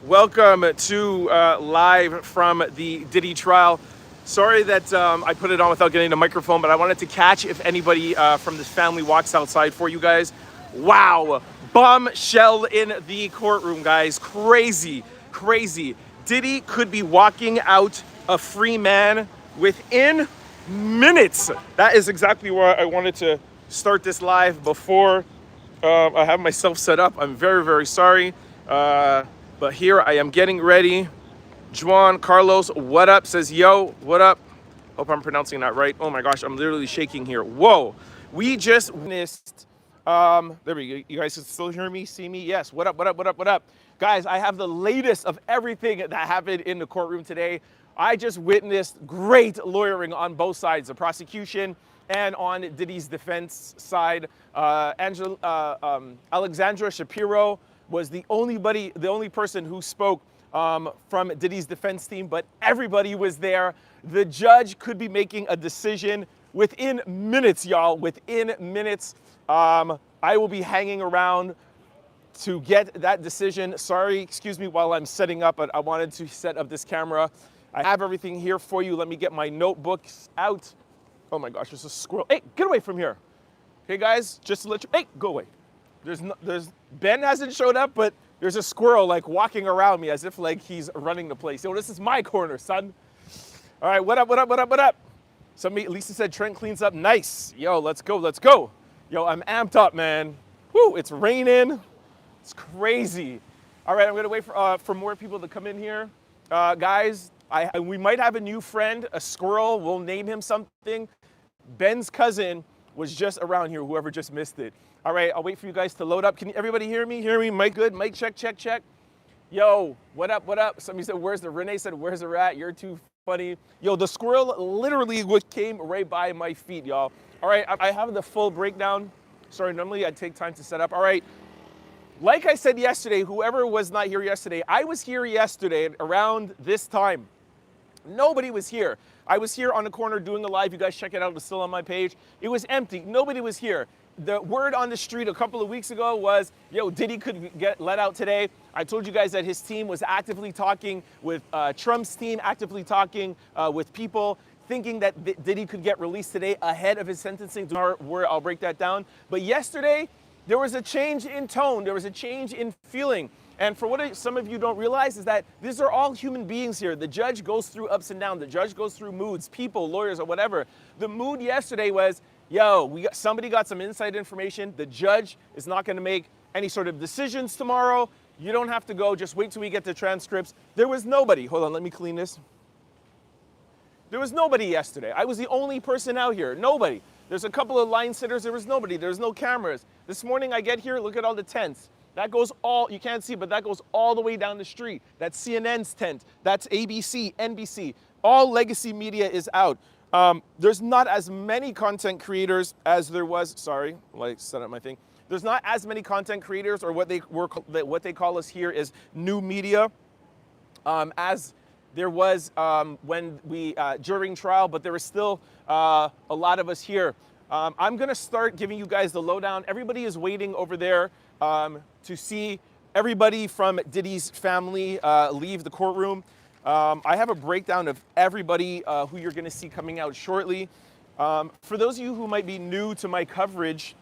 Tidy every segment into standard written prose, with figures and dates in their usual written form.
Welcome to live from the Diddy trial. Sorry that I put it on without getting a microphone, but I wanted to catch if anybody from this family walks outside for you guys. Wow, bombshell in the courtroom, guys. Crazy, crazy. Diddy could be walking out a free man within minutes. That is exactly why I wanted to start this live before I have myself set up. I'm very, very sorry. But here I am getting ready. Juan Carlos, what up? Says, yo, what up? Hope I'm pronouncing that right. Oh my gosh, I'm literally shaking here. Whoa. We just witnessed, there we go. You guys can still hear me, see me? Yes. What up, what up, what up, what up? Guys, I have the latest of everything that happened in the courtroom today. I just witnessed great lawyering on both sides, the prosecution and on Diddy's defense side. Alexandra Shapiro was the only person who spoke from Diddy's defense team, but everybody was there. The judge could be making a decision within minutes, y'all, within minutes. I will be hanging around to get that decision. Sorry, excuse me while I'm setting up, but I wanted to set up this camera. I have everything here for you. Let me get my notebooks out. Oh my gosh, there's a squirrel. Hey, get away from here. Okay, guys, just to let you, hey, go away. Ben hasn't showed up, but there's a squirrel like walking around me as if like he's running the place. Yo, this is my corner, son. All right, what up, what up, what up, what up? Somebody, Lisa said Trent cleans up nice. Yo, let's go, let's go. Yo, I'm amped up, man. Woo, it's raining. It's crazy. All right, I'm gonna wait for more people to come in here. Guys, we might have a new friend, a squirrel. We'll name him something. Ben's cousin was just around here, whoever just missed it. All right, I'll wait for you guys to load up. Can everybody hear me? Hear me? Mic good? Mic check, check, check. Yo, what up, what up? Somebody said, Renee said, where's the rat? You're too funny. Yo, the squirrel literally came right by my feet, y'all. All right, I have the full breakdown. Sorry, normally I'd take time to set up. All right, like I said yesterday, whoever was not here yesterday, I was here yesterday around this time. Nobody was here. I was here on the corner doing a live. You guys check it out. It's still on my page. It was empty. Nobody was here. The word on the street a couple of weeks ago was, yo, Diddy could get let out today. I told you guys that his team was actively talking with Trump's team, actively talking with people, thinking that Diddy could get released today ahead of his sentencing. I'll break that down. But yesterday, there was a change in tone. There was a change in feeling. And for what some of you don't realize is that these are all human beings here. The judge goes through ups and downs. The judge goes through moods, people, lawyers, or whatever. The mood yesterday was, yo, somebody got some inside information. The judge is not going to make any sort of decisions tomorrow. You don't have to go. Just wait till we get the transcripts. There was nobody. Hold on, let me clean this. There was nobody yesterday. I was the only person out here. Nobody. There's a couple of line sitters. There was nobody. There's no cameras. This morning I get here, look at all the tents. That goes all, you can't see, but that goes all the way down the street. That's CNN's tent. That's ABC, NBC. All legacy media is out. There's not as many content creators as there was, sorry, like set up my thing. There's not as many content creators, or what they call us here is new media, as there was when during trial, but there was still a lot of us here. I'm gonna start giving you guys the lowdown. Everybody is waiting over there to see everybody from Diddy's family leave the courtroom. I have a breakdown of everybody who you're gonna see coming out shortly. For those of you who might be new to my coverage,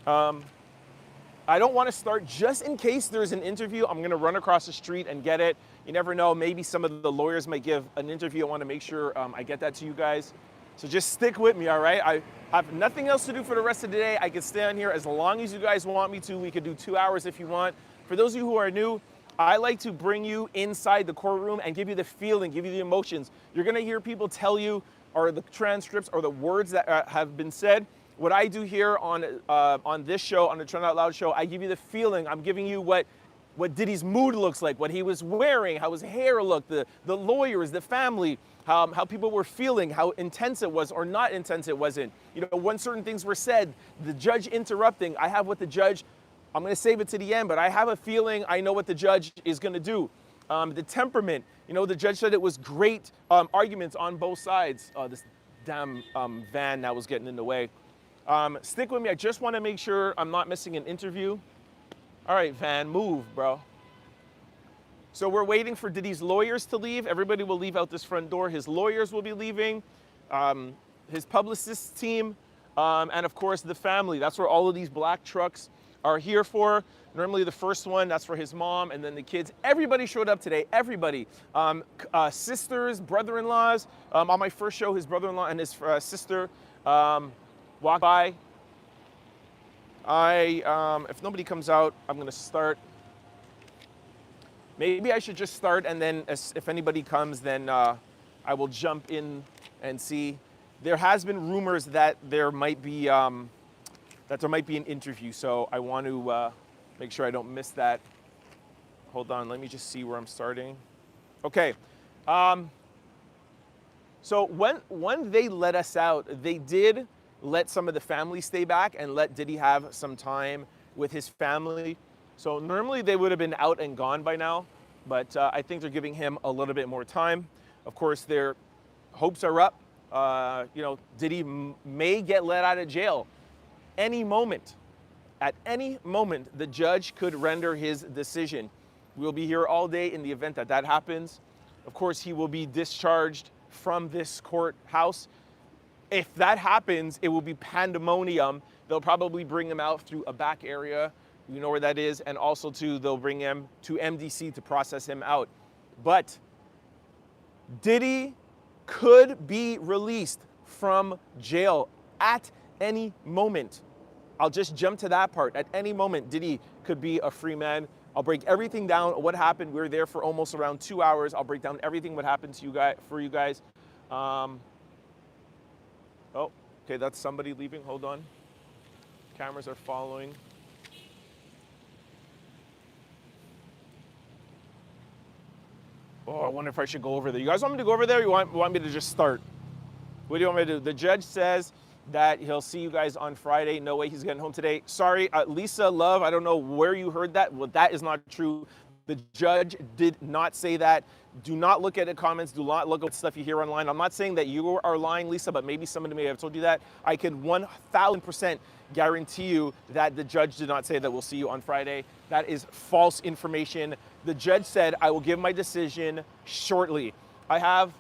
I don't want to start just in case there's an interview. I'm going to run across the street and get it. You never know. Maybe some of the lawyers might give an interview. I want to make sure I get that to you guys. So just stick with me, all right? I have nothing else to do for the rest of the day. I can stay on here as long as you guys want me to. We could do 2 hours if you want. For those of you who are new, I like to bring you inside the courtroom and give you the feeling, give you the emotions. You're going to hear people tell you, or the transcripts, or the words that have been said. What I do here on this show, on the Trent Out Loud show, I give you the feeling. I'm giving you what Diddy's mood looks like, what he was wearing, how his hair looked, the lawyers, the family, how people were feeling, how intense it was or not intense it wasn't. You know, when certain things were said, the judge interrupting. I have what the judge, I'm going to save it to the end, but I have a feeling I know what the judge is going to do. The temperament, you know, the judge said it was great arguments on both sides. This damn van that was getting in the way. Stick with me. I just want to make sure I'm not missing an interview. All right, Van, move, bro. So we're waiting for Diddy's lawyers to leave. Everybody will leave out this front door. His lawyers will be leaving, his publicist team, and of course the family. That's where all of these black trucks are here for. Normally the first one, that's for his mom, and then the kids. Everybody showed up today, everybody. Sisters, brother-in-laws. On my first show, his brother-in-law and his sister walked by. If nobody comes out, I'm gonna start. Maybe I should just start, and then if anybody comes, then I will jump in and see. There has been rumors that there might be an interview, so I want to make sure I don't miss that. Hold on, let me just see where I'm starting. Okay. So when they let us out, they did let some of the family stay back and let Diddy have some time with his family. So normally they would have been out and gone by now, but I think they're giving him a little bit more time. Of course, their hopes are up. Diddy may get let out of jail any moment. At any moment, the judge could render his decision. We'll be here all day in the event that that happens. Of course, he will be discharged from this courthouse. If that happens, it will be pandemonium. They'll probably bring him out through a back area. You know where that is. And also, too, they'll bring him to MDC to process him out. But Diddy could be released from jail at any moment. I'll just jump to that part. At any moment, Diddy could be a free man. I'll break everything down. What happened? We were there for almost around 2 hours. I'll break down everything what happened to you guys for you guys. Oh, okay, that's somebody leaving. Hold on. Cameras are following. Oh, I wonder if I should go over there. You guys want me to go over there, or you want me to just start? What do you want me to do? The judge says that he'll see you guys on Friday. No way he's getting home today. Sorry, Lisa, love, I don't know where you heard that. Well, that is not true. The judge did not say that. Do not look at the comments. Do not look at stuff you hear online. I'm not saying that you are lying, Lisa, but maybe somebody may have told you that. I can 1,000% guarantee you that the judge did not say that we'll see you on Friday. That is false information. The judge said, I will give my decision shortly. I have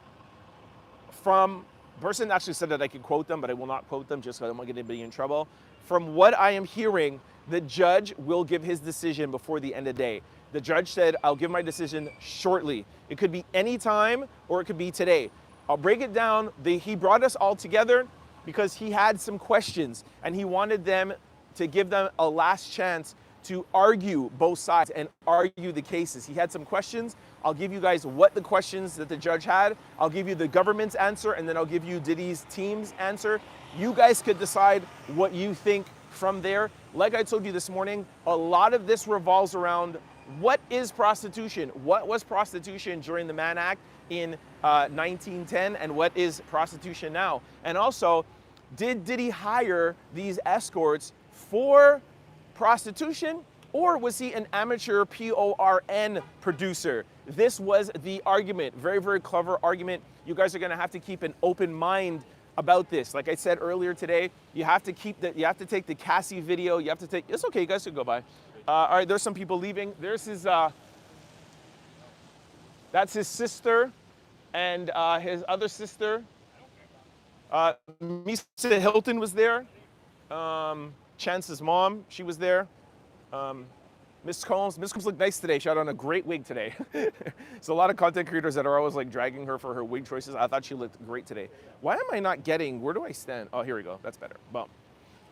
from, person actually said that I could quote them, but I will not quote them just so I don't want to get anybody in trouble. From what I am hearing, the judge will give his decision before the end of the day. The judge said, I'll give my decision shortly. It could be any time or it could be today. I'll break it down. He brought us all together because he had some questions and he wanted them to give them a last chance to argue both sides and argue the cases. He had some questions. I'll give you guys what the questions that the judge had. I'll give you the government's answer, and then I'll give you Diddy's team's answer. You guys could decide what you think from there. Like I told you this morning, a lot of this revolves around what is prostitution? What was prostitution during the Mann Act in 1910, and what is prostitution now? And also, did Diddy hire these escorts for prostitution, or was he an amateur PORN producer? This was the argument. Very, very clever argument. You guys are going to have to keep an open mind about this. Like I said earlier today, you have to take the Cassie video. You have to take, it's okay, you guys can go by. All right, there's some people leaving. There's his, that's his sister and his other sister. Misa Hilton was there. Chance's mom, she was there. Miss Combs looked nice today. She had on a great wig today. There's a lot of content creators that are always like dragging her for her wig choices. I thought she looked great today. Why am I not getting, where do I stand? Oh, here we go, that's better, boom.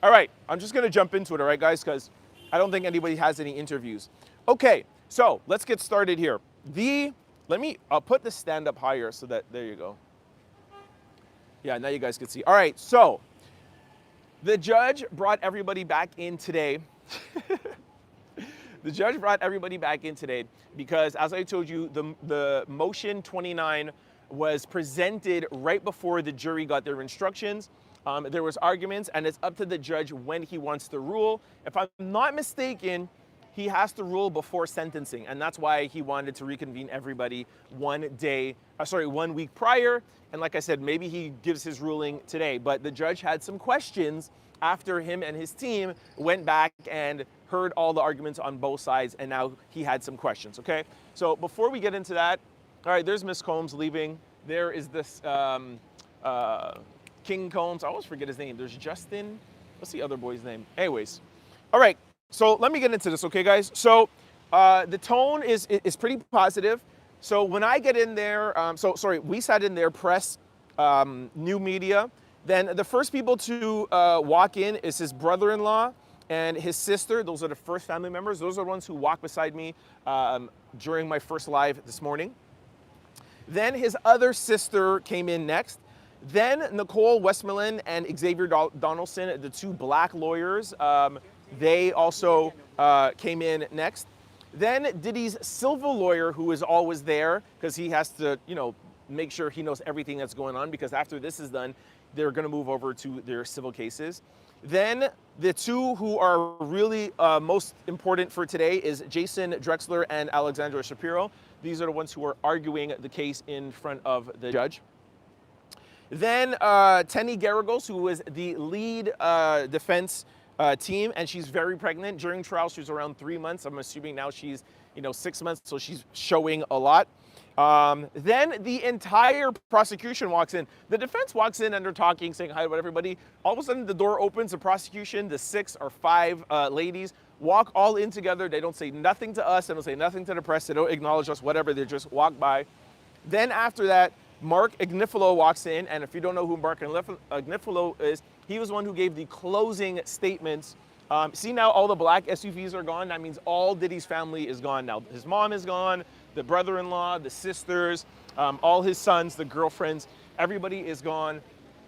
All right, I'm just gonna jump into it, all right guys, because I don't think anybody has any interviews. Okay, so let's get started here. I'll put the stand up higher so that, there you go. Yeah, now you guys can see. All right, so the judge brought everybody back in today. The judge brought everybody back in today because, as I told you, the motion 29 was presented right before the jury got their instructions. There was arguments, and it's up to the judge when he wants to rule. If I'm not mistaken, he has to rule before sentencing, and that's why he wanted to reconvene everybody 1 week prior. And like I said, maybe he gives his ruling today, but the judge had some questions after him and his team went back and heard all the arguments on both sides, and now he had some questions, okay? So before we get into that, all right, there's Miss Combs leaving. There is this King Combs. I always forget his name. There's Justin. What's the other boy's name? Anyways, all right, so let me get into this, okay, guys? So the tone is pretty positive. So when I get in there, we sat in there, press, new media. Then the first people to walk in is his brother-in-law and his sister. Those are the first family members. Those are the ones who walked beside me during my first live this morning. Then his other sister came in next. Then Nicole Westmoreland and Xavier Donaldson, the two black lawyers, they also came in next. Then Diddy's civil lawyer, who is always there, because he has to, you know, make sure he knows everything that's going on, because after this is done, they're going to move over to their civil cases. Then the two who are really most important for today is Jason Drexler and Alexandra Shapiro. These are the ones who are arguing the case in front of the judge. Then Tenny Garagos, who was the lead defense team, and she's very pregnant. During trial, she was around 3 months. I'm assuming now she's, 6 months, so she's showing a lot. Then the entire prosecution walks in. The defense walks in and they're talking, saying hi to everybody. All of a sudden, the door opens. The prosecution, the 6 or 5 ladies, walk all in together. They don't say nothing to us. They don't say nothing to the press. They don't acknowledge us, whatever. They just walk by. Then after that, Mark Agnifilo walks in. And if you don't know who Mark Agnifilo is, he was the one who gave the closing statements. See, now all the black SUVs are gone. That means all Diddy's family is gone now. His mom is gone, the brother-in-law, the sisters, all his sons, the girlfriends, everybody is gone.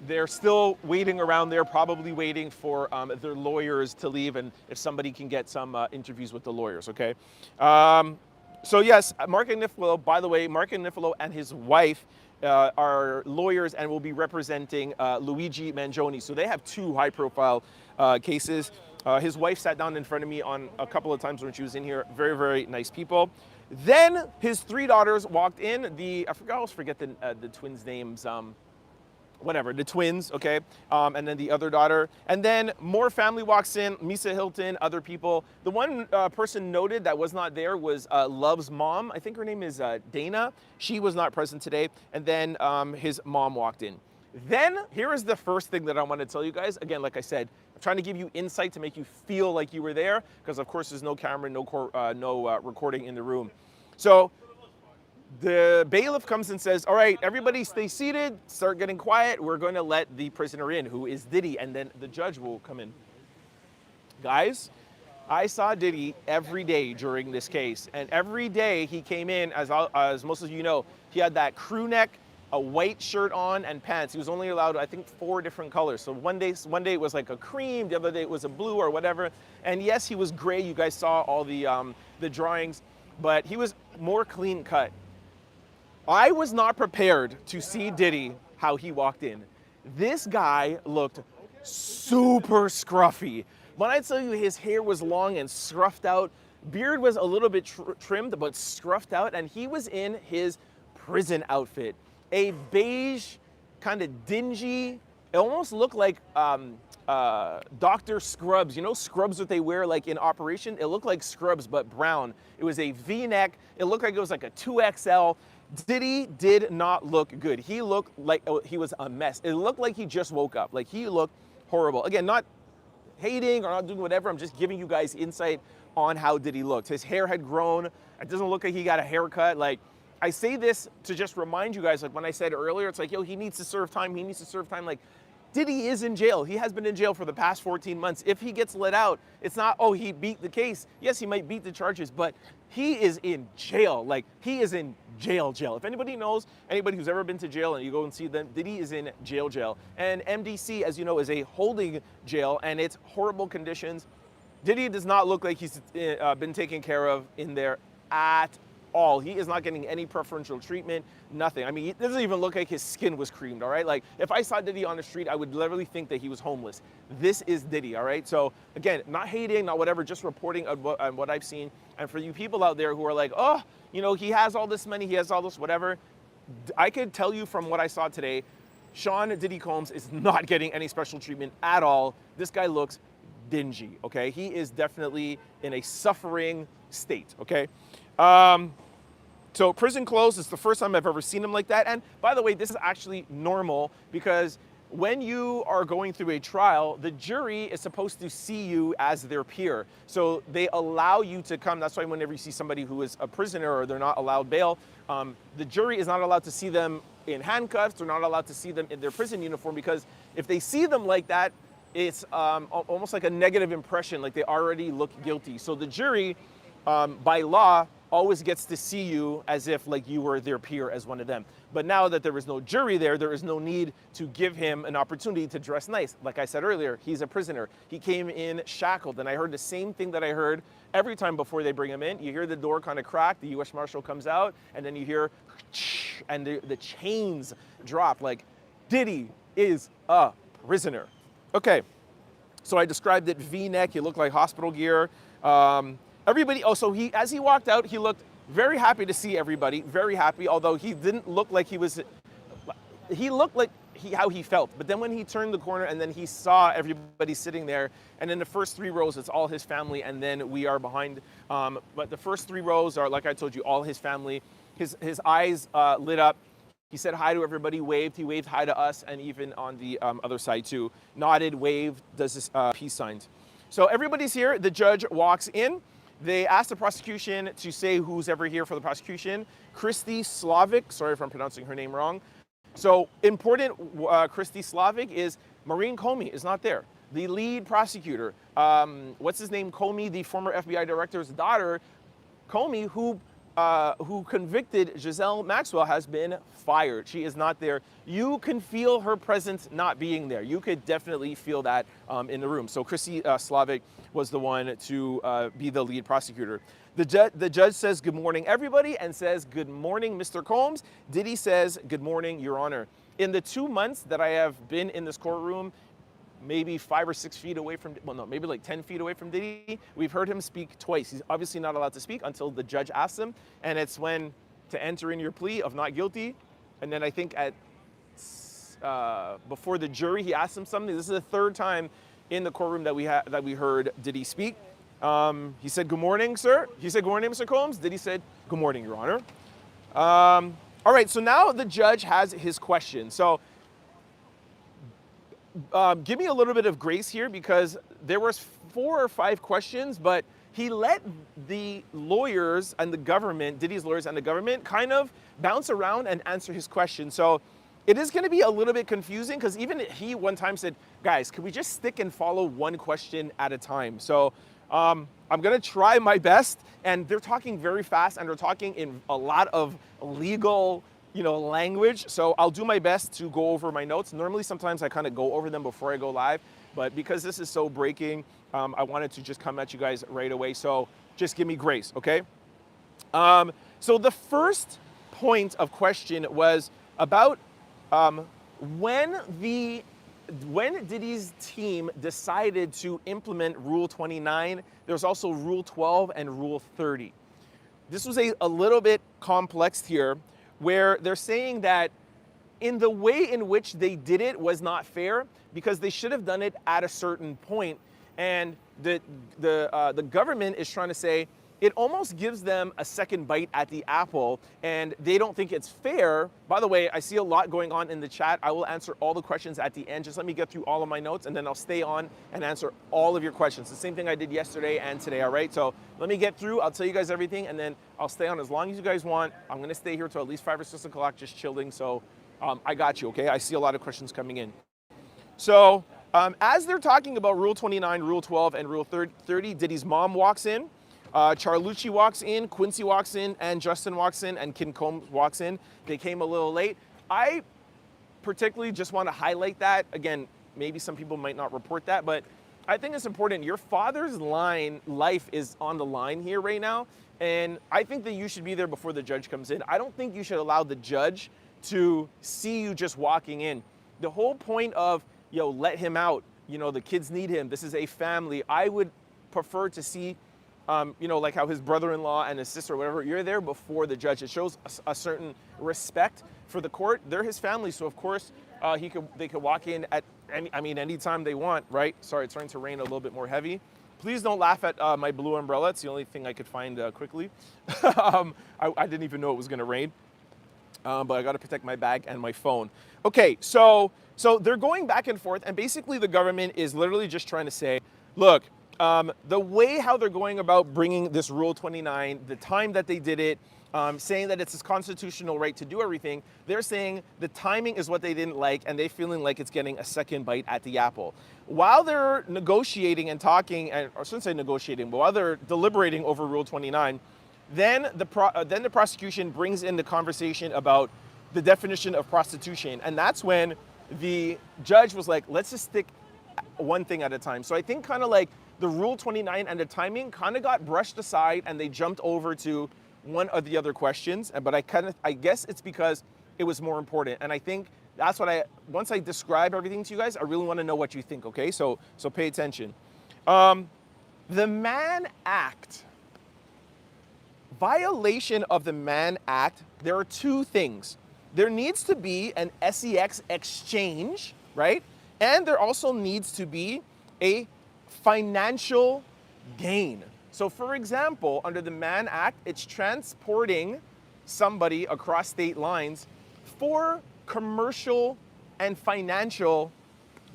They're still waiting around there, probably waiting for their lawyers to leave, and if somebody can get some interviews with the lawyers, okay? So yes, Mark Agnifilo, by the way, Mark Agnifilo and his wife are lawyers and will be representing Luigi Mangione. So they have 2 high-profile cases. His wife sat down in front of me on a couple of times when she was in here. Very, very nice people. Then his 3 daughters walked in. I always forget the twins' names. The twins, okay? And then the other daughter. And then more family walks in, Misa Hilton, other people. The one person noted that was not there was Love's mom. I think her name is Dana. She was not present today. And then his mom walked in. Then here is the first thing that I want to tell you guys. Again, like I said, I'm trying to give you insight to make you feel like you were there, because of course there's no camera, no recording in the room. So the bailiff comes and says, all right, everybody stay seated, start getting quiet. We're going to let the prisoner in, who is Diddy, and then the judge will come in. Guys, I saw Diddy every day during this case, and every day he came in, as most of you know, he had that crew neck, a white shirt on, and pants. He was only allowed, I think, 4 different colors. So one day it was like a cream, the other day it was a blue or whatever. And yes, he was gray. You guys saw all the drawings, but he was more clean cut. I was not prepared to see Diddy how he walked in. This guy looked super scruffy. When I tell you his hair was long and scruffed out, beard was a little bit trimmed, but scruffed out, and he was in his prison outfit. A beige, kind of dingy, it almost looked like Dr. Scrubs. You know Scrubs that they wear like in operation? It looked like Scrubs, but brown. It was a V-neck. It looked like it was like a 2XL. Diddy did not look good. He looked like he was a mess. It looked like he just woke up. Like, he looked horrible. Again, not hating or not doing whatever. I'm just giving you guys insight on how Diddy looked. His hair had grown. It doesn't look like he got a haircut. Like, I say this to just remind you guys, like when I said earlier, it's like, yo, he needs to serve time. He needs to serve time. Like, Diddy is in jail. He has been in jail for the past 14 months. If he gets let out, it's not, oh, he beat the case. Yes, he might beat the charges, but he is in jail. Like, he is in jail. If anybody knows, anybody who's ever been to jail and you go and see them, Diddy is in jail. And MDC, as you know, is a holding jail, and it's horrible conditions. Diddy does not look like he's been taken care of in there at all. He is not getting any preferential treatment, nothing. I mean, it doesn't even look like his skin was creamed, all right? Like, if I saw Diddy on the street, I would literally think that he was homeless. This is Diddy, all right? So, again, not hating, not whatever, just reporting on what I've seen. And for you people out there who are like, oh, you know, he has all this money, he has all this whatever, I could tell you from what I saw today, Sean Diddy Combs is not getting any special treatment at all. This guy looks dingy, okay? He is definitely in a suffering state, okay? So prison clothes is the first time I've ever seen him like that. And by the way, this is actually normal because when you are going through a trial, the jury is supposed to see you as their peer. So they allow you to come. That's why whenever you see somebody who is a prisoner or they're not allowed bail, the jury is not allowed to see them in handcuffs. They're not allowed to see them in their prison uniform, because if they see them like that, it's almost like a negative impression, like they already look guilty. So the jury, by law, always gets to see you as if like you were their peer, as one of them. But now that there is no jury there is no need to give him an opportunity to dress nice. Like I said earlier, he's a prisoner. He came in shackled, and I heard the same thing that I heard every time before they bring him in. You hear the door kind of crack, the U.S. Marshal comes out, and then you hear, and the chains drop. Like, Diddy is a prisoner. Okay, so I described it V-neck. He looked like hospital gear. Everybody, so as he walked out, he looked very happy to see everybody, very happy, although he didn't look like he looked like how he felt. But then when he turned the corner and then he saw everybody sitting there, and in the first 3 rows, it's all his family, and then we are behind. But the first 3 rows are, like I told you, all his family. His eyes lit up. He said hi to everybody, waved. He waved hi to us, and even on the other side too. Nodded, waved, does this peace signs. So everybody's here. The judge walks in. They asked the prosecution to say who's ever here for the prosecution. Christy Slavic, sorry if I'm pronouncing her name wrong. So important, Christy Slavic is Maureen Comey is not there. The lead prosecutor, what's his name, Comey, the former FBI director's daughter, Comey, who convicted Giselle Maxwell, has been fired. She is not there. You can feel her presence not being there. You could definitely feel that in the room. So Christy Slavic was the one to be the lead prosecutor. The judge says, "Good morning, everybody," and says, "Good morning, Mr. Combs." Diddy says, "Good morning, Your Honor." In the 2 months that I have been in this courtroom, maybe 5 or 6 feet away from, well, no, maybe like 10 feet away from Diddy, we've heard him speak twice. He's obviously not allowed to speak until the judge asks him, and it's when to enter in your plea of not guilty. And then I think before the jury, he asked him something. This is the 3rd time in the courtroom that we heard Diddy speak. He said, "Good morning, sir." He said, "Good morning, Mr. Combs." Diddy said, "Good morning, Your Honor." All right, so now the judge has his question. So give me a little bit of grace here, because there was 4 or 5 questions, but he let the lawyers and the government, Diddy's lawyers and the government, kind of bounce around and answer his question. So it is going to be a little bit confusing, because even he one time said, "Guys, can we just stick and follow one question at a time?" So I'm going to try my best, and they're talking very fast, and they're talking in a lot of legal, language. So I'll do my best to go over my notes. Normally, sometimes I kind of go over them before I go live, but because this is so breaking, I wanted to just come at you guys right away. So just give me grace, okay? So the first point of question was about when Diddy's team decided to implement Rule 29, there's also Rule 12 and Rule 30. This was a little bit complex here, where they're saying that in the way in which they did it was not fair, because they should have done it at a certain point. And the government is trying to say it almost gives them a second bite at the apple, and they don't think it's fair. By the way, I see a lot going on in the chat. I will answer all the questions at the end. Just let me get through all of my notes, and then I'll stay on and answer all of your questions. The same thing I did yesterday and today, all right? So let me get through. I'll tell you guys everything, and then I'll stay on as long as you guys want. I'm going to stay here till at least 5 or 6 o'clock just chilling, so I got you, okay? I see a lot of questions coming in. So as they're talking about Rule 29, Rule 12, and Rule 30, Diddy's mom walks in. Charlucci walks in, Quincy walks in, and Justin walks in, and Kim Combs walks in. They came a little late. I particularly just want to highlight that. Again, maybe some people might not report that, but I think it's important. Your father's life is on the line here right now, and I think that you should be there before the judge comes in. I don't think you should allow the judge to see you just walking in. The whole point of, let him out. The kids need him. This is a family. I would prefer to see like how his brother-in-law and his sister, whatever, you're there before the judge. It shows a certain respect for the court. They're his family, so of course they could walk in at I mean, anytime they want, right? Sorry, it's starting to rain a little bit more heavy. Please don't laugh at my blue umbrella. It's the only thing I could find quickly. I didn't even know it was going to rain. But I got to protect my bag and my phone. Okay, so they're going back and forth, and basically the government is literally just trying to say, look, the way how they're going about bringing this Rule 29, the time that they did it, saying that it's his constitutional right to do everything, they're saying the timing is what they didn't like, and they're feeling like it's getting a second bite at the apple. While they're negotiating and talking, or I shouldn't say negotiating, but while they're deliberating over Rule 29, then the prosecution brings in the conversation about the definition of prostitution, and that's when the judge was like, let's just stick one thing at a time. So I think kind of like the Rule 29 and the timing kind of got brushed aside, and they jumped over to one of the other questions. But I guess it's because it was more important, and I think that's what once I describe everything to you guys, I really want to know what you think. Okay, so pay attention. The Mann Act. Violation of the Mann Act, there are two things. There needs to be an SEX exchange, right? And there also needs to be a financial gain. So for example, under the Mann Act, it's transporting somebody across state lines for commercial and financial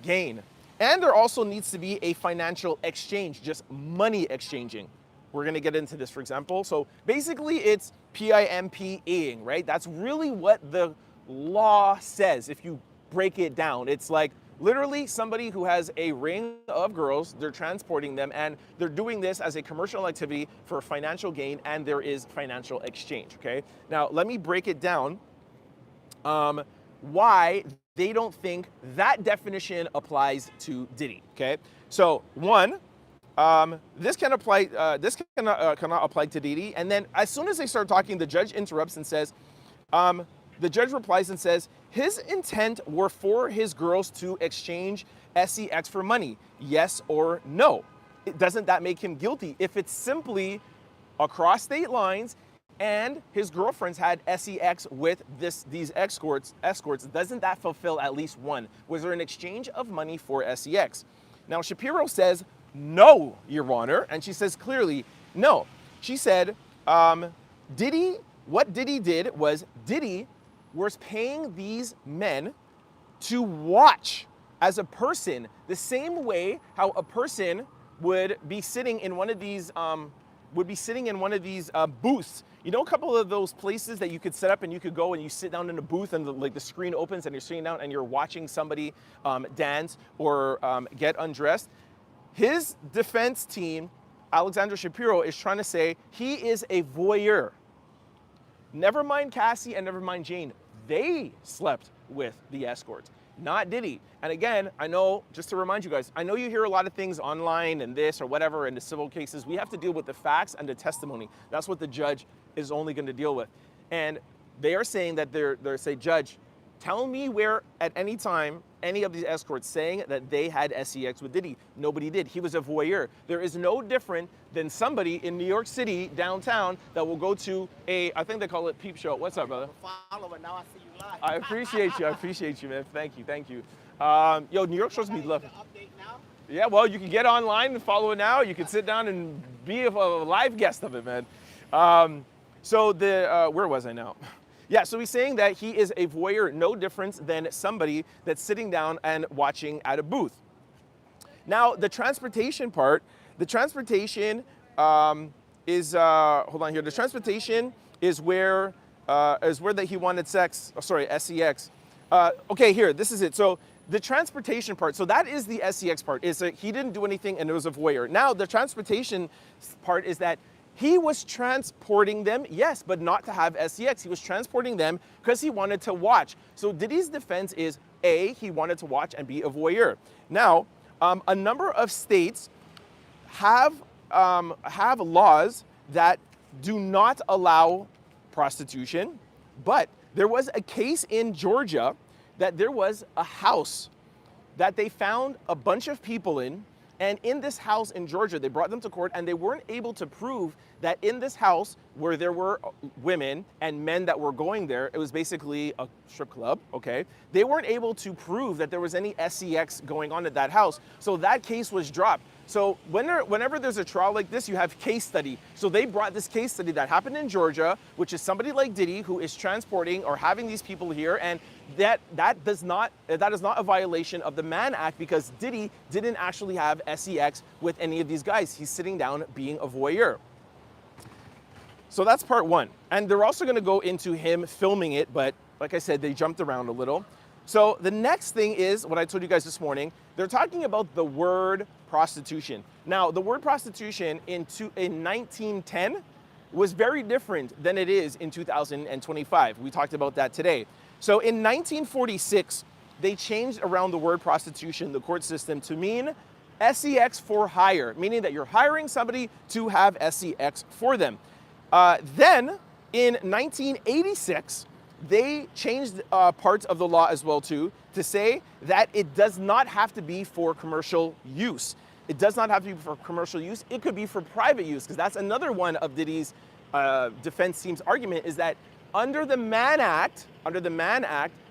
gain. And there also needs to be a financial exchange, just money exchanging. We're going to get into this, for example. So basically it's PIMPing, right? That's really what the law says if you break it down. It's like literally somebody who has a ring of girls, they're transporting them, and they're doing this as a commercial activity for financial gain, and there is financial exchange, okay? Now, let me break it down why they don't think that definition applies to Diddy, okay? So one, this can apply. This cannot apply to Diddy. And then, as soon as they start talking, the judge interrupts and says, the judge replies and says, his intent were for his girls to exchange SEX for money, yes or no? Doesn't that make him guilty? If it's simply across state lines and his girlfriends had SEX with these escorts, doesn't that fulfill at least one? Was there an exchange of money for SEX? Now, Shapiro says, no, Your Honor. And she says clearly, no. She said, what Diddy did was Diddy was paying these men to watch as a person, the same way how a person would be sitting in one of these booths. You know, a couple of those places that you could set up and you could go and you sit down in a booth and the screen opens and you're sitting down and you're watching somebody dance or get undressed. His defense team, Alexandra Shapiro, is trying to say he is a voyeur. Never mind Cassie and never mind Jane. They slept with the escorts, not Diddy. And again, I know, just to remind you guys, I know you hear a lot of things online and this or whatever in the civil cases. We have to deal with the facts and the testimony. That's what the judge is only going to deal with. And they are saying that they're saying, Judge, tell me where at any time any of these escorts saying that they had SEX with Diddy. Nobody did. He was a voyeur. There is no different than somebody in New York City downtown that will go to I think they call it peep show. What's up, brother? Follower, now I see you live. I appreciate you, man. Thank you. Yo, New York shows me love. Update now? Yeah, well, you can get online and follow it now. You can sit down and be a live guest of it, man. Where was I now? Yeah, so he's saying that he is a voyeur, no difference than somebody that's sitting down and watching at a booth. Now, the transportation part, hold on here. The transportation is where that he wanted SEX. Okay, here, this is it. So the transportation part, so that is the SEX part, is that he didn't do anything and it was a voyeur. Now, the transportation part is that he was transporting them, yes, but not to have SEX. He was transporting them because he wanted to watch. So Diddy's defense is, A, he wanted to watch and be a voyeur. Now, a number of states have laws that do not allow prostitution, but there was a case in Georgia that there was a house that they found a bunch of people in. And in this house in Georgia, they brought them to court and they weren't able to prove that in this house where there were women and men that were going there. It was basically a strip club, okay? They weren't able to prove that there was any sex going on at that house. So that case was dropped. So whenever there's a trial like this, you have case study. So they brought this case study that happened in Georgia, which is somebody like Diddy who is transporting or having these people here, and that is not a violation of the Mann Act, because Diddy didn't actually have sex with any of these guys. He's sitting down being a voyeur. So that's part one. And they're also gonna go into him filming it, but like I said, they jumped around a little. So the next thing is what I told you guys this morning. They're talking about the word prostitution. Now, the word prostitution in 1910 was very different than it is in 2025. We talked about that today. So in 1946, they changed around the word prostitution, the court system, to mean sex for hire, meaning that you're hiring somebody to have sex for them. Then in 1986, they changed parts of the law as well too, to say that it does not have to be for commercial use. It does not have to be for commercial use. It could be for private use, because that's another one of Diddy's defense team's argument, is that under the Mann Act,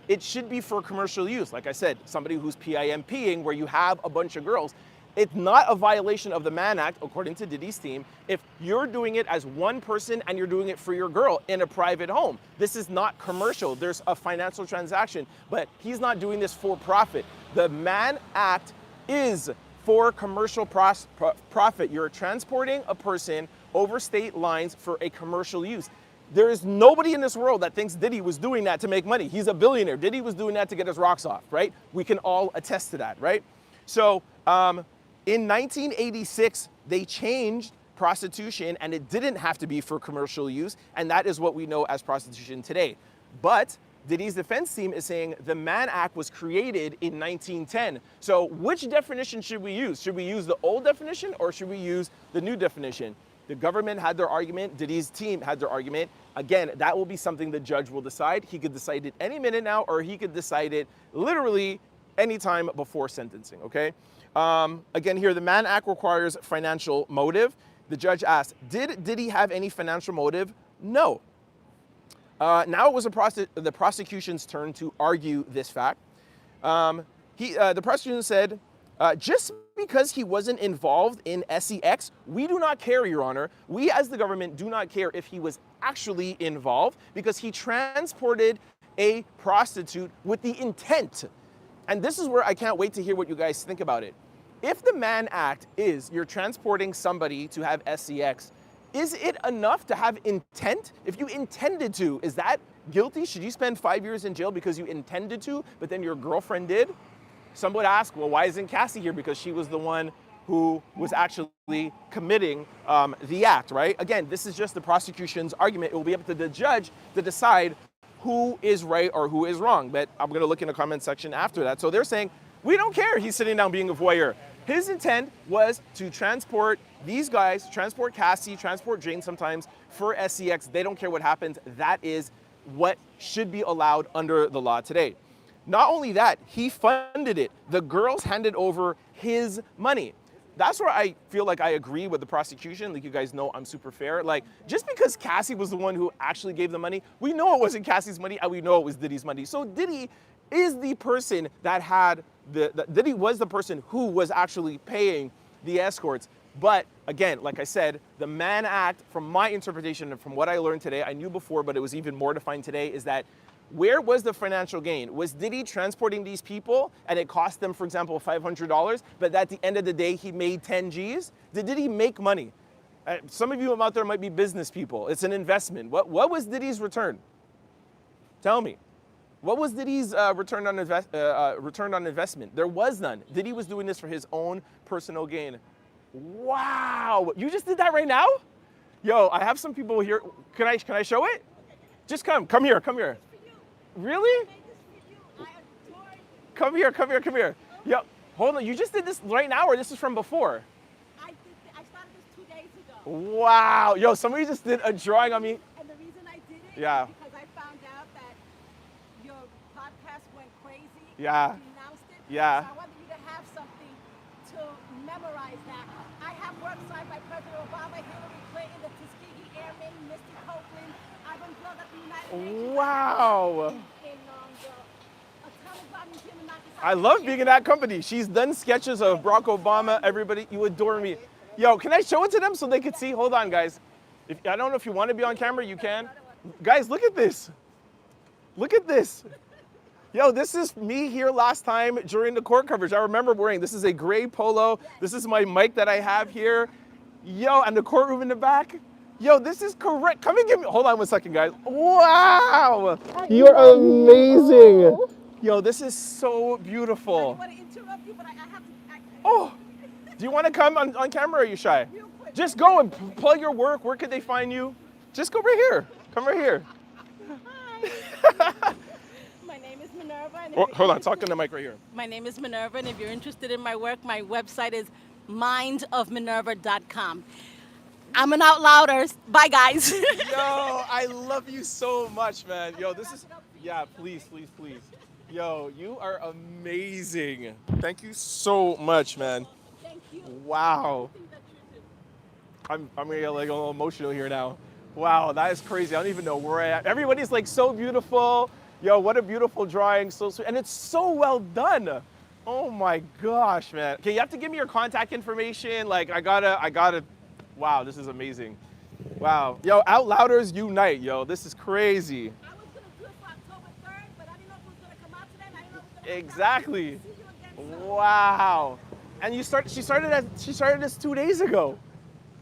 it should be for commercial use. Like I said, somebody who's PIMPing, where you have a bunch of girls. It's not a violation of the Mann Act, according to Diddy's team, if you're doing it as one person and you're doing it for your girl in a private home. This is not commercial. There's a financial transaction, but he's not doing this for profit. The Mann Act is for commercial profit. You're transporting a person over state lines for a commercial use. There is nobody in this world that thinks Diddy was doing that to make money. He's a billionaire. Diddy was doing that to get his rocks off, right? We can all attest to that, right? So, in 1986, they changed prostitution, and it didn't have to be for commercial use, and that is what we know as prostitution today. But Diddy's defense team is saying the Mann Act was created in 1910. So which definition should we use? Should we use the old definition, or should we use the new definition? The government had their argument. Diddy's team had their argument. Again, that will be something the judge will decide. He could decide it any minute now, or he could decide it literally anytime before sentencing, okay? Again, here, the Mann Act requires financial motive. The judge asked, did Diddy have any financial motive? No. Now it was the prosecution's turn to argue this fact. The prosecution said, just because he wasn't involved in sex, we do not care, Your Honor. We as the government do not care if he was actually involved, because he transported a prostitute with the intent. And this is where I can't wait to hear what you guys think about it. If the Mann Act is you're transporting somebody to have sex, is it enough to have intent? If you intended to, is that guilty? Should you spend 5 years in jail because you intended to, but then your girlfriend did? Some would ask, well, why isn't Cassie here? Because she was the one who was actually committing the act, right? Again, this is just the prosecution's argument. It will be up to the judge to decide who is right or who is wrong. But I'm gonna look in the comment section after that. So they're saying, we don't care he's sitting down being a voyeur. His intent was to transport these guys, transport Cassie, transport Jane sometimes for sex. They don't care what happens. That is what should be allowed under the law today. Not only that, he funded it. The girls handed over his money. That's where I feel like I agree with the prosecution. Like, you guys know I'm super fair. Like, just because Cassie was the one who actually gave the money, we know it wasn't Cassie's money, and we know it was Diddy's money. So Diddy is the person that had Diddy was the person who was actually paying the escorts. But again, like I said, the Mann Act, from my interpretation and from what I learned today, I knew before, but it was even more defined today, is that where was the financial gain? Was Diddy transporting these people and it cost them, for example, $500, but at the end of the day, he made 10 G's? Did Diddy make money? Some of you out there might be business people. It's an investment. What was Diddy's return? Tell me. What was Diddy's return on investment? There was none. Diddy was doing this for his own personal gain. Wow, you just did that right now? Yo, I have some people here. Can I show it? Just come here. Really? Come here. Yo, hold on, you just did this right now, or this is from before? I started this 2 days ago. Wow, yo, somebody just did a drawing on me. And the reason I did it Yeah. is because I found out that your podcast went crazy. Yeah. You announced it. Yeah. So I wanted you to have something to memorize that. I have works signed by President Obama, Hillary Clinton, the Tuskegee Airman, Mr. Copeland. I've been plugged at the United Nations. Wow. In the atomic bomb museum in Nagasaki. I love being in that company. She's done sketches of Barack Obama. Everybody, you adore me. Yo, can I show it to them so they can see? Hold on, guys. I don't know if you want to be on camera, you can. Guys, look at this. Look at this. Yo, this is me here last time during the court coverage. I remember wearing, this is a gray polo. This is my mic that I have here. Yo, and the courtroom in the back. Yo, this is correct. Come and give me, hold on 1 second, guys. Wow. You're amazing. Yo, this is so I beautiful. want to interrupt you, but I have to act. Oh, do you want to come on camera or are you shy? Real quick. Just go and plug your work. Where could they find you? Just go right here. Come right here. Hi. My name is Minerva. And if Oh, you're hold on, interested- talk in the mic right here. My name is Minerva, and if you're interested in my work, my website is mindofminerva.com. I'm an out louder. Bye, guys. Yo, I love you so much, man. Yo, this is, yeah, please, please, please. Yo, you are amazing. Thank you so much, man. Thank you. Wow. Everything that you do. I'm gonna get like a little emotional here now. Wow, that is crazy. I don't even know where I am. Everybody's like so beautiful. Yo, what a beautiful drawing, so sweet. And it's so well done. Oh my gosh, man. Okay, you have to give me your contact information. Like I gotta, wow, this is amazing. Wow. Yo, Out Louders Unite, yo. This is crazy. I was going to do it for October 3rd, but I didn't know if it was going to come out today, and I didn't know if it was going to Exactly. See you again soon. Wow. And she started this 2 days ago.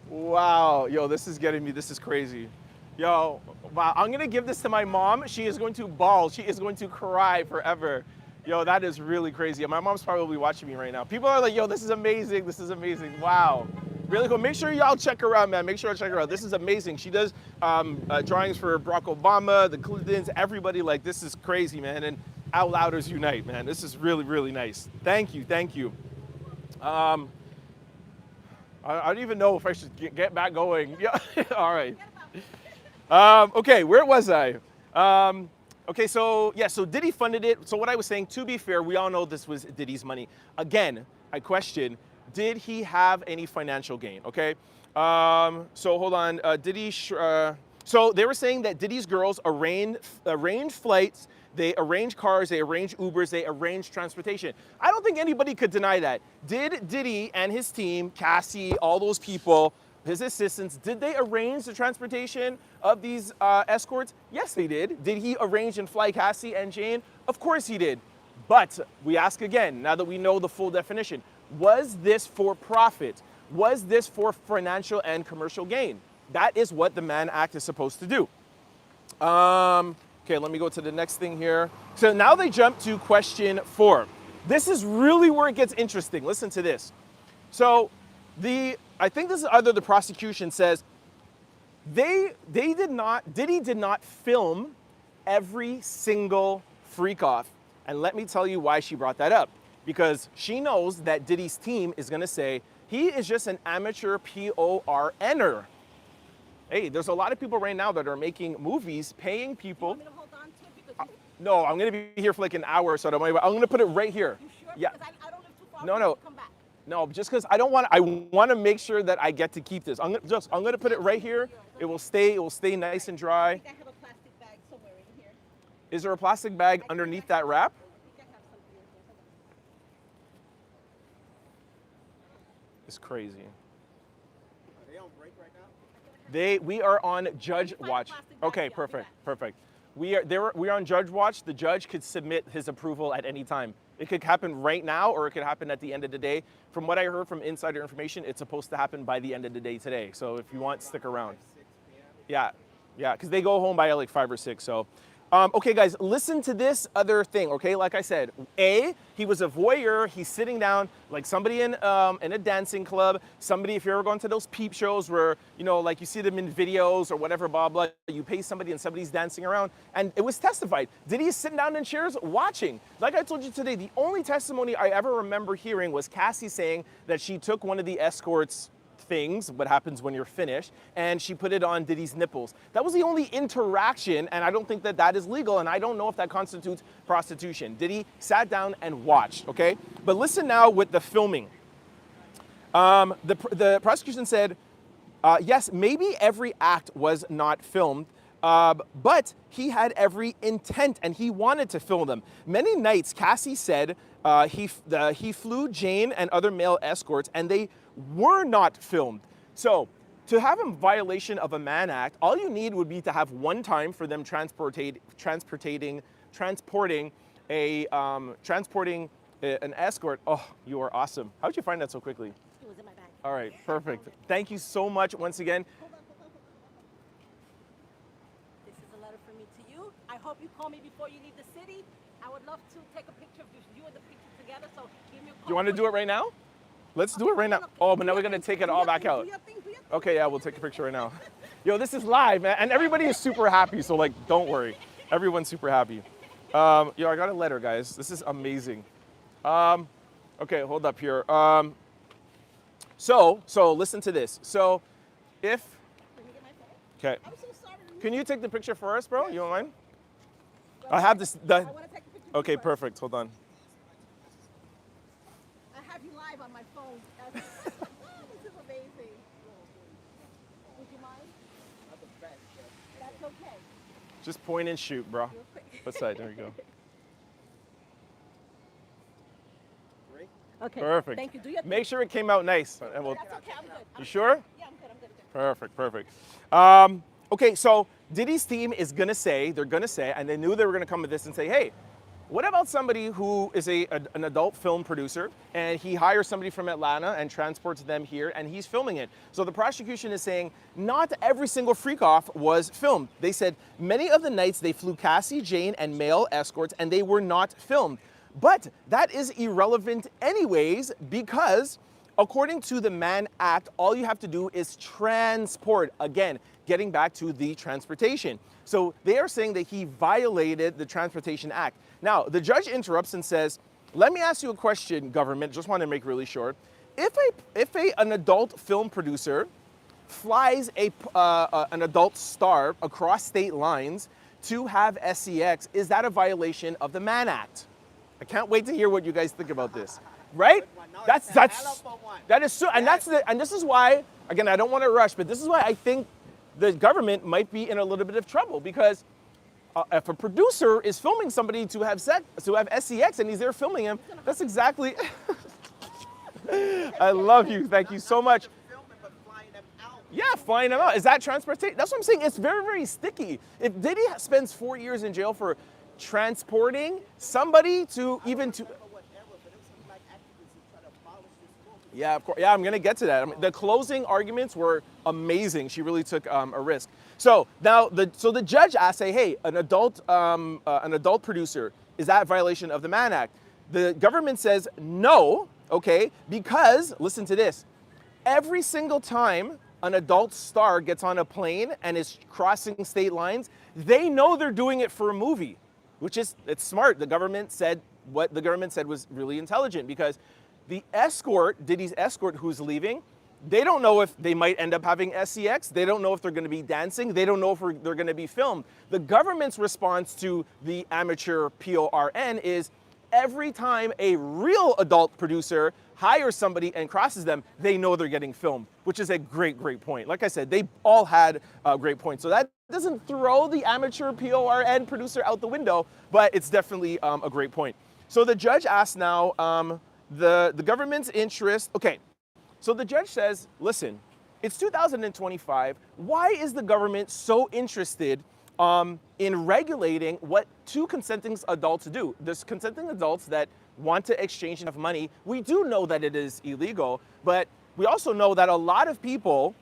Wow. Yo, this is getting me. This is crazy. Yo, wow. I'm going to give this to my mom. She is going to bawl. She is going to cry forever. Yo, that is really crazy. My mom's probably watching me right now. People are like, yo, this is amazing. This is amazing. Wow. Really cool. Make sure y'all check her out, man. Make sure you check her out. This is amazing. She does drawings for Barack Obama, the Clintons, everybody. Like, this is crazy, man. And Out Louders Unite, man. This is really, really nice. Thank you. Thank you. I don't even know if I should get back going. Yeah. All right. Okay, where was I? Okay, so yeah, so Diddy funded it. So what I was saying, to be fair, we all know this was Diddy's money. Again, I question, did he have any financial gain? Okay, so hold on, Diddy. So they were saying that Diddy's girls arranged flights, they arranged cars, they arranged Ubers, they arranged transportation. I don't think anybody could deny that. Did Diddy and his team, Cassie, all those people, his assistants, did they arrange the transportation of these escorts? Yes, they did. Did he arrange and fly Cassie and Jane? Of course he did. But we ask again, now that we know the full definition, was this for profit? Was this for financial and commercial gain? That is what the Mann Act is supposed to do. Okay, let me go to the next thing here. So now they jump to question 4. This is really where it gets interesting. Listen to this. So I think this is either the prosecution says Diddy did not film every single freak off. And let me tell you why she brought that up. Because she knows that Diddy's team is gonna say, he is just an amateur PORNer. Hey, there's a lot of people right now that are making movies, paying people. Want me to hold on to it because you, No, I'm gonna be here for like an hour, so I'm gonna put it right here. you sure? Yeah. Because I don't live too far. No, from no. you to Come back. No, just because I want to make sure that I get to keep this. I'm gonna put it right here. It will stay nice and I dry. think I have a plastic bag somewhere in here. Is there a plastic bag underneath that wrap? I think I have something in here. It's crazy. Are they on break right now? We are on judge find a watch. plastic bag, Okay, yeah, do perfect, that. perfect. We are on judge watch. The judge could submit his approval at any time. It could happen right now, or it could happen at the end of the day. From what I heard from insider information, it's supposed to happen by the end of the day today. So if you want, stick around. 6 p.m. Yeah, because they go home by like 5 or 6. So, okay, guys, listen to this other thing. Okay, like I said, he was a voyeur. He's sitting down like somebody in a dancing club. Somebody, if you're ever going to those peep shows where like you see them in videos or whatever, blah blah. You pay somebody and somebody's dancing around, and it was testified. Diddy is sitting down in chairs watching. Like I told you today, the only testimony I ever remember hearing was Cassie saying that she took one of the escorts things, what happens when you're finished, and she put it on Diddy's nipples. That was the only interaction, and I don't think that that is legal, and I don't know if that constitutes prostitution. Diddy sat down and watched, okay? But listen now with the filming. The prosecution said, Yes, maybe every act was not filmed, but he had every intent and he wanted to film them. Many nights, Cassie said he flew Jane and other male escorts and they were not filmed. So to have a violation of a Mann Act, all you need would be to have one time for them transporting an escort. Oh, you are awesome. How'd you find that so quickly? It was in my bag. All right, perfect. Thank you so much once again. This is a letter from me to you. I hope you call me before you leave the city. I would love to take a picture of you and the picture together, so give me a call. Do you want to do it right now? Let's do it right now. Oh, but now we're going to take it all back out. Okay, yeah, we'll take a picture right now. Yo, this is live, man. And everybody is super happy, so like, don't worry. Everyone's super happy. Yo, I got a letter, guys. This is amazing. Okay, hold up here. So listen to this. So if, okay. I'm so sorry. Can you take the picture for us, bro? You don't mind? I have this, I want to take a picture. okay, first. perfect. Hold on. I have you live on my phone. This is amazing. Would you mind? That's okay. Just point and shoot, bro. Real quick. What side? There you go. Okay. Perfect. Thank you. Do your thing. Make sure it came out nice. And we'll, That's okay. I'm good. you sure? Yeah, I'm good. I'm good. Perfect, perfect. Okay, so Diddy's team is they're gonna say, and they knew they were gonna come with this and say, hey, what about somebody who is an adult film producer and he hires somebody from Atlanta and transports them here and he's filming it? So the prosecution is saying not every single freak off was filmed. They said many of the nights they flew Cassie, Jane, and male escorts and they were not filmed. But that is irrelevant anyways because according to the Mann Act, all you have to do is transport. Again, getting back to the transportation. So they are saying that he violated the Transportation Act. Now, the judge interrupts and says, let me ask you a question, government, just want to make really short. If an adult film producer flies an adult star across state lines to have SEX, is that a violation of the Mann Act? I can't wait to hear what you guys think about this. Right? That is so, and this is why, again, I don't want to rush, but this is why I think the government might be in a little bit of trouble because if a producer is filming somebody to have SEX and he's there filming him, that's exactly. I love you. Thank you so much. Yeah, flying them out. Is that transportation? That's what I'm saying. It's very, very sticky. If Diddy spends 4 years in jail for transporting somebody to even to. Yeah, of course. Yeah, I'm gonna get to that. I mean, the closing arguments were amazing. She really took a risk. So now, the judge asked, "Say, hey, an adult producer, is that a violation of the Mann Act?" The government says no. Okay, because listen to this. Every single time an adult star gets on a plane and is crossing state lines, they know they're doing it for a movie, which is it's smart. The government said what the government said was really intelligent because. The escort, Diddy's escort who's leaving, they don't know if they might end up having SEX. They don't know if they're going to be dancing. They don't know if they're going to be filmed. The government's response to the amateur PORN is every time a real adult producer hires somebody and crosses them, they know they're getting filmed, which is a great, great point. Like I said, they all had great points. So that doesn't throw the amateur PORN producer out the window, but it's definitely a great point. So the judge asked now, the government's interest, okay, so the judge says, listen, it's 2025. Why is the government so interested in regulating what two consenting adults do? There's consenting adults that want to exchange enough money. We do know that it is illegal, but we also know that a lot of people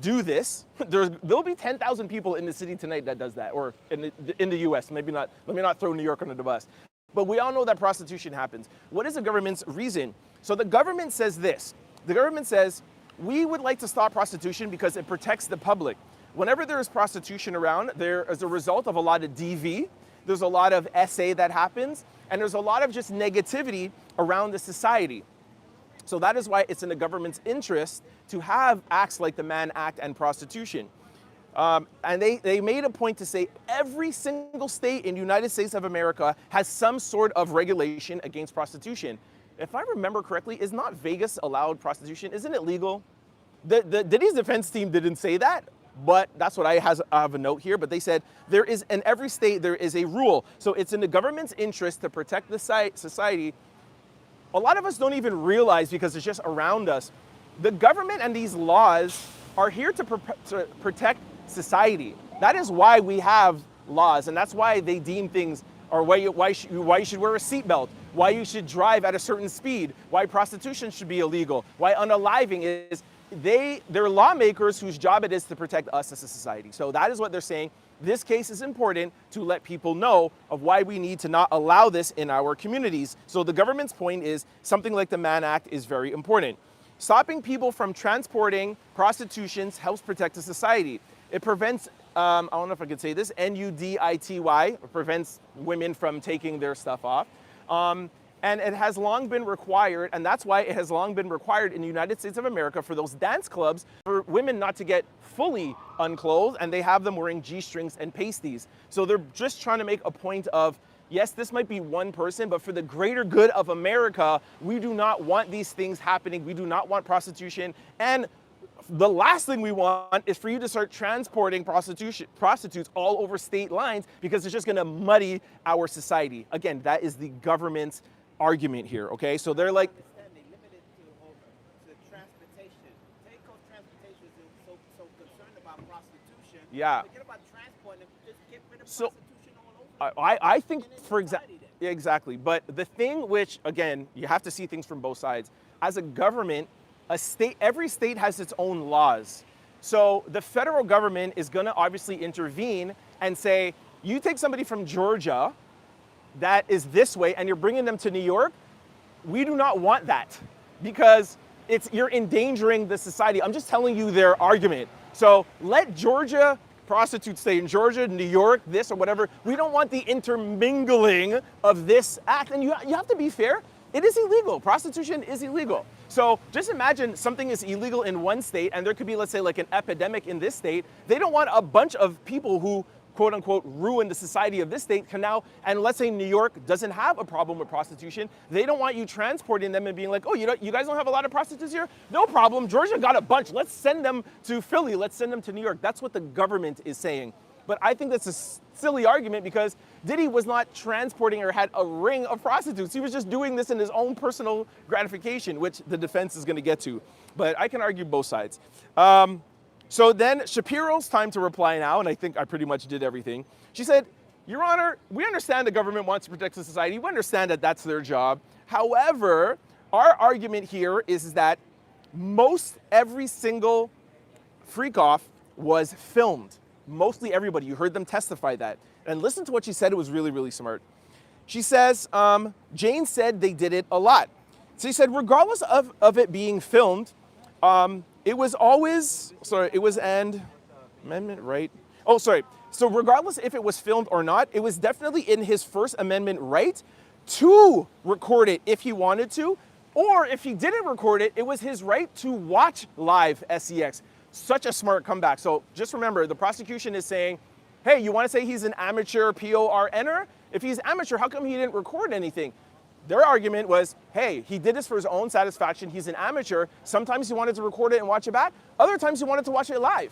do this. There'll be 10,000 people in the city tonight that does that, or in the US, maybe not, let me not throw New York under the bus. But we all know that prostitution happens. What is the government's reason? So the government says this. The government says, we would like to stop prostitution because it protects the public. Whenever there is prostitution around, there is a result of a lot of DV, there's a lot of SA that happens, and there's a lot of just negativity around the society. So that is why it's in the government's interest to have acts like the Mann Act and prostitution. And they made a point to say every single state in the United States of America has some sort of regulation against prostitution. If I remember correctly, is not Vegas allowed prostitution? Isn't it legal? The Diddy's defense team didn't say that, but that's what I have a note here. But they said there is in every state there is a rule, so it's in the government's interest to protect the society. A lot of us don't even realize because it's just around us. The government and these laws are here to protect society. That is why we have laws, and that's why they deem things, or why you should wear a seatbelt, why you should drive at a certain speed, why prostitution should be illegal, why unaliving is. They're lawmakers whose job it is to protect us as a society. So that is what they're saying. This case is important to let people know of why we need to not allow this in our communities. So the government's point is something like the Mann Act is very important. Stopping people from transporting prostitutions helps protect the society. It prevents, I don't know if I could say this, NUDITY, prevents women from taking their stuff off. And it has long been required, and that's why it has long been required in the United States of America for those dance clubs for women not to get fully unclothed, and they have them wearing G-strings and pasties. So they're just trying to make a point of, yes, this might be one person, but for the greater good of America, we do not want these things happening. We do not want prostitution. And the last thing we want is for you to start transporting prostitutes all over state lines, because it's just going to muddy our society. Again, that is the government's argument here, okay? So they're like, They limited to transportation. Take-home transportation is so concerned about prostitution. Yeah. Forget about transport and just get rid of So, prostitution all over. I think, And then for society example, then. exactly. But the thing which, again, you have to see things from both sides. As a government, every state has its own laws. So the federal government is going to obviously intervene and say, you take somebody from Georgia that is this way and you're bringing them to New York, we do not want that, because you're endangering the society. I'm just telling you their argument. So let Georgia prostitutes stay in Georgia, New York, this or whatever. We don't want the intermingling of this act. And you have to be fair. It is illegal. Prostitution is illegal. So just imagine something is illegal in one state and there could be, let's say, like an epidemic in this state. They don't want a bunch of people who, quote unquote, ruin the society of this state can now, and let's say New York doesn't have a problem with prostitution. They don't want you transporting them and being like, oh, you guys don't have a lot of prostitutes here? No problem. Georgia got a bunch. Let's send them to Philly. Let's send them to New York. That's what the government is saying. But I think that's a silly argument, because Diddy was not transporting or had a ring of prostitutes. He was just doing this in his own personal gratification, which the defense is going to get to. But I can argue both sides. So then Shapiro's time to reply now, and I think I pretty much did everything. She said, Your Honor, we understand the government wants to protect the society. We understand that that's their job. However, our argument here is that every single freak-off was filmed. Mostly everybody. You heard them testify that. And listen to what she said. It was really, really smart. She says, Jane said they did it a lot. So she said, regardless of it being filmed, it was always, it was an amendment, right? Oh, sorry. So regardless if it was filmed or not, it was definitely in his First Amendment right to record it if he wanted to, or if he didn't record it, it was his right to watch live SEX. Such a smart comeback. So just remember, the prosecution is saying, hey, you want to say he's an amateur PORNer? If he's amateur, how come he didn't record anything? Their argument was, hey, he did this for his own satisfaction. He's an amateur. Sometimes he wanted to record it and watch it back. Other times he wanted to watch it live.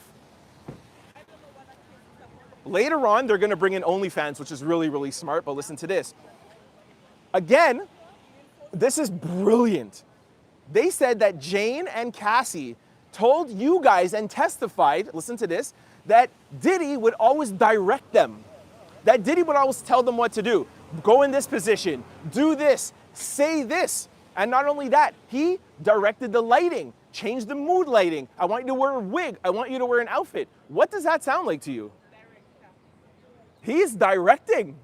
Later on, they're going to bring in OnlyFans, which is really, really smart. But listen to this. Again, this is brilliant. They said that Jane and Cassie told you guys and testified, listen to this, that Diddy would always direct them. That Diddy would always tell them what to do. Go in this position, do this, say this. And not only that, he directed the lighting, changed the mood lighting. I want you to wear a wig. I want you to wear an outfit. What does that sound like to you? He's directing.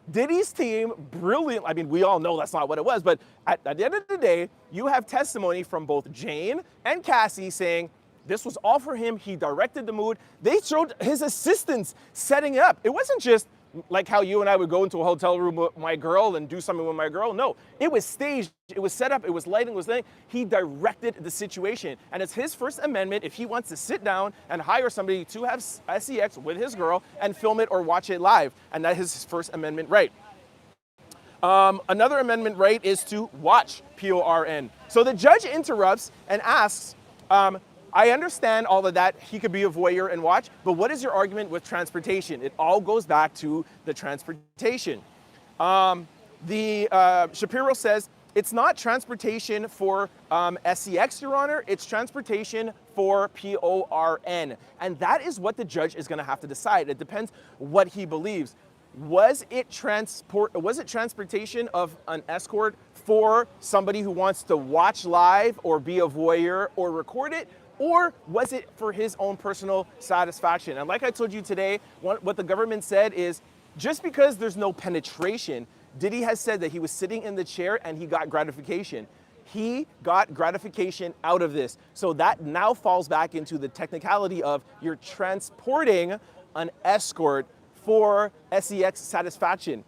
Diddy's team, brilliant. I mean, we all know that's not what it was, but at the end of the day, you have testimony from both Jane and Cassie saying this was all for him. He directed the mood. They showed his assistants setting it up. It wasn't just like how you and I would go into a hotel room with my girl and do something with my girl. No, it was staged. It was set up. It was lighting. It was lighting. He directed the situation. And it's his First Amendment if he wants to sit down and hire somebody to have sex with his girl and film it or watch it live. And that is his First Amendment right. Another amendment right is to watch PORN. So the judge interrupts and asks, I understand all of that. He could be a voyeur and watch, but what is your argument with transportation? It all goes back to the transportation. Shapiro says it's not transportation for SEX, Your Honor. It's transportation for PORN, and that is what the judge is going to have to decide. It depends what he believes. Was it transportation of an escort for somebody who wants to watch live or be a voyeur or record it? Or was it for his own personal satisfaction? And like I told you today, what the government said is just because there's no penetration, Diddy has said that he was sitting in the chair and he got gratification. He got gratification out of this. So that now falls back into the technicality of you're transporting an escort for SEX satisfaction.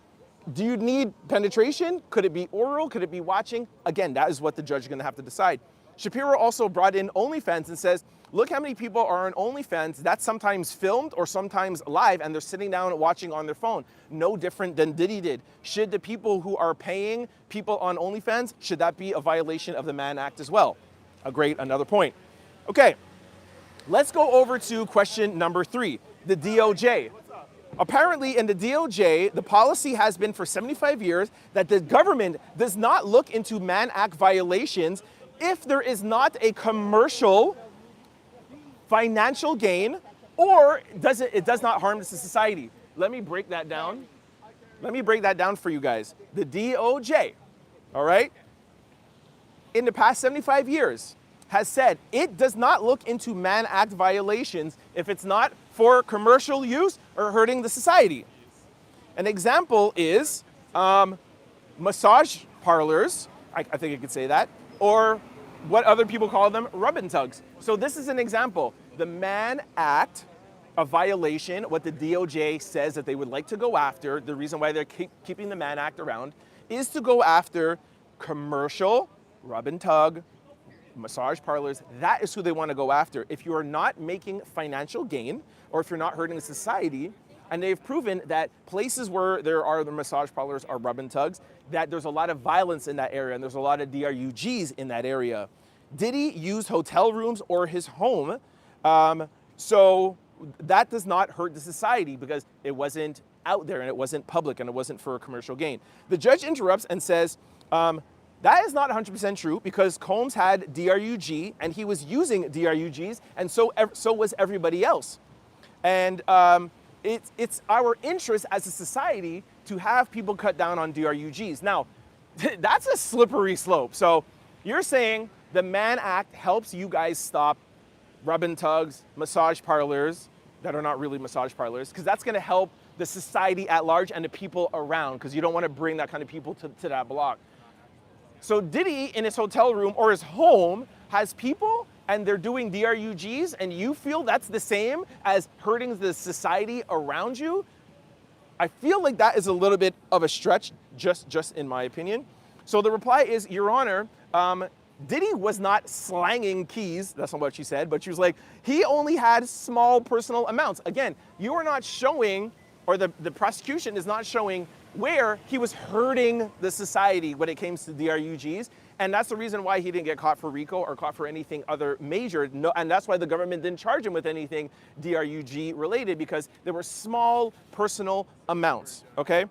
Do you need penetration? Could it be oral? Could it be watching? Again, that is what the judge is going to have to decide. Shapiro also brought in OnlyFans and says, look how many people are on OnlyFans. That's sometimes filmed or sometimes live, and they're sitting down watching on their phone. No different than Diddy did. Should the people who are paying people on OnlyFans, should that be a violation of the Mann Act as well? Another point. Okay, let's go over to question number 3, the DOJ. Apparently in the DOJ, the policy has been for 75 years that the government does not look into Mann Act violations if there is not a commercial financial gain or it does not harm the society. Let me break that down. Let me break that down for you guys. The DOJ, all right, in the past 75 years has said it does not look into Mann Act violations if it's not for commercial use or hurting the society. An example is massage parlors, I think I could say that, or what other people call them, rub and tugs. So this is an example. The Mann Act, a violation, what the DOJ says that they would like to go after, the reason why they're keeping the Mann Act around, is to go after commercial rub and tug, massage parlors. That is who they want to go after. If you are not making financial gain, or if you're not hurting society, and they've proven that places where there are the massage parlors or rub and tugs, that there's a lot of violence in that area and there's a lot of DRUGs in that area. Diddy used hotel rooms or his home, so that does not hurt the society because it wasn't out there and it wasn't public and it wasn't for commercial gain. The judge interrupts and says, that is not 100% true because Combs had DRUG and he was using DRUGs and so was everybody else. And it's our interest as a society to have people cut down on DRUGs. Now, that's a slippery slope. So you're saying the Mann Act helps you guys stop rub and tugs, massage parlors that are not really massage parlors, because that's gonna help the society at large and the people around, because you don't wanna bring that kind of people to that block. So Diddy in his hotel room or his home has people and they're doing DRUGs and you feel that's the same as hurting the society around you? I feel like that is a little bit of a stretch, just in my opinion. So the reply is, Your Honor, Diddy was not slanging keys, that's not what she said, but she was like, he only had small personal amounts. Again, you are not showing, or the prosecution is not showing where he was hurting the society when it came to DRUGs. And that's the reason why he didn't get caught for RICO or caught for anything other major. No, and that's why the government didn't charge him with anything DRUG related, because there were small personal amounts, okay?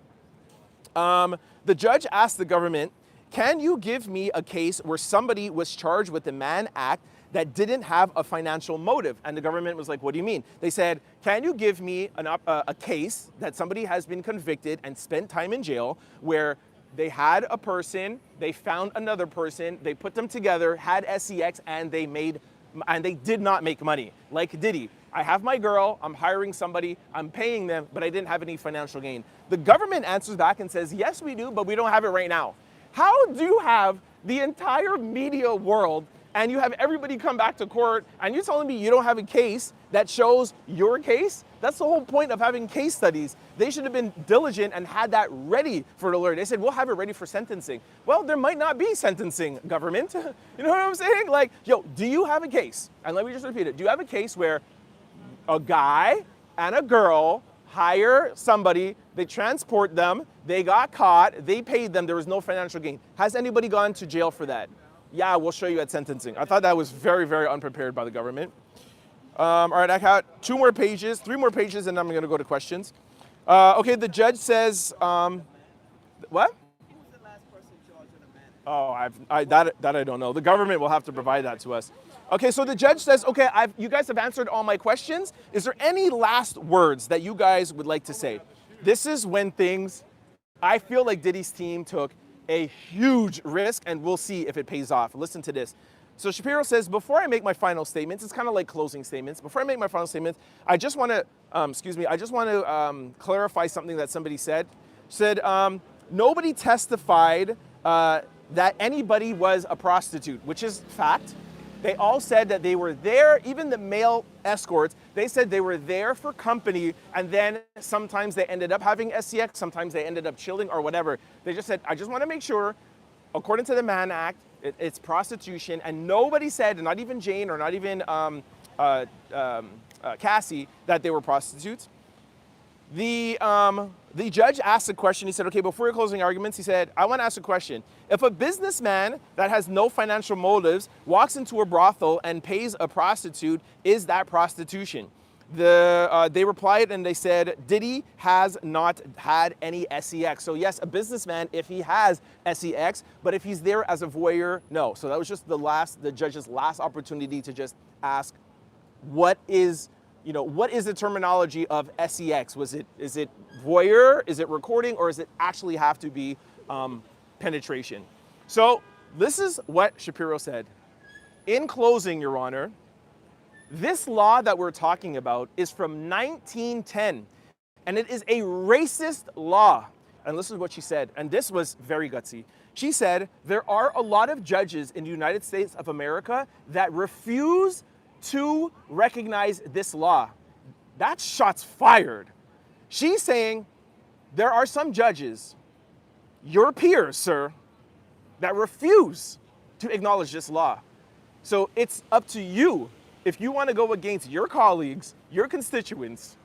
The judge asked the government, can you give me a case where somebody was charged with the Mann Act that didn't have a financial motive? And the government was like, what do you mean? They said, can you give me a case that somebody has been convicted and spent time in jail where they had a person, they found another person, they put them together, had SEX, and they did not make money, like Diddy. I have my girl, I'm hiring somebody, I'm paying them, but I didn't have any financial gain. The government answers back and says, yes, we do, but we don't have it right now. How do you have the entire media world and you have everybody come back to court and you're telling me you don't have a case that shows your case? That's the whole point of having case studies. They should have been diligent and had that ready for the lawyer. They said, we'll have it ready for sentencing. Well, there might not be sentencing, government. You know what I'm saying? Like, yo, do you have a case? And let me just repeat it. Do you have a case where a guy and a girl hire somebody, they transport them, they got caught, they paid them, there was no financial gain? Has anybody gone to jail for that? Yeah, we'll show you at sentencing. I thought that was very, very unprepared by the government. All right, I got 3 more pages, and I'm going to go to questions. Okay, the judge says, what? Who was the last person charged in a manner? Oh, that I don't know. The government will have to provide that to us. Okay, so the judge says, okay, you guys have answered all my questions. Is there any last words that you guys would like to say? This is when I feel like Diddy's team took a huge risk, and we'll see if it pays off. Listen to this. So Shapiro says, before I make my final statements, it's kind of like closing statements. Before I make my final statements, I just want to, clarify something that somebody said. Nobody testified that anybody was a prostitute, which is fact. They all said that they were there, even the male escorts, they said they were there for company, and then sometimes they ended up having SEX, sometimes they ended up chilling or whatever. They just said, I just want to make sure, according to the Mann Act, it's prostitution, and nobody said, not even Jane or not even Cassie, that they were prostitutes. The judge asked a question. He said, okay, before your closing arguments, he said, I want to ask a question. If a businessman that has no financial motives walks into a brothel and pays a prostitute, is that prostitution? They replied and they said, Diddy has not had any SEX. So yes, a businessman, if he has SEX, but if he's there as a voyeur, no. So that was just the judge's last opportunity to just ask, what is the terminology of SEX? Is it voyeur? Is it recording? Or does it actually have to be penetration? So this is what Shapiro said. In closing, Your Honor, this law that we're talking about is from 1910, and it is a racist law. And this is what she said, and this was very gutsy. She said, there are a lot of judges in the United States of America that refuse to recognize this law. That's shots fired. She's saying there are some judges, your peers, sir, that refuse to acknowledge this law. So it's up to you. If you want to go against your colleagues, your constituents,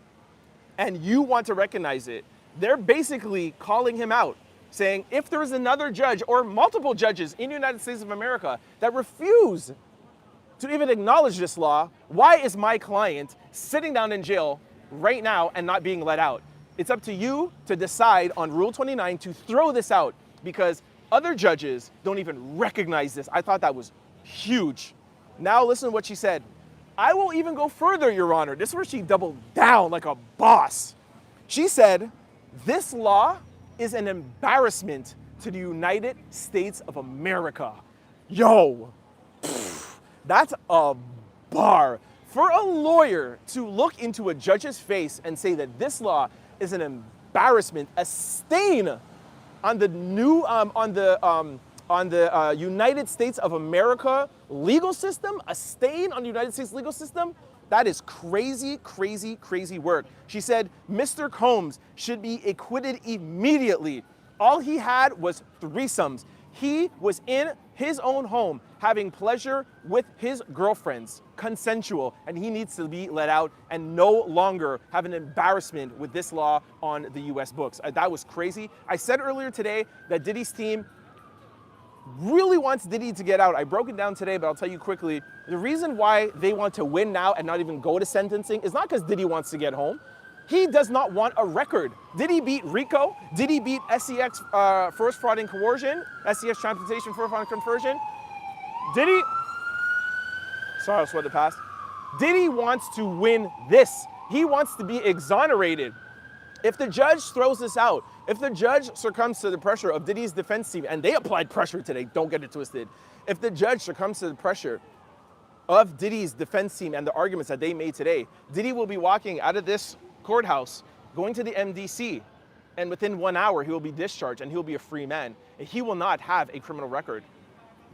and you want to recognize it, they're basically calling him out, saying if there is another judge or multiple judges in the United States of America that refuse to even acknowledge this law, why is my client sitting down in jail right now and not being let out? It's up to you to decide on Rule 29 to throw this out, because other judges don't even recognize this. I thought that was huge. Now listen to what she said. I will even go further, Your Honor. This is where she doubled down like a boss. She said, this law is an embarrassment to the United States of America. Yo, that's a bar. For a lawyer to look into a judge's face and say that this law is an embarrassment, a stain on the United States of America legal system, a stain on the United States legal system, that is crazy, crazy, crazy work. She said, Mr. Combs should be acquitted immediately. All he had was threesomes. He was in his own home having pleasure with his girlfriends, consensual, and he needs to be let out and no longer have an embarrassment with this law on the US books. That was crazy. I said earlier today that Diddy's team really wants Diddy to get out. I broke it down today, but I'll tell you quickly. The reason why they want to win now and not even go to sentencing is not because Diddy wants to get home. He does not want a record. Diddy beat RICO. Diddy beat SEX, first fraud and coercion, SEX transportation, first fraud and conversion. Diddy, sorry, I swear to pass. Diddy wants to win this. He wants to be exonerated. If the judge throws this out, if the judge succumbs to the pressure of Diddy's defense team, and they applied pressure today, don't get it twisted. If the judge succumbs to the pressure of Diddy's defense team and the arguments that they made today, Diddy will be walking out of this courthouse, going to the MDC, and within 1 hour, he will be discharged and he'll be a free man. And he will not have a criminal record.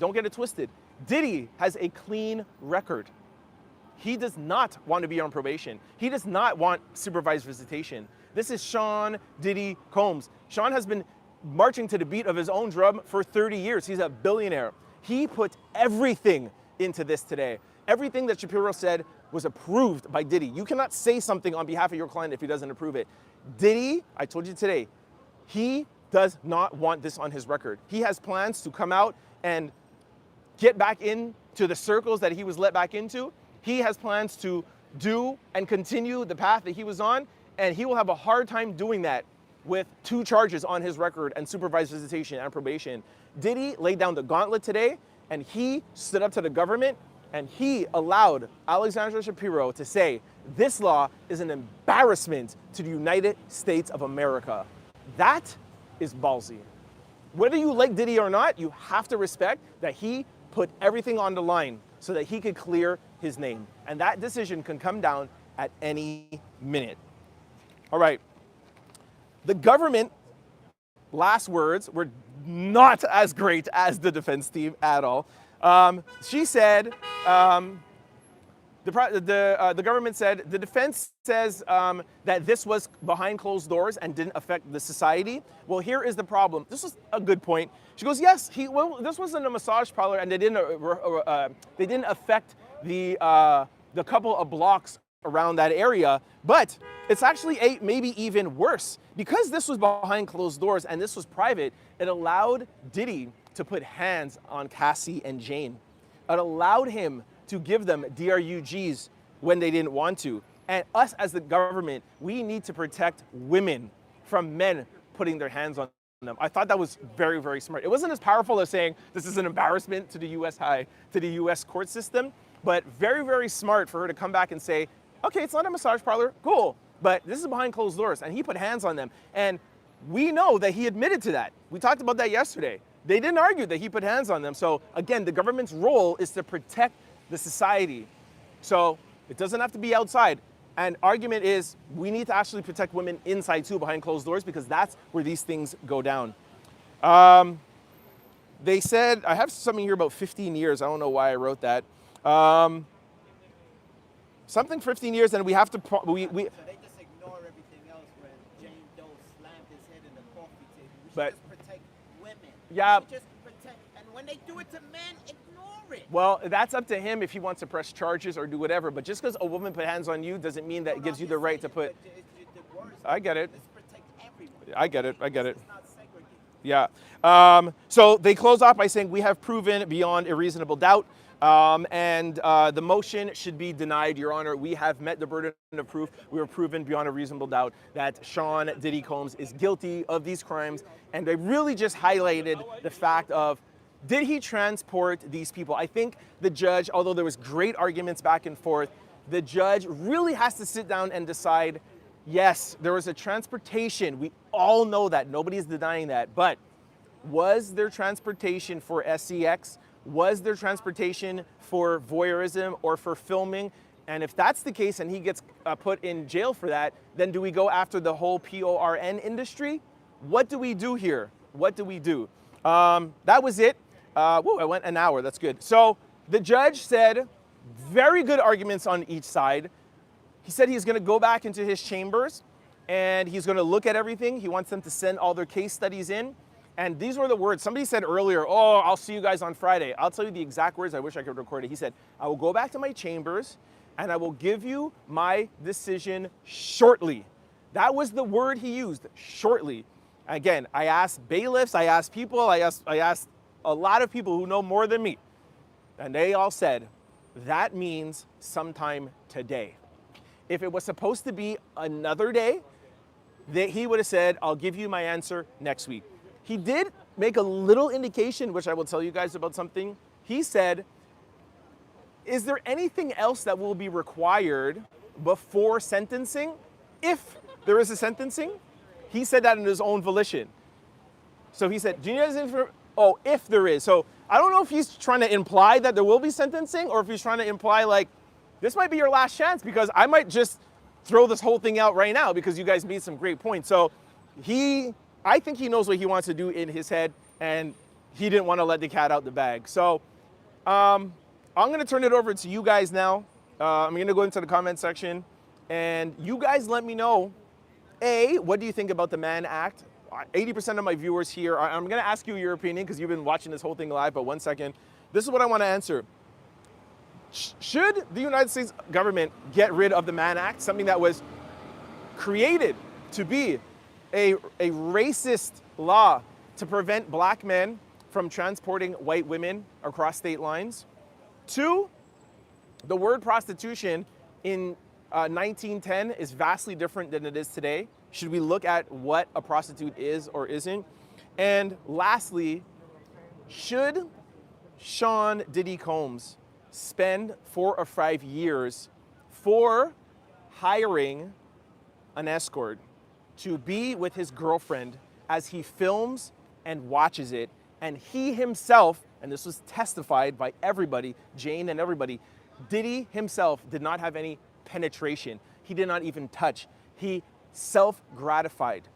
Don't get it twisted. Diddy has a clean record. He does not want to be on probation. He does not want supervised visitation. This is Sean Diddy Combs. Sean has been marching to the beat of his own drum for 30 years. He's a billionaire. He put everything into this today. Everything that Shapiro said was approved by Diddy. You cannot say something on behalf of your client if he doesn't approve it. Diddy, I told you today, he does not want this on his record. He has plans to come out and get back into the circles that he was let back into. He has plans to do and continue the path that he was on, and he will have a hard time doing that with 2 charges on his record and supervised visitation and probation. Diddy laid down the gauntlet today, and he stood up to the government, and he allowed Alexandra Shapiro to say, this law is an embarrassment to the United States of America. That is ballsy. Whether you like Diddy or not, you have to respect that he put everything on the line so that he could clear his name. And that decision can come down at any minute. All right. The government, last words, were not as great as the defense team at all. She said, the government said, the defense says that this was behind closed doors and didn't affect the society. Well, here is the problem. This was a good point. She goes, yes, this wasn't a massage parlor, and they didn't affect the couple of blocks around that area, but it's actually maybe even worse. Because this was behind closed doors and this was private, it allowed Diddy to put hands on Cassie and Jane. It allowed him to give them DRUGs when they didn't want to. And us as the government, we need to protect women from men putting their hands on them. I thought that was very, very smart. It wasn't as powerful as saying this is an embarrassment to the US court system, but very, very smart for her to come back and say, okay, it's not a massage parlor, cool, but this is behind closed doors, and he put hands on them. And we know that he admitted to that. We talked about that yesterday. They didn't argue that he put hands on them. So again, the government's role is to protect the society. So it doesn't have to be outside. And argument is we need to actually protect women inside too, behind closed doors, because that's where these things go down. They said, I have something here about 15 years. I don't know why I wrote that. Something 15 years, and we have to, So they just ignore everything else when Jane Doe slammed his head in the coffee table. We should But- just protect women. Yeah. We should just protect, and when they do it to men, ignore it. Well, that's up to him if he wants to press charges or do whatever. But just because a woman put hands on you doesn't mean that it gives you the right to put. I get it. Let's protect everyone. I get it. I get it. It's not segregated. Yeah. So they close off by saying we have proven beyond a reasonable doubt. The motion should be denied, Your Honor. We have met the burden of proof. We were proven beyond a reasonable doubt that Sean Diddy Combs is guilty of these crimes. And they really just highlighted the fact of, did he transport these people? I think the judge, although there was great arguments back and forth, the judge really has to sit down and decide, yes, there was a transportation. We all know that. Nobody's denying that. But was there transportation for SEX? Was there transportation for voyeurism or for filming? And if that's the case and he gets put in jail for that, then do we go after the whole PORN industry? What do we do here? What do we do? That was it. I went an hour. That's good. So the judge said very good arguments on each side. He said he's going to go back into his chambers and he's going to look at everything. He wants them to send all their case studies in. And these were the words. Somebody said earlier, oh, I'll see you guys on Friday. I'll tell you the exact words. I wish I could record it. He said, I will go back to my chambers and I will give you my decision shortly. That was the word he used, shortly. Again, I asked bailiffs, I asked people, I asked a lot of people who know more than me. And they all said, that means sometime today. If it was supposed to be another day, he would have said, I'll give you my answer next week. He did make a little indication, which I will tell you guys about something. He said, is there anything else that will be required before sentencing? If there is a sentencing, he said that in his own volition. So he said, do you need anything? Oh, if there is. So I don't know if he's trying to imply that there will be sentencing or if he's trying to imply like, this might be your last chance because I might just throw this whole thing out right now because you guys made some great points. So I think he knows what he wants to do in his head, and he didn't want to let the cat out the bag. So I'm going to turn it over to you guys now. I'm going to go into the comment section, and you guys let me know, A, what do you think about the Mann Act? 80% of my viewers here, I'm going to ask you your opinion because you've been watching this whole thing live, but 1 second. This is what I want to answer. Should the United States government get rid of the Mann Act, something that was created to be a racist law to prevent black men from transporting white women across state lines. 2, the word prostitution in 1910 is vastly different than it is today. Should we look at what a prostitute is or isn't? And lastly, should Sean Diddy Combs spend 4 or 5 years for hiring an escort to be with his girlfriend as he films and watches it, and he himself, and this was testified by everybody, Jane and everybody, Diddy himself did not have any penetration. He did not even touch. He self-gratified.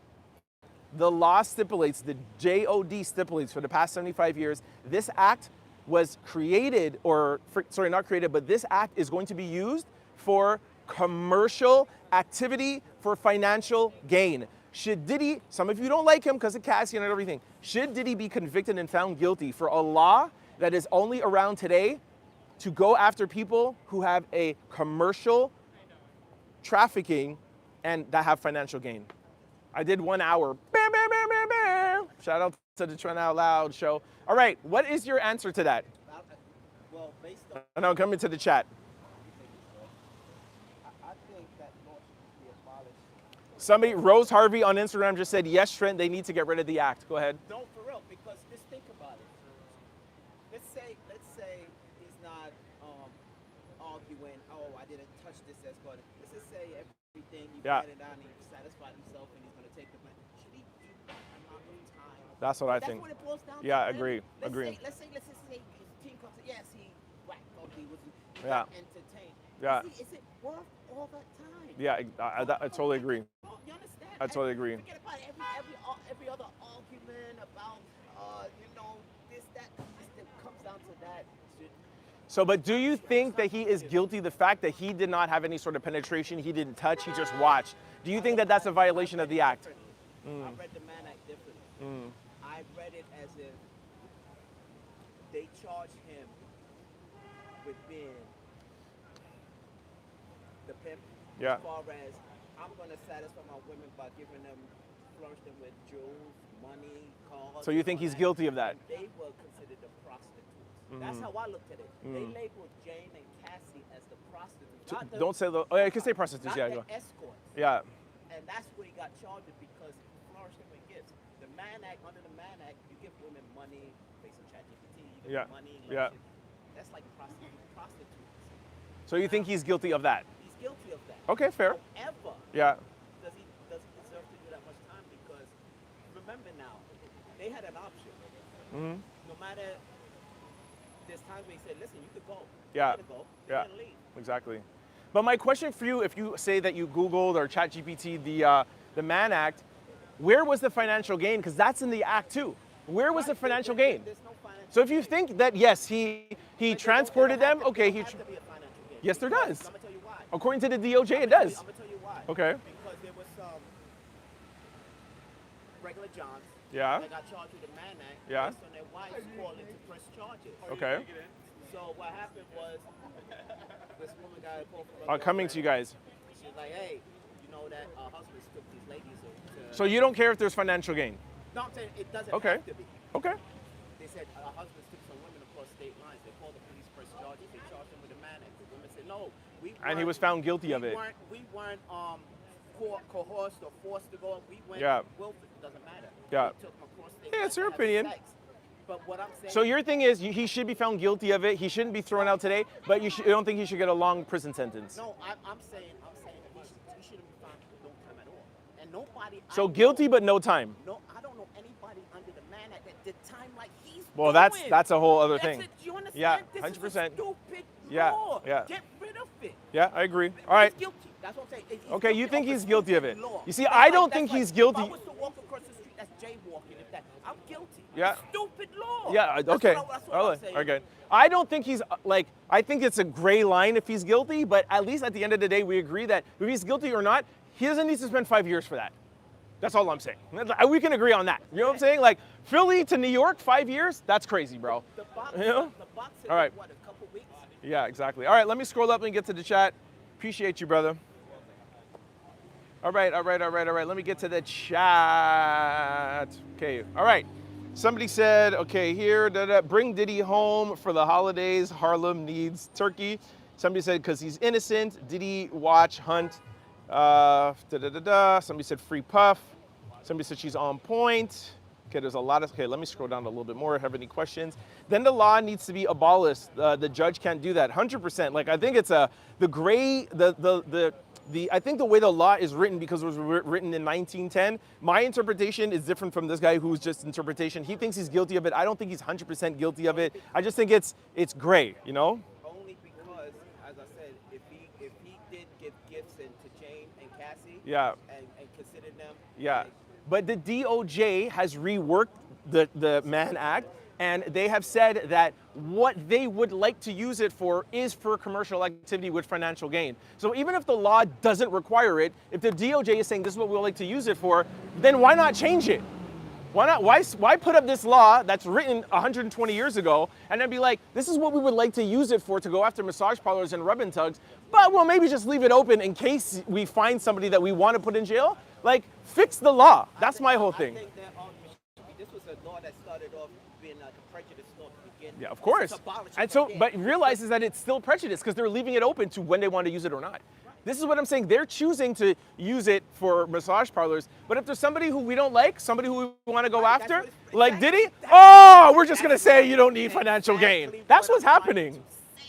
The law stipulates, the JOD stipulates for the past 75 years, this act was created, not created, but this act is going to be used for commercial activity for financial gain. Should Diddy, some of you don't like him because of Cassian and everything, should Diddy be convicted and found guilty for a law that is only around today to go after people who have a commercial trafficking and that have financial gain? I did 1 hour. Bam, bam, bam, bam, bam. Shout out to the Trent Out Loud show. All right, what is your answer to that? Well, based on, And I'll come into the chat. I think that law should be abolished. Somebody, Rose Harvey on Instagram just said, yes, Trent, they need to get rid of the act. Go ahead. No, for real, because just think about it. Let's say he's not arguing, oh, I didn't touch this escort. Let's just say everything you Yeah. it down and he satisfied himself and he's gonna take the money. Should he do that amount of time? That's what I That's think. what it boils down Yeah, to. agree, Let's agree. Say, let's just say his team comes. Yes, he whacked. He was Yeah. entertained. Yeah. Is it worth all that time? Yeah, I totally agree. You understand? I totally agree. Forget about every other argument about this that. It comes down to that. So, but do you think that he is guilty, the fact that he did not have any sort of penetration, he didn't touch, he just watched? Do you think that that's a violation of the act? I read the Mann Act differently. I read it as if they charged him with being the pimp. Yeah. As far as I'm going to satisfy my women by giving them, flourish them with jewels, money, cars. So you think he's guilty of that? They were considered the prostitutes. That's how I looked at it. They labeled Jane and Cassie as the prostitutes. Not the, Don't say the, oh yeah, you can say prostitutes, not yeah. the Go. escorts. Yeah, And that's what he got charged with because he flourished them with gifts. The Mann Act, under the Mann Act, you give women money based on ChatGPT. You give Yeah. them money. Yeah. That's like prostitutes. so you think he's guilty of that? He's guilty of that. Okay, fair. However, Yeah, does he deserve to do that much time? Because remember now, they had an option. No matter, there's times where he said, listen, you could go. Yeah. You could go. You Yeah. can leave. exactly. But my question for you, if you say that you Googled or ChatGPT the Mann Act, where was the financial gain? Because that's in the act too. Where was the financial gain? There's no financial So if you think that, yes, he transported them, okay, There has to be a financial gain. Yes, there Because- does. I'm going to tell you why. according to the DOJ, it does. I'm going to tell you why. Okay. Because there was some regular Johns Yeah. that got charged with the Mann Act Yeah. based on their wives calling to press charges. Okay. So what happened was this woman got a call from her Coming to you girlfriend. guys. She's like, hey, you know that our husbands took these ladies to... So you don't care if there's financial gain? No, I'm saying it doesn't Okay. have to be. Okay. They said our husbands took some women across state lines. They called the police, press charges. They charged them with a Mann Act. The women said, no, we And he weren't- was found guilty of we it. We weren't coerced or forced to go. We went Yeah. willfully. It doesn't matter. Yeah. They took them across state Yeah, lines it's your to have opinion. sex. But what I'm saying... So your thing is he should be found guilty of it. He shouldn't be thrown out today, but you don't think he should get a long prison sentence. No, I'm saying he shouldn't be found with no time at all. And nobody... So I know- guilty but no time. No, I don't know anybody under the Mann Act that did time like he's Well, doing. that's a whole other That's thing. it. You understand? Yeah, This 100%. is a stupid Yeah, law. yeah. Get rid of it. Yeah, I agree. All right. He's guilty. That's what I'm saying. He's Okay, you guilty think a he's guilty of it. stupid law. You see, That's I like- don't that's think like he's If guilty. I was to walk across the street, that's jaywalking. If that, I'm guilty. Yeah. Stupid law. Yeah, That's okay. That's what All I'm right, saying. okay. I don't think he's I think it's a gray line if he's guilty, but at least at the end of the day, we agree that if he's guilty or not, he doesn't need to spend 5 years for that. That's all I'm saying. We can agree on that. You know what I'm saying? Like Philly to New York, 5 years? That's crazy, bro. The box, You know? the box is All right. what, a couple weeks? Yeah, exactly. All right, let me scroll up and get to the chat. Appreciate you, brother. All right. Let me get to the chat. Okay, all right. Somebody said, okay, here, bring Diddy home for the holidays. Harlem needs turkey. Somebody said, because he's innocent. Diddy watch Hunt. Somebody said, free Puff. Somebody said she's on point. Okay, there's a lot of, okay, let me scroll down a little bit more. Have any questions? Then the law needs to be abolished. The judge can't do that. 100%. Like, I think it's I think the way the law is written, because it was written in 1910, my interpretation is different from this guy who's just interpretation. He thinks he's guilty of it. I don't think he's 100% guilty of it. I just think it's gray, you know? Only because, as I said, if he did give gifts to Jane and Cassie, Yeah. and considered them, Yeah. like, But the DOJ has reworked the Mann Act, and they have said that what they would like to use it for is for commercial activity with financial gain. So even if the law doesn't require it, if the DOJ is saying this is what we would like to use it for, then why not change it? Why not? Why put up this law that's written 120 years ago and then be like, this is what we would like to use it for, to go after massage parlors and rub and tugs, but we'll maybe just leave it open in case we find somebody that we want to put in jail? Like, fix the law. That's my whole thing. I think that this was a law that started off being a prejudice law to begin. Yeah, of course. And so, but realizes that it's still prejudice because they're leaving it open to when they want to use it or not. This is what I'm saying. They're choosing to use it for massage parlors. But if there's somebody who we don't like, somebody who we want to go after, like Diddy, we're just going to say you don't need financial gain. That's what's happening.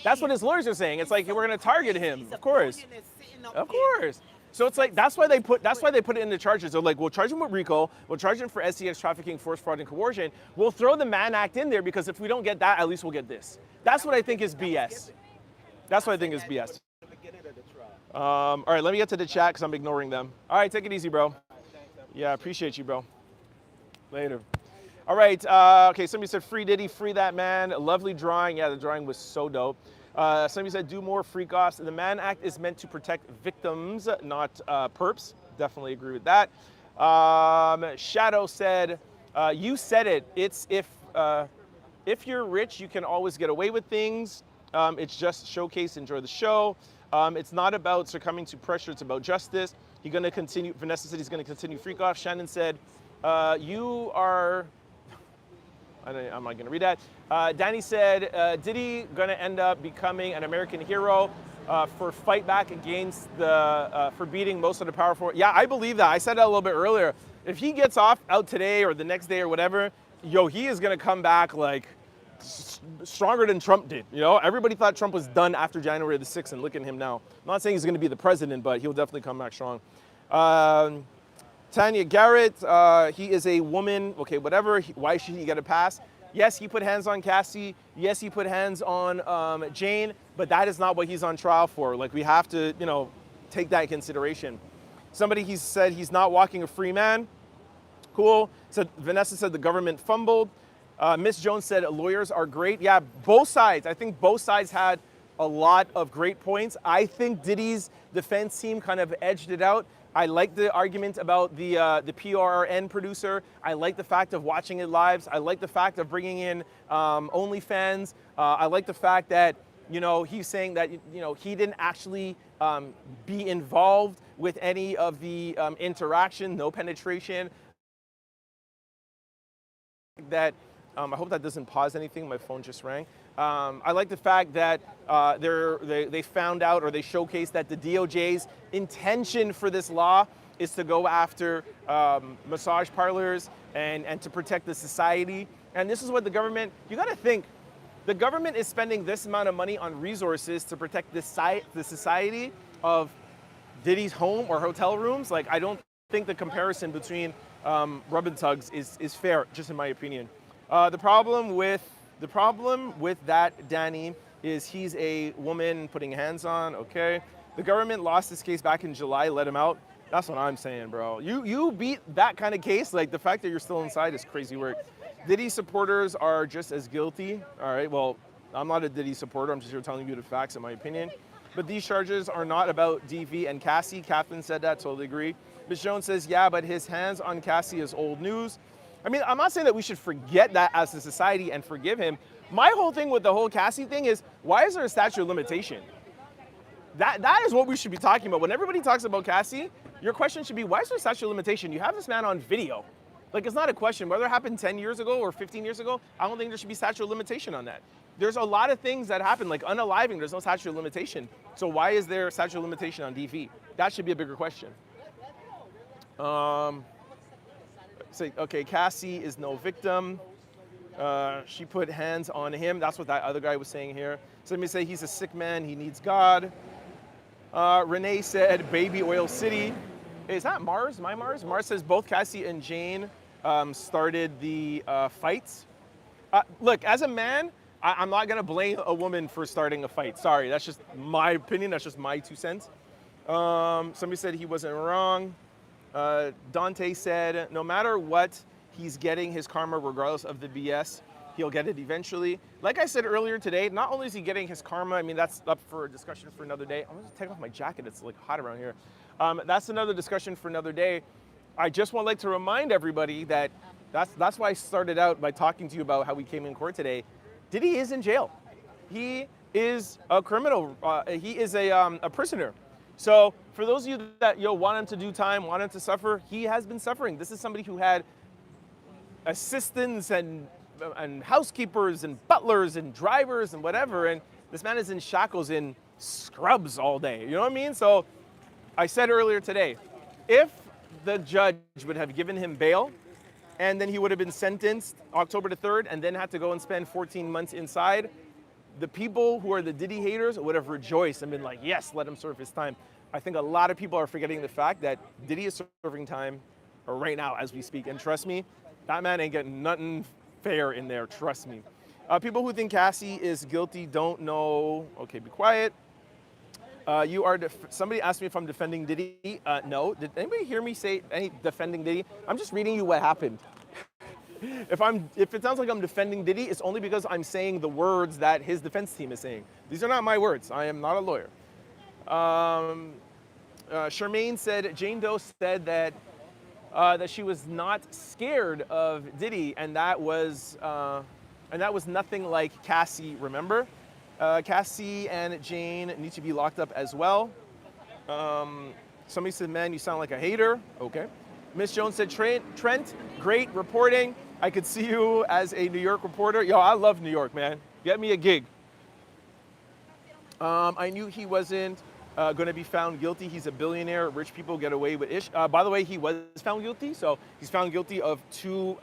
That's what his lawyers are saying. It's like, we're going to target him. Of course. Of course. So it's like, that's why they put it in the charges. They're like, we'll charge him with RICO, we'll charge him for SCX trafficking, force, fraud, and coercion. We'll throw the Mann Act in there because if we don't get that, at least we'll get this. That's what I think is BS. That's what I think is BS. All right, let me get to the chat because I'm ignoring them. All right, take it easy, bro. Yeah, appreciate you, bro. Later. All right, okay, somebody said free Diddy, free that man. Lovely drawing. Yeah, the drawing was so dope. Somebody said do more freak offs. The Mann Act is meant to protect victims, not perps. Definitely agree with that. Shadow said, you said it. It's if you're rich, you can always get away with things. It's just showcase, enjoy the show. It's not about succumbing to pressure, it's about justice. He's going to continue, Vanessa said he's going to continue freak off. Shannon said, you are, I'm not going to read that. Danny said, Diddy going to end up becoming an American hero for fight back against for beating most of the powerful. Yeah, I believe that. I said that a little bit earlier. If he gets out today or the next day or whatever, he is going to come back like stronger than Trump did. You know, everybody thought Trump was done after January the 6th, and look at him now. I'm not saying he's going to be the president, but he'll definitely come back strong. Tanya Garrett, he is a woman. Okay, whatever. Why should he get a pass? Yes, he put hands on Cassie. Yes, he put hands on Jane, but that is not what he's on trial for. Like, we have to, take that in consideration. Somebody, he said he's not walking a free man. Cool. So Vanessa said the government fumbled. Miss Jones said lawyers are great. Yeah, both sides. I think both sides had a lot of great points. I think Diddy's defense team kind of edged it out. I like the argument about the PRN producer. I like the fact of watching it live. I like the fact of bringing in OnlyFans. I like the fact that, he's saying that, he didn't actually be involved with any of the interaction, no penetration. That I hope that doesn't pause anything. My phone just rang. I like the fact that they found out, or they showcased, that the DOJ's intention for this law is to go after massage parlors and to protect the society. And this is what the government, you got to think, the government is spending this amount of money on resources to protect the society of Diddy's home or hotel rooms. Like, I don't think the comparison between rub and tugs is fair, just in my opinion. The problem with that, Danny, is he's a woman putting hands on. Okay, the government lost this case back in July. Let him out. That's what I'm saying, bro. You beat that kind of case. Like, the fact that you're still inside is crazy work. Diddy supporters are just as guilty. All right. Well, I'm not a Diddy supporter. I'm just here telling you the facts, in my opinion. But these charges are not about DV and Cassie. Catherine said that. Totally agree. Ms. Jones says, yeah, but his hands on Cassie is old news. I mean, I'm not saying that we should forget that as a society and forgive him. My whole thing with the whole Cassie thing is, why is there a statute of limitation? That is what we should be talking about. When everybody talks about Cassie, your question should be, why is there a statute of limitation? You have this man on video. Like, it's not a question. Whether it happened 10 years ago or 15 years ago, I don't think there should be statute of limitation on that. There's a lot of things that happen, like unaliving, there's no statute of limitation. So why is there a statute of limitation on DV? That should be a bigger question. Say, okay, Cassie is no victim. She put hands on him. That's what that other guy was saying here. So let me say he's a sick man, he needs God. Renee said baby oil city. Is that Mars, my Mars? Mars says both Cassie and Jane started the fights. Look, as a man, I'm not gonna blame a woman for starting a fight. Sorry, that's just my opinion, that's just my 2 cents. Somebody said he wasn't wrong. Dante said, no matter what, he's getting his karma regardless of the BS. He'll get it eventually. Like I said earlier today, not only is he getting his karma, I mean, that's up for discussion for another day. I'm gonna take off my jacket, it's like hot around here. That's another discussion for another day. I just want like to remind everybody that that's why I started out by talking to you about how we came in court today. Diddy is in jail. He is a criminal. He is a prisoner. So for those of you that want him to do time, want him to suffer, he has been suffering. This is somebody who had assistants and housekeepers and butlers and drivers and whatever, and this man is in shackles in scrubs all day. You know what I mean? So I said earlier today, if the judge would have given him bail, and then he would have been sentenced October the 3rd and then had to go and spend 14 months inside, the people who are the Diddy haters would have rejoiced and been like, yes, let him serve his time. I think a lot of people are forgetting the fact that Diddy is serving time right now as we speak. And trust me, that man ain't getting nothing fair in there, trust me. People who think Cassie is guilty don't know. Okay, be quiet. Somebody asked me if I'm defending Diddy. No. Did anybody hear me say any defending Diddy? I'm just reading you what happened. If it sounds like I'm defending Diddy, it's only because I'm saying the words that his defense team is saying. These are not my words. I am not a lawyer. Charmaine said Jane Doe said that she was not scared of Diddy, and that was nothing like Cassie. Remember, Cassie and Jane need to be locked up as well. Somebody said, "Man, you sound like a hater." Okay. Miss Jones said, Trent, great reporting. I could see you as a New York reporter. Yo, I love New York, man. Get me a gig. I knew he wasn't going to be found guilty. He's a billionaire. Rich people get away with ish. By the way, he was found guilty. So he's found guilty of two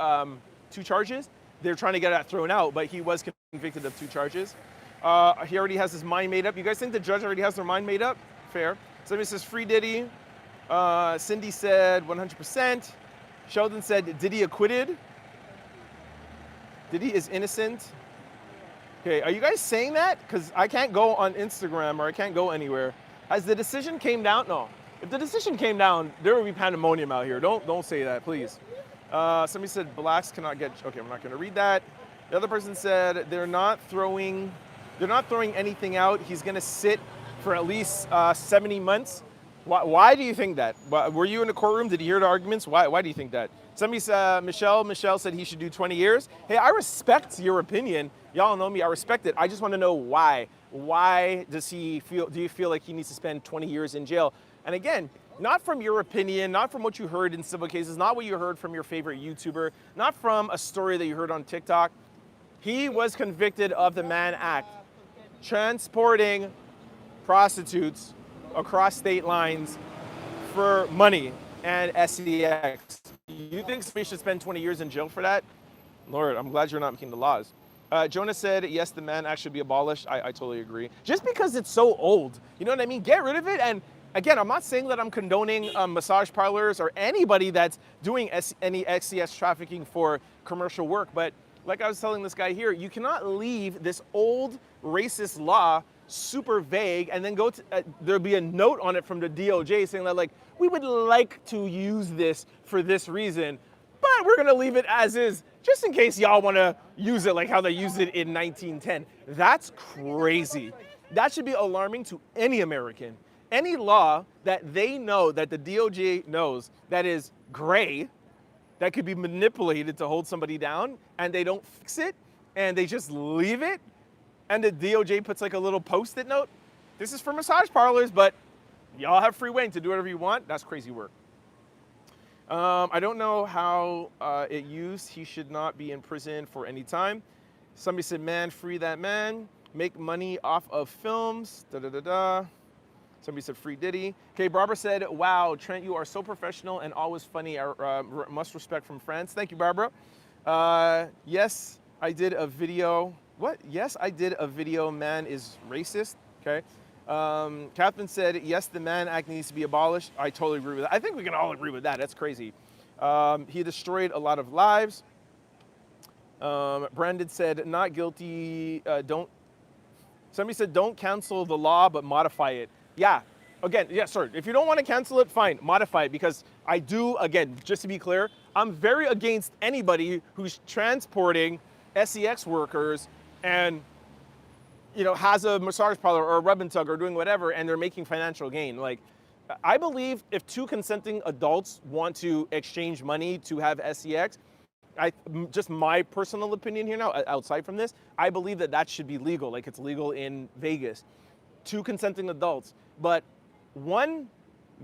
charges. They're trying to get that thrown out, but he was convicted of 2 charges. He already has his mind made up. You guys think the judge already has their mind made up? Fair. Somebody says free Diddy. Cindy said 100%. Sheldon said Diddy acquitted. Diddy is innocent. Okay, are you guys saying that? Because I can't go on Instagram or I can't go anywhere. Has the decision came down? No. If the decision came down, there would be pandemonium out here. Don't say that, please. Somebody said blacks cannot get. Okay, we're not going to read that. The other person said they're not throwing anything out. He's going to sit for at least 70 months. Why do you think that? Were you in the courtroom? Did you hear the arguments? Why do you think that? Somebody said, Michelle said he should do 20 years. Hey, I respect your opinion. Y'all know me, I respect it. I just want to know why. Why do you feel like he needs to spend 20 years in jail? And again, not from your opinion, not from what you heard in civil cases, not what you heard from your favorite YouTuber, not from a story that you heard on TikTok. He was convicted of the Mann Act, transporting prostitutes across state lines for money and SEX. You think somebody should spend 20 years in jail for that? Lord, I'm glad you're not making the laws. Jonah said, yes, the Mann Act should be abolished. I totally agree. Just because it's so old, you know what I mean? Get rid of it. And again, I'm not saying that I'm condoning massage parlors or anybody that's doing any SEX trafficking for commercial work. But like I was telling this guy here, you cannot leave this old racist law super vague and then go to, there'll be a note on it from the DOJ saying that like, we would like to use this for this reason, but we're gonna leave it as is, just in case y'all wanna use it like how they used it in 1910. That's crazy. That should be alarming to any American. Any law that they know, that the DOJ knows, that is gray, that could be manipulated to hold somebody down, and they don't fix it, and they just leave it, and the DOJ puts like a little post-it note. This is for massage parlors, but y'all have free reign to do whatever you want. That's crazy work. I don't know how it used. He should not be in prison for any time. Somebody said, man, free that man. Make money off of films. Da da da da. Somebody said, free Diddy. Okay, Barbara said, wow, Trent, you are so professional and always funny. Must respect from France. Thank you, Barbara. Yes, I did a video. What? Yes, I did a video. Man is racist. Okay. Catherine said, yes, the Mann Act needs to be abolished. I totally agree with that. I think we can all agree with that. That's crazy. He destroyed a lot of lives. Brandon said, not guilty. Somebody said, don't cancel the law, but modify it. Yeah. Again, yeah, sorry. If you don't want to cancel it, fine, modify it, because I do, again, just to be clear, I'm very against anybody who's transporting SEX workers and, you know, has a massage parlor or a rub and tug or doing whatever, and they're making financial gain. Like, I believe if two consenting adults want to exchange money to have SEX, just my personal opinion here now, outside from this, I believe that that should be legal, like it's legal in Vegas. Two consenting adults. But one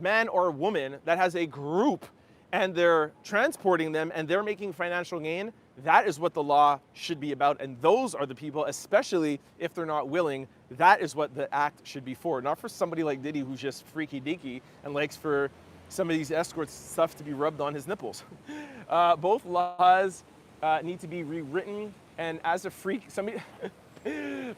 man or woman that has a group and they're transporting them and they're making financial gain, that is what the law should be about. And those are the people, especially if they're not willing, that is what the act should be for. Not for somebody like Diddy who's just freaky deaky and likes for some of these escorts stuff to be rubbed on his nipples. Both laws need to be rewritten, and as a freak, somebody,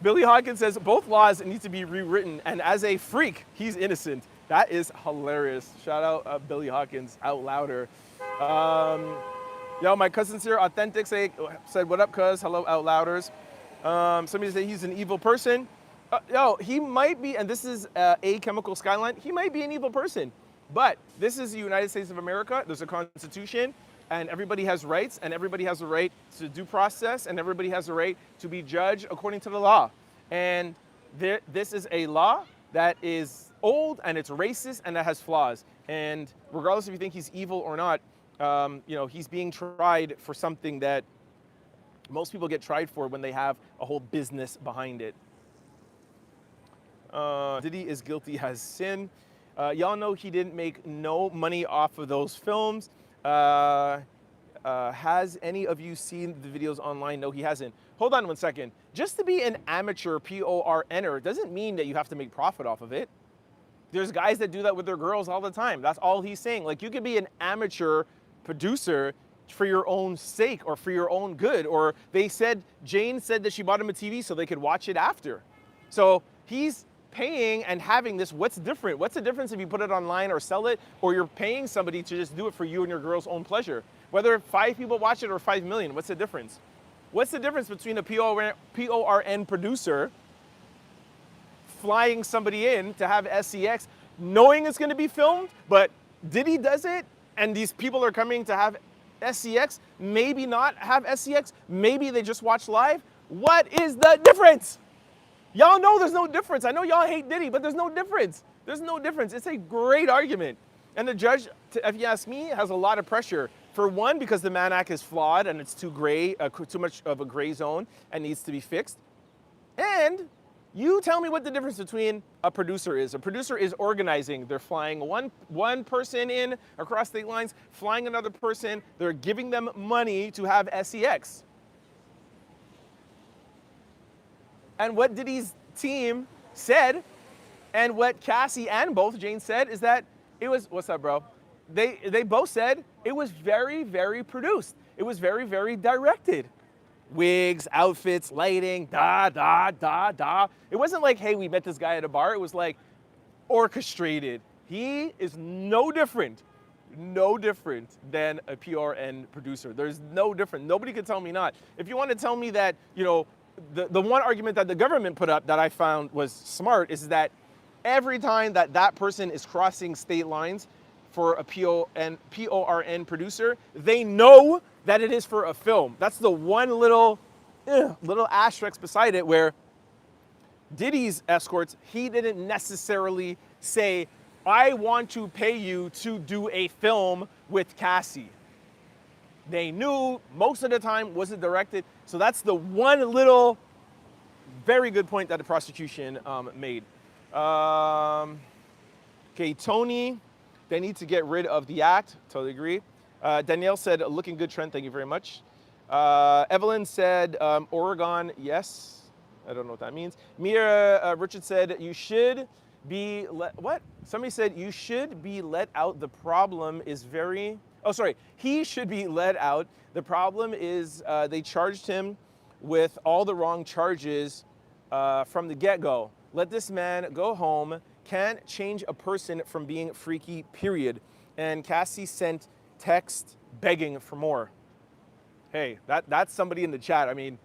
Billy Hawkins says, both laws need to be rewritten, and as a freak, he's innocent. That is hilarious. Shout out Billy Hawkins, out louder. Yo, my cousin's here, Authentic, said, what up, cuz? Hello, out louders. Somebody said he's an evil person. Yo, he might be, and this is A Chemical Skyline, he might be an evil person. But this is the United States of America. There's a constitution, and everybody has rights, and everybody has a right to due process, and everybody has a right to be judged according to the law. And this is a law that is old, and it's racist, and that has flaws. And regardless if you think he's evil or not, you know, he's being tried for something that most people get tried for when they have a whole business behind it. Diddy is guilty as sin. Y'all know he didn't make no money off of those films. Has any of you seen the videos online? No, he hasn't. Hold on one second. Just to be an amateur PORNer doesn't mean that you have to make profit off of it. There's guys that do that with their girls all the time. That's all he's saying. Like, you could be an amateur producer for your own sake or for your own good. Or Jane said that she bought him a TV so they could watch it after. So he's paying and having this. What's different? What's the difference if you put it online or sell it, or you're paying somebody to just do it for you and your girl's own pleasure? Whether 5 people watch it or 5 million, what's the difference? What's the difference between a PORN producer flying somebody in to have SEX, knowing it's going to be filmed, but Diddy does it, and these people are coming to have SEX, maybe not have SEX, maybe they just watch live? What is the difference? Y'all know there's no difference. I know y'all hate Diddy, but there's no difference. There's no difference. It's a great argument. And the judge, if you ask me, has a lot of pressure. For one, because the Mann Act is flawed and it's too gray, too much of a gray zone and needs to be fixed. And you tell me what the difference between a producer is. A producer is organizing. They're flying one person in across state lines, flying another person. They're giving them money to have SEX. And what Diddy's team said, and what Cassie and both Jane said, is that it was, what's up, bro? They both said it was very, very produced. It was very, very directed. Wigs, outfits, lighting, da, da, da, da. It wasn't like, hey, we met this guy at a bar. It was like orchestrated. He is no different than a PRN producer. There's no different. Nobody can tell me not. If you want to tell me that, you know, the one argument that the government put up that I found was smart is that every time that person is crossing state lines for a PORN producer, they know that it is for a film. That's the one little asterisk beside it, where Diddy's escorts, he didn't necessarily say, I want to pay you to do a film with Cassie. They knew most of the time wasn't directed. So that's the one little very good point that the prosecution made. Okay, Tony, they need to get rid of the act. Totally agree. Danielle said, looking good, Trent. Thank you very much. Evelyn said, Oregon, yes. I don't know what that means. Mia Richard said, you should be what? Somebody said, you should be let out. The problem is very, oh, sorry. He should be let out. The problem is they charged him with all the wrong charges from the get-go. Let this man go home. Can't change a person from being freaky, period. And Cassie sent text begging for more. Hey, that's somebody in the chat. I mean,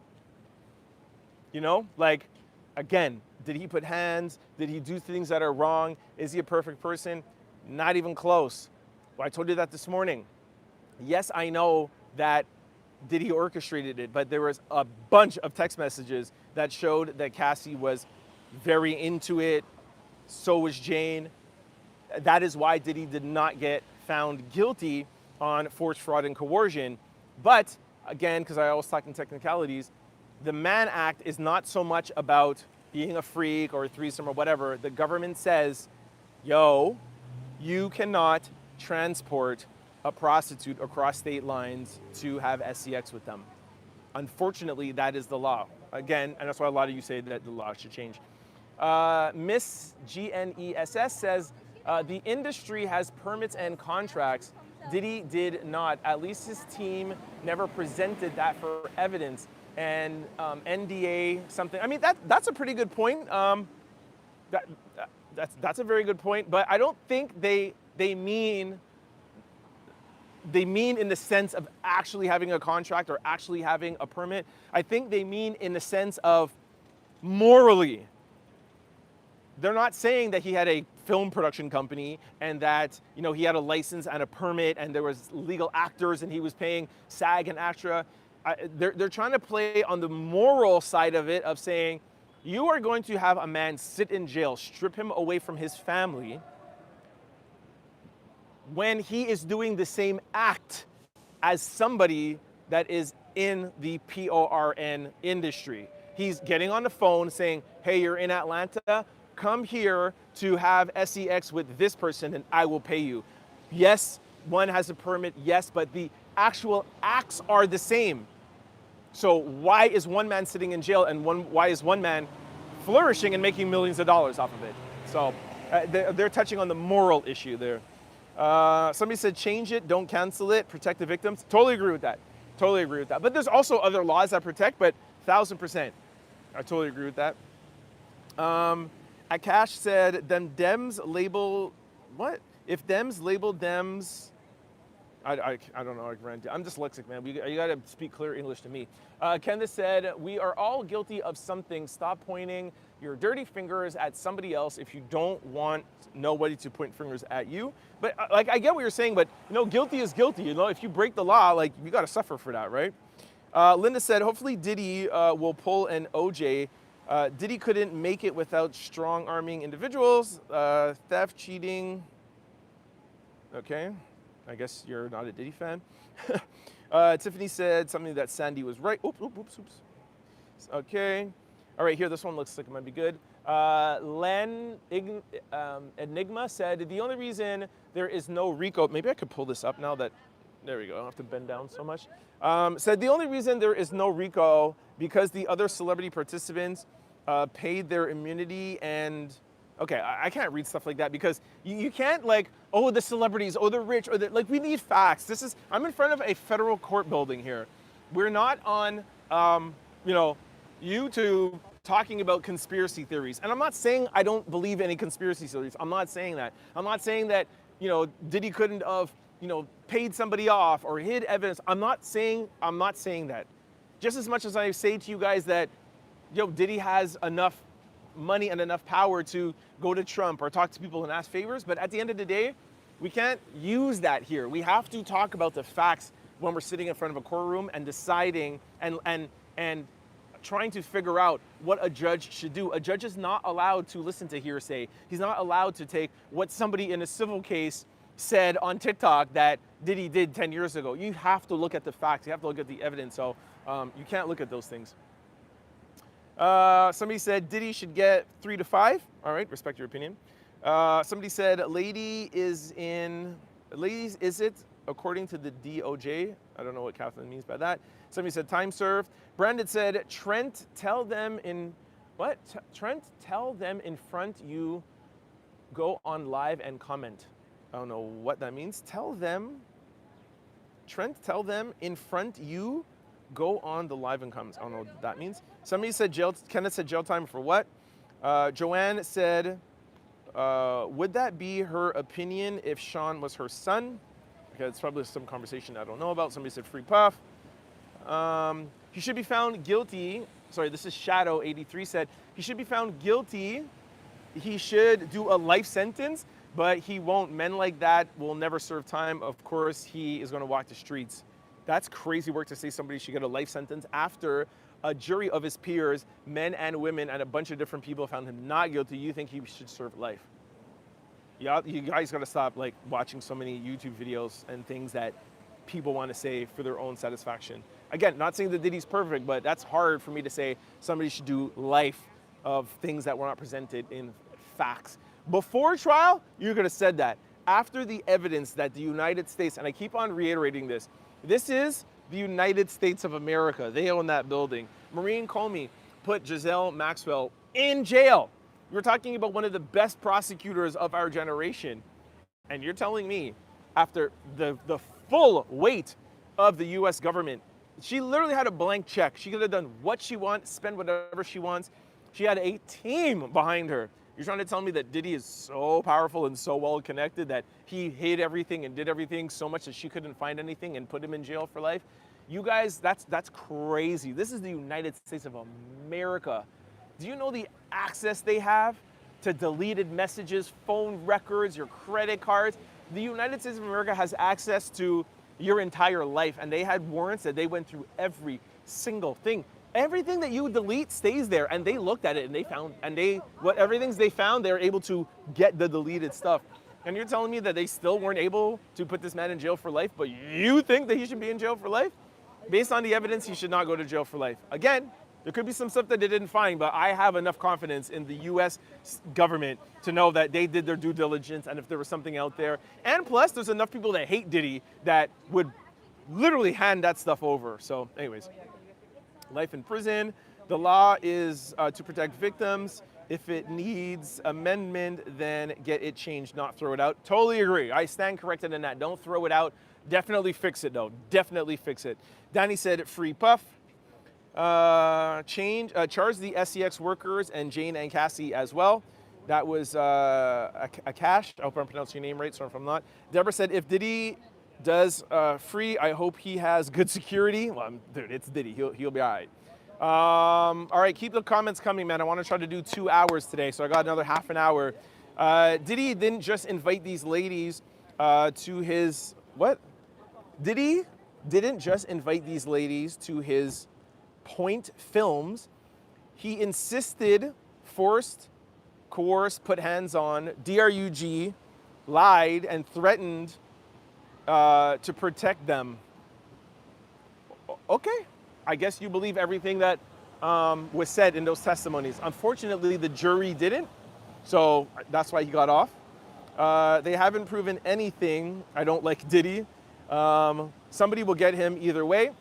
you know, like, again, did he put hands? Did he do things that are wrong? Is he a perfect person? Not even close. Well, I told you that this morning. Yes, I know that Diddy orchestrated it, but there was a bunch of text messages that showed that Cassie was very into it. So was Jane. That is why Diddy did not get found guilty on forced fraud and coercion. But again, because I always talk in technicalities, the Mann Act is not so much about being a freak or a threesome or whatever. The government says, yo, you cannot transport a prostitute across state lines to have SCX with them. Unfortunately, that is the law. Again, and that's why a lot of you say that the law should change. Miss GNESS says, the industry has permits and contracts. Diddy did not. At least his team never presented that for evidence. And NDA something. I mean, that's a pretty good point. That's a very good point. But I don't think they mean in the sense of actually having a contract or actually having a permit. I think they mean in the sense of morally. They're not saying that he had a film production company and that, you know, he had a license and a permit and there was legal actors and he was paying SAG and AFTRA. They're trying to play on the moral side of it, of saying, you are going to have a man sit in jail, strip him away from his family, when he is doing the same act as somebody that is in the PORN industry. He's getting on the phone saying, hey, you're in Atlanta, come here to have SEX with this person and I will pay you. Yes, one has a permit, yes, but the actual acts are the same. So why is one man sitting in jail and why is one man flourishing and making millions of dollars off of it? So they're touching on the moral issue there. Somebody said, change it, don't cancel it, protect the victims. Totally agree with that. Totally agree with that. But there's also other laws that protect, but 1,000%. I totally agree with that. Akash said, them Dems label, what? If Dems label Dems, I don't know, I'm dyslexic, man. You gotta speak clear English to me. Kenneth said, we are all guilty of something. Stop pointing your dirty fingers at somebody else if you don't want nobody to point fingers at you. But like, I get what you're saying, but you know, guilty is guilty. You know, if you break the law, like you gotta suffer for that, right? Linda said, hopefully Diddy will pull an OJ. Diddy couldn't make it without strong arming individuals, theft, cheating. Okay, I guess you're not a Diddy fan. Tiffany said something that Sandy was right. Oops. Okay. All right, here, this one looks like it might be good. Enigma said, the only reason there is no RICO, maybe I could pull this up now that, there we go, I don't have to bend down so much. Said the only reason there is no RICO because the other celebrity participants paid their immunity and, okay, I can't read stuff like that because you can't like, oh, the celebrities, oh, the rich, or the, like we need facts. I'm in front of a federal court building here. We're not on, YouTube talking about conspiracy theories. And I'm not saying I don't believe any conspiracy theories. I'm not saying that. I'm not saying that, Diddy couldn't have, paid somebody off or hid evidence. I'm not saying that. Just as much as I say to you guys that, Diddy has enough money and enough power to go to Trump or talk to people and ask favors, but at the end of the day, we can't use that here. We have to talk about the facts when we're sitting in front of a courtroom and deciding and trying to figure out what a judge should do. A judge is not allowed to listen to hearsay. He's not allowed to take what somebody in a civil case said on TikTok that Diddy did 10 years ago. You have to look at the facts. You have to look at the evidence. So you can't look at those things. Somebody said Diddy should get 3 to 5. All right, respect your opinion. Somebody said ladies, is it according to the DOJ. I don't know what Kathleen means by that. Somebody said time served. Brandon said, Trent, tell them in, what? Trent, tell them in front you go on live and comment. I don't know what that means. Tell them, Trent, tell them in front you go on the live and comments. I don't know what that means. Somebody said jail, Kenneth said jail time for what? Joanne said, would that be her opinion if Sean was her son? Okay, it's probably some conversation I don't know about. Somebody said free puff. He should be found guilty. Sorry, this is Shadow83 said, he should be found guilty. He should do a life sentence, but he won't. Men like that will never serve time. Of course, he is going to walk the streets. That's crazy work to say somebody should get a life sentence after a jury of his peers, men and women, and a bunch of different people found him not guilty. You think he should serve life? Yeah, you guys got to stop like watching so many YouTube videos and things that people want to say for their own satisfaction. Again, not saying that Diddy's perfect, but that's hard for me to say somebody should do life of things that were not presented in facts. Before trial, you could have said that. After the evidence that the United States, and I keep on reiterating this, this is the United States of America. They own that building. Maureen Comey put Giselle Maxwell in jail. We're talking about one of the best prosecutors of our generation. And you're telling me, after the full weight of the US government, she literally had a blank check. She could have done what she wants, spend whatever she wants. She had a team behind her. You're trying to tell me that Diddy is so powerful and so well connected that he hid everything and did everything so much that she couldn't find anything and put him in jail for life? You guys, that's crazy. This is the United States of America. Do you know the access they have to deleted messages, phone records, your credit cards? The United States of America has access to your entire life, and they had warrants that they went through every single thing. Everything that you delete stays there, and they looked at it and they found, and everything they found, they were able to get the deleted stuff. And you're telling me that they still weren't able to put this man in jail for life, but you think that he should be in jail for life? Based on the evidence, he should not go to jail for life. Again, there could be some stuff that they didn't find, but I have enough confidence in the US government to know that they did their due diligence, and if there was something out there. And plus, there's enough people that hate Diddy that would literally hand that stuff over. So anyways, life in prison. The law is to protect victims. If it needs amendment, then get it changed, not throw it out. Totally agree. I stand corrected in that. Don't throw it out. Definitely fix it, though. Definitely fix it. Danny said free puff. Charge the SEX workers and Jane and Cassie as well. That was a cash. I hope I'm pronouncing your name right, so if I'm not. Deborah said, if Diddy does free, I hope he has good security. Well, dude, it's Diddy. He'll be all right. All right, keep the comments coming, man. I want to try to do 2 hours today, so I got another half an hour. Diddy didn't just invite these ladies to his, what? Diddy didn't just invite these ladies to his Point Films. He insisted, forced, coerced, put hands on, DRUG, lied, and threatened to protect them. Okay, I guess you believe everything that was said in those testimonies. Unfortunately, the jury didn't, so that's why he got off. They haven't proven anything. I don't like Diddy. Somebody will get him either way.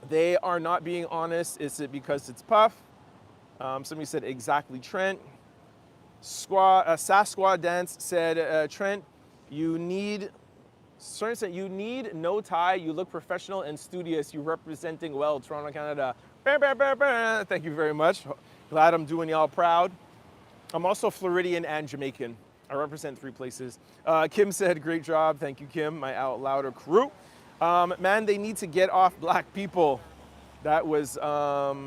They are not being honest. Is it because it's Puff? Somebody said exactly Trent. Sasquatch Dance said, Trent, you need no tie. You look professional and studious. You're representing well Toronto, Canada. Thank you very much. Glad I'm doing y'all proud. I'm also Floridian and Jamaican. I represent 3 places. Kim said, great job. Thank you, Kim, my Out Louder crew. Man, they need to get off black people. That was Drawn.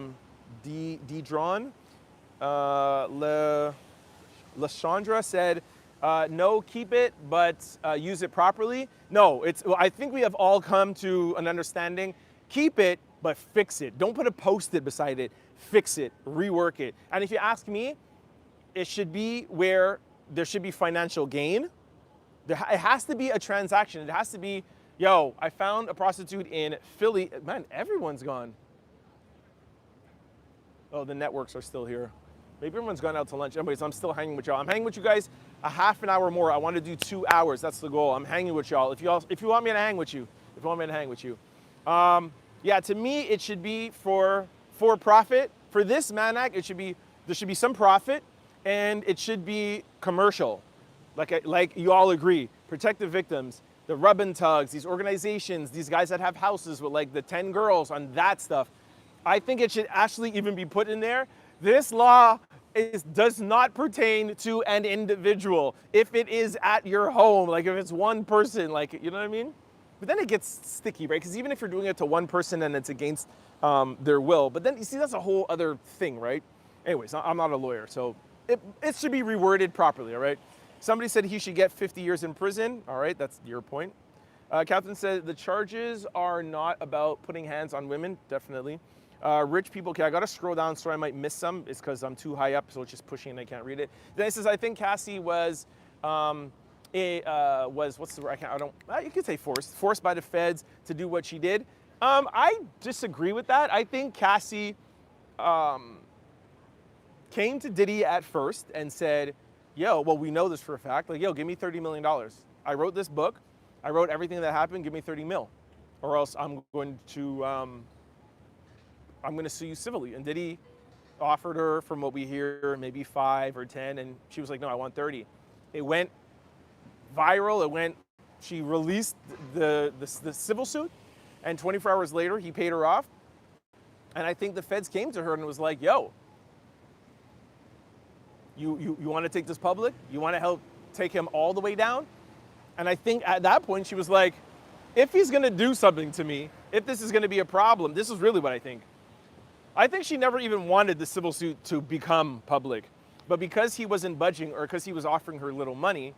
LaShandra said, no, keep it, but use it properly. No, I think we have all come to an understanding. Keep it, but fix it. Don't put a Post-it beside it. Fix it, rework it. And if you ask me, it should be where there should be financial gain. It has to be a transaction. It has to be, yo, I found a prostitute in Philly. Man, everyone's gone. Oh, the networks are still here. Maybe everyone's gone out to lunch. Anyways, I'm still hanging with y'all. I'm hanging with you guys a half an hour more. I want to do 2 hours. That's the goal. I'm hanging with y'all. If you want me to hang with you, yeah, to me, it should be for profit. For this Mann Act, there should be some profit, and it should be commercial. Like you all agree, protect the victims, the rub and tugs, these organizations, these guys that have houses with like the 10 girls on that stuff. I think it should actually even be put in there. This law does not pertain to an individual. If it is at your home, like if it's one person, like, you know what I mean? But then it gets sticky, right? Because even if you're doing it to one person and it's against their will, but then you see that's a whole other thing, right? Anyways, I'm not a lawyer, so it should be reworded properly, all right? Somebody said he should get 50 years in prison. All right, that's your point. Captain said the charges are not about putting hands on women, definitely. Rich people, okay, I gotta scroll down so I might miss some. It's because I'm too high up, so it's just pushing and I can't read it. Then it says, I think Cassie was, what's the word? You could say forced by the feds to do what she did. I disagree with that. I think Cassie came to Diddy at first and said, yo, well, we know this for a fact. Like, yo, give me $30 million. I wrote this book. I wrote everything that happened. Give me 30 mil, or else I'm going to sue you civilly. And Diddy offered her, from what we hear, maybe 5 or 10, and she was like, no, I want 30. It went viral. She released the civil suit, and 24 hours later, he paid her off. And I think the feds came to her and was like, yo, you want to take this public? You want to help take him all the way down? And I think at that point she was like, if he's going to do something to me, if this is going to be a problem, this is really what I think. I think she never even wanted the civil suit to become public. But because he wasn't budging, or because he was offering her little money,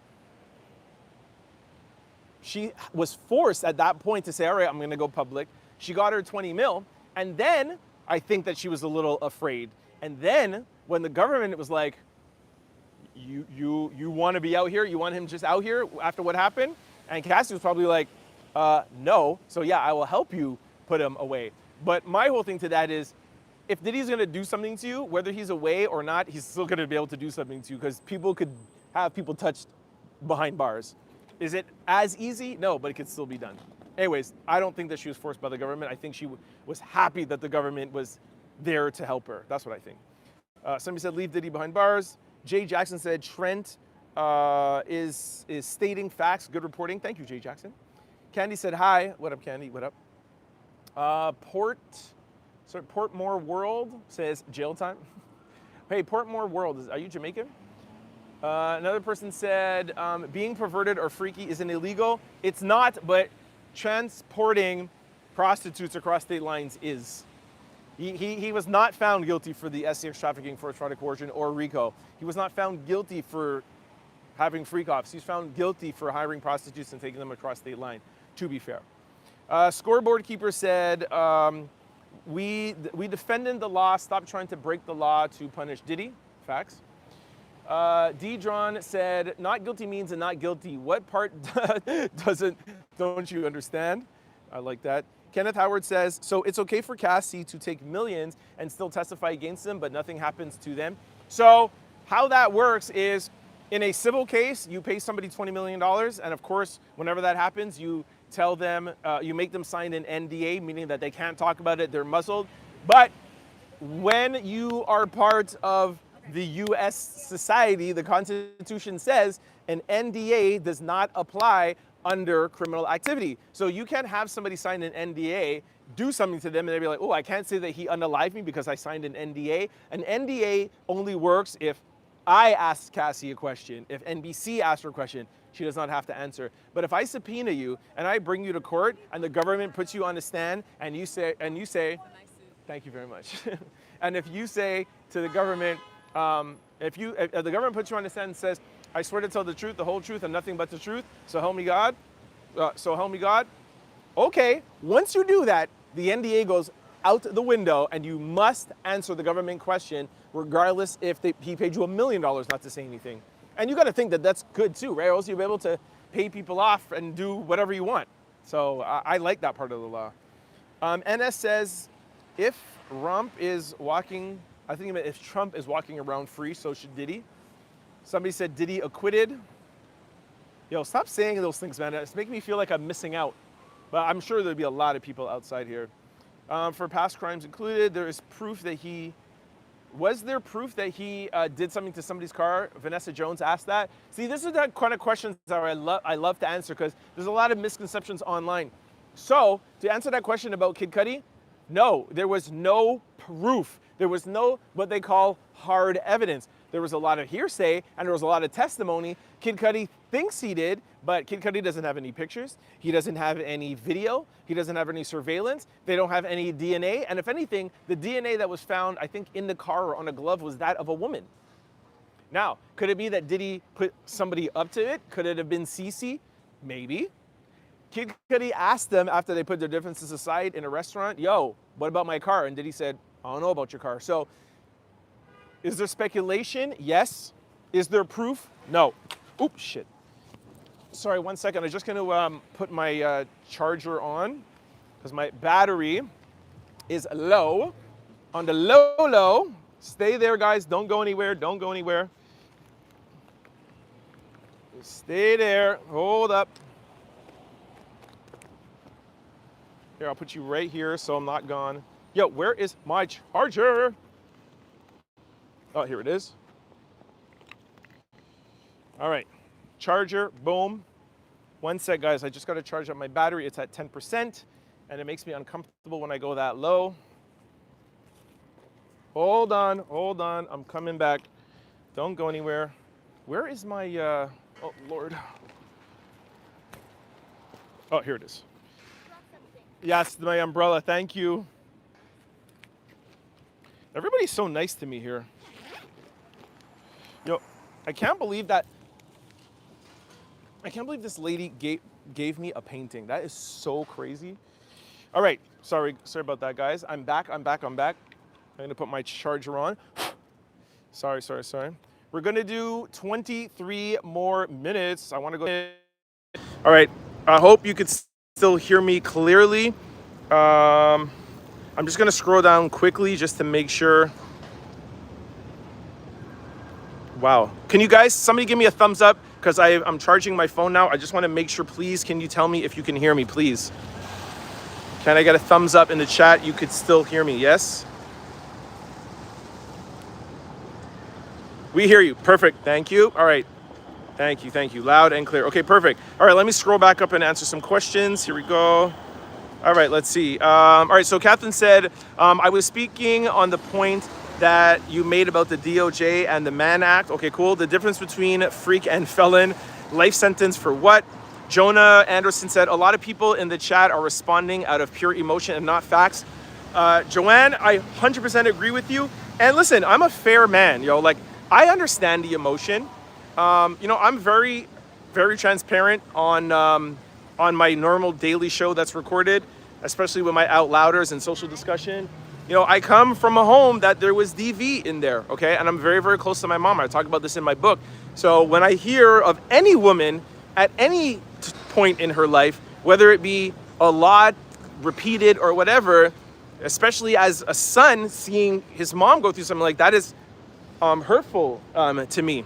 she was forced at that point to say, all right, I'm going to go public. She got her 20 mil. And then I think that she was a little afraid. And then when the government was like, you want to be out here? You want him just out here after what happened? And Cassie was probably like, no. So yeah, I will help you put him away. But my whole thing to that is, if Diddy's going to do something to you, whether he's away or not, he's still going to be able to do something to you, because people could have people touched behind bars. Is it as easy? No, but it could still be done. Anyways, I don't think that she was forced by the government. I think she was happy that the government was there to help her. That's what I think. Somebody said, leave Diddy behind bars. Jay Jackson said, Trent is stating facts. Good reporting. Thank you, Jay Jackson. Candy said, hi. What up, Candy? What up? Portmore World says, jail time. Hey, Portmore World, are you Jamaican? Another person said, being perverted or freaky isn't illegal. It's not, but transporting prostitutes across state lines is. He was not found guilty for the SCX trafficking, forced fraud, coercion, or RICO. He was not found guilty for having freak offs. He's found guilty for hiring prostitutes and taking them across state line, to be fair. Scoreboard Keeper said, we defended the law, stop trying to break the law to punish Diddy. Facts. Dedron said, not guilty means a not guilty. What part don't you understand? I like that. Kenneth Howard says, so it's okay for Cassie to take millions and still testify against them, but nothing happens to them. So how that works is, in a civil case, you pay somebody $20 million, and of course, whenever that happens, you tell them, you make them sign an NDA, meaning that they can't talk about it, they're muzzled. But when you are part of the US society, the Constitution says an NDA does not apply under criminal activity. So you can't have somebody sign an NDA, do something to them, and they'll be like, oh, I can't say that he unalived me because I signed an NDA. An NDA only works if I ask Cassie a question. If NBC asks her a question, she does not have to answer. But if I subpoena you and I bring you to court and the government puts you on the stand and you say, thank you very much. And if you say to the government, if the government puts you on the stand and says, I swear to tell the truth, the whole truth, and nothing but the truth, so help me God, okay, once you do that, the NDA goes out the window and you must answer the government question, regardless if he paid you $1 million not to say anything. And you got to think that that's good too, right? Or else you'll be able to pay people off and do whatever you want. So I like that part of the law. NS says, if Rump is walking I think if Trump is walking around free, so should Diddy. Somebody said Diddy acquitted. Yo, stop saying those things, man. It's making me feel like I'm missing out. But I'm sure there'll be a lot of people outside here. For past crimes included, there is proof that he... Was there proof that he did something to somebody's car? Vanessa Jones asked that. See, this is the kind of questions that I love to answer because there's a lot of misconceptions online. So, to answer that question about Kid Cudi, no, there was no proof. There was no what they call hard evidence. There was a lot of hearsay and there was a lot of testimony. Kid Cudi thinks he did, but Kid Cudi doesn't have any pictures. He doesn't have any video. He doesn't have any surveillance. They don't have any DNA. And if anything, the DNA that was found, I think, in the car or on a glove was that of a woman. Now, could it be that Diddy put somebody up to it? Could it have been Cece? Maybe. Kid Cudi asked them after they put their differences aside in a restaurant, yo, what about my car? And Diddy said, I don't know about your car. So, is there speculation? Yes. Is there proof? No. Oops, shit. Sorry, 1 second. I'm just going to put my charger on because my battery is low. On the low. Stay there, guys. Don't go anywhere. Don't go anywhere. Stay there. Hold up. Here, I'll put you right here so I'm not gone. Yo, where is my charger? Oh, here it is. All right, charger, boom. 1 sec, guys, I just got to charge up my battery. It's at 10%, and it makes me uncomfortable when I go that low. Hold on, I'm coming back. Don't go anywhere. Where is my, oh, Lord. Oh, here it is. Yes, my umbrella, thank you. Everybody's so nice to me here. Yo, I can't believe this lady gave me a painting. That is so crazy. All right, sorry about that, guys. I'm back. I'm gonna put my charger on. Sorry. We're gonna do 23 more minutes. I wanna go. All right, I hope you could still hear me clearly. I'm just gonna scroll down quickly just to make sure. Wow. Can you guys, somebody give me a thumbs up because I'm charging my phone now. I just want to make sure, please, can you tell me if you can hear me, please? Can I get a thumbs up in the chat? You could still hear me, yes? We hear you. Perfect. Thank you. All right. Thank you. Loud and clear. Okay, perfect. All right, let me scroll back up and answer some questions. Here we go. All right, let's see. All right, so Catherine said, I was speaking on the point that you made about the DOJ and the Mann Act. Okay, cool. The difference between freak and felon, life sentence for what? Jonah Anderson said, a lot of people in the chat are responding out of pure emotion and not facts. Joanne, I 100% agree with you. And listen, I'm a fair man, yo. Like, I understand the emotion. I'm very, very transparent on my normal daily show that's recorded, especially with my out louders and social discussion. You know, I come from a home that there was DV in there, okay? And I'm very, very close to my mom. I talk about this in my book. So when I hear of any woman at any point in her life, whether it be a lot, repeated, or whatever, especially as a son seeing his mom go through something like that is hurtful to me.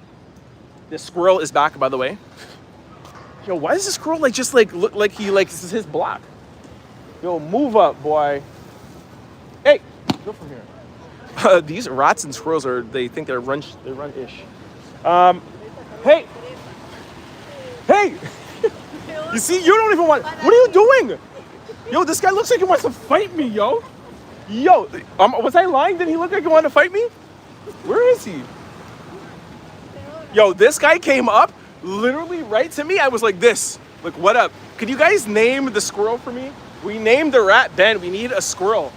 This squirrel is back, by the way. Yo, why does this squirrel look like this is his block? Yo, move up, boy. Hey, go from here. These rats and squirrels they think they're run-ish. Hey! You see, you don't even want, what are you doing? Yo, this guy looks like he wants to fight me, yo. Yo, was I lying? Did he look like he wanted to fight me? Where is he? Yo, this guy came up literally right to me. I was like this. Like, what up? Could you guys name the squirrel for me? We named the rat Ben. We need a squirrel.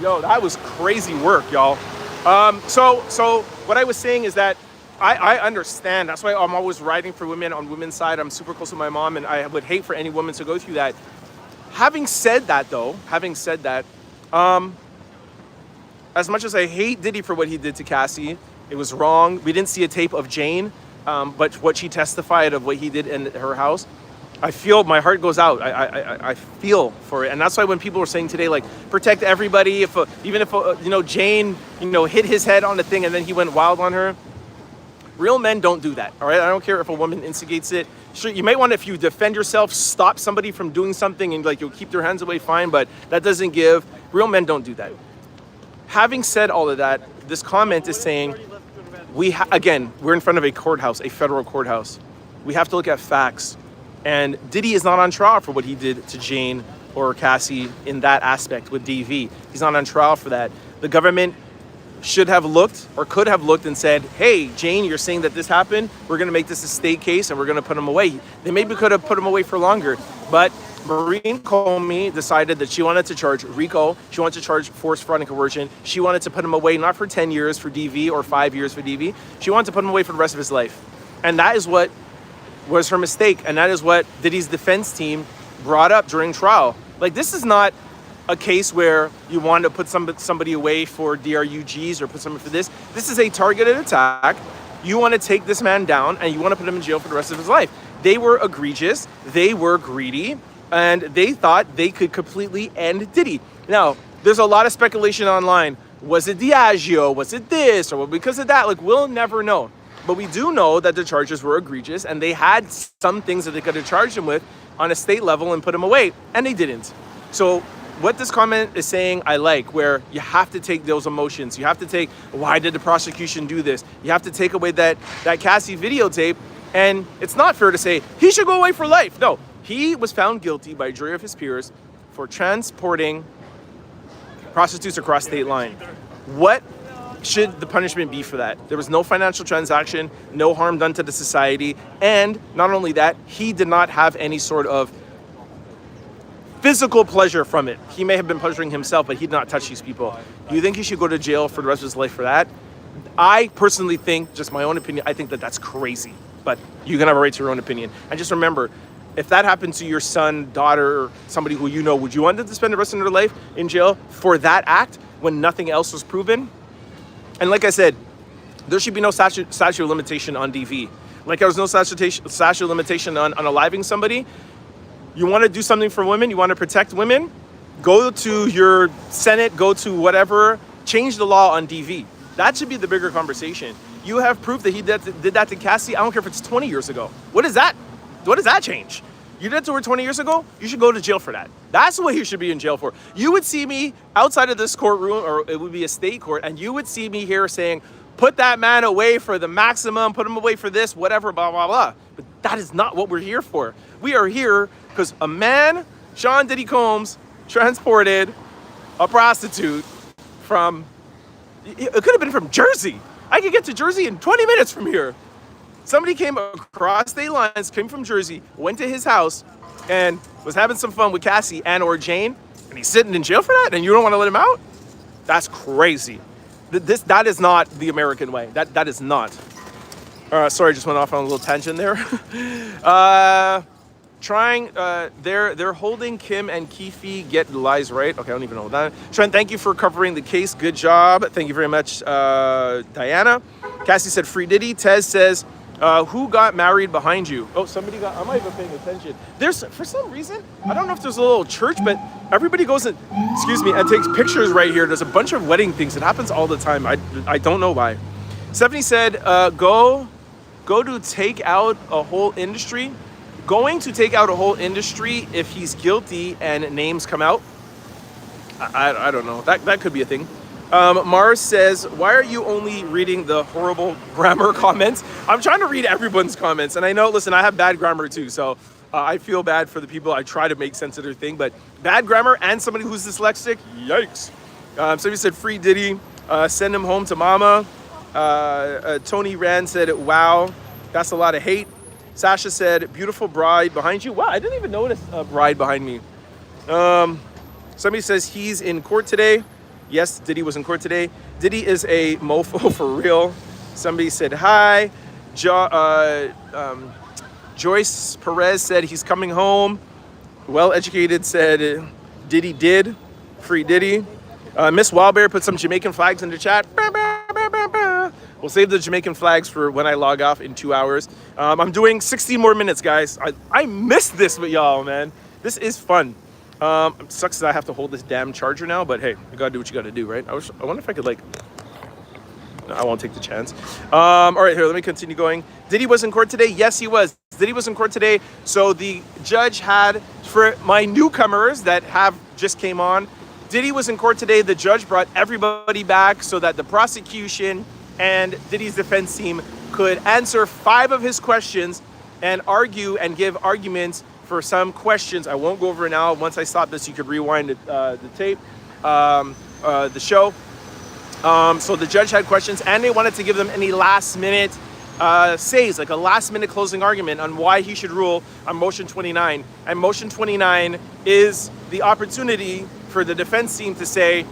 Yo, that was crazy work, y'all. So what I was saying is that I understand. That's why I'm always riding for women on women's side. I'm super close to my mom, and I would hate for any woman to go through that. Having said that, as much as I hate Diddy for what he did to Cassie, it was wrong. We didn't see a tape of Jane, but what she testified of what he did in her house. I feel, my heart goes out. I feel for it. And that's why when people were saying today, like, protect everybody, if even if Jane, hit his head on the thing and then he went wild on her. Real men don't do that, all right? I don't care if a woman instigates it. Sure, you may want to, if you defend yourself, stop somebody from doing something and like you'll keep their hands away, fine, but that doesn't give. Real men don't do that. Having said all of that, this comment is saying, again, we're in front of a courthouse, a federal courthouse. We have to look at facts. And Diddy is not on trial for what he did to Jane or Cassie in that aspect with DV. He's not on trial for that. The government should have looked or could have looked and said, hey, Jane, you're saying that this happened. We're going to make this a state case and we're going to put him away. They maybe could have put him away for longer. But Maureen Comey decided that she wanted to charge RICO. She wanted to charge force, fraud, and coercion. She wanted to put him away not for 10 years for DV or 5 years for DV. She wanted to put him away for the rest of his life. And that is what was her mistake. And that is what Diddy's defense team brought up during trial. Like, this is not a case where you want to put somebody away for DRUGs or put somebody for this. This is a targeted attack. You want to take this man down and you want to put him in jail for the rest of his life. They were egregious. They were greedy. And they thought they could completely end Diddy. Now, there's a lot of speculation online. Was it Diageo? Was it this? Or because of that? Like, we'll never know. But we do know that the charges were egregious and they had some things that they could have charged him with on a state level and put him away. And they didn't. So what this comment is saying, I like, where you have to take those emotions. You have to take, why did the prosecution do this? You have to take away that Cassie videotape. And it's not fair to say, he should go away for life. No, he was found guilty by a jury of his peers for transporting prostitutes across state line. What should the punishment be for that? There was no financial transaction, no harm done to the society. And not only that, he did not have any sort of physical pleasure from it. He may have been pleasuring himself, but he did not touch these people. Do you think he should go to jail for the rest of his life for that? I personally think, just my own opinion, I think that that's crazy. But you can have a right to your own opinion. And just remember, if that happened to your son, daughter, or somebody who you know, would you want them to spend the rest of their life in jail for that act when nothing else was proven? And like I said, there should be no statute of limitation on DV. Like there was no statute of limitation on unaliving somebody. You want to do something for women, you want to protect women, go to your Senate, go to whatever, change the law on DV. That should be the bigger conversation. You have proof that he did that to Cassie. I don't care if it's 20 years ago. What does that change? You did it to her 20 years ago, you should go to jail for that. That's what you should be in jail for. You would see me outside of this courtroom, or it would be a state court, and you would see me here saying, put that man away for the maximum, put him away for this, whatever, blah, blah, blah. But that is not what we're here for. We are here because a man, Sean Diddy Combs, transported a prostitute from, it could have been from Jersey. I could get to Jersey in 20 minutes from here. Somebody came across state lines, came from Jersey, went to his house, and was having some fun with Cassie and or Jane, and he's sitting in jail for that, and you don't want to let him out? That's crazy. That is not the American way. That is not. Sorry, I just went off on a little tangent there. They're holding Kim and Keefe, get lies right. Okay, I don't even know that. Trent, thank you for covering the case. Good job. Thank you very much, Diana. Cassie said, free Diddy. Tez says, who got married behind you? Oh, somebody got, I'm not even paying attention. There's, for some reason, I don't know if there's a little church, but everybody goes and, and takes pictures right here. There's a bunch of wedding things. It happens all the time. I don't know why. Stephanie said, go to take out a whole industry. Going to take out a whole industry if he's guilty and names come out. I don't know. That could be a thing. Mars says, why are you only reading the horrible grammar comments? I'm trying to read everyone's comments. And I know, listen, I have bad grammar too. So I feel bad for the people. I try to make sense of their thing. But bad grammar and somebody who's dyslexic, yikes. Somebody said, free Diddy. Send him home to mama. Tony Rand said, wow, that's a lot of hate. Sasha said, beautiful bride behind you. Wow, I didn't even notice a bride behind me. Somebody says he's in court today. Yes, Diddy was in court today. Diddy is a mofo for real. Somebody said hi. Joyce Perez said he's coming home. Well-educated said Diddy did. Free Diddy. Miss Walbear put some Jamaican flags in the chat. We'll save the Jamaican flags for when I log off in 2 hours. I'm doing 60 more minutes, guys. I missed this with y'all, man. This is fun. It sucks that I have to hold this damn charger now, but hey, you gotta do what you gotta do, right? I wonder if I could, like... No, I won't take the chance. All right, here, let me continue going. Diddy was in court today? Yes, he was. Diddy was in court today. So the judge had, for my newcomers that have just came on, Diddy was in court today. The judge brought everybody back so that the prosecution and Diddy's defense team could answer 5 of his questions and argue and give arguments for some questions. I won't go over it now. Once I stop this, you could rewind the tape, the show. So the judge had questions and they wanted to give them any last minute says, like a last minute closing argument on why he should rule on motion 29. And motion 29 is the opportunity for the defense team to say,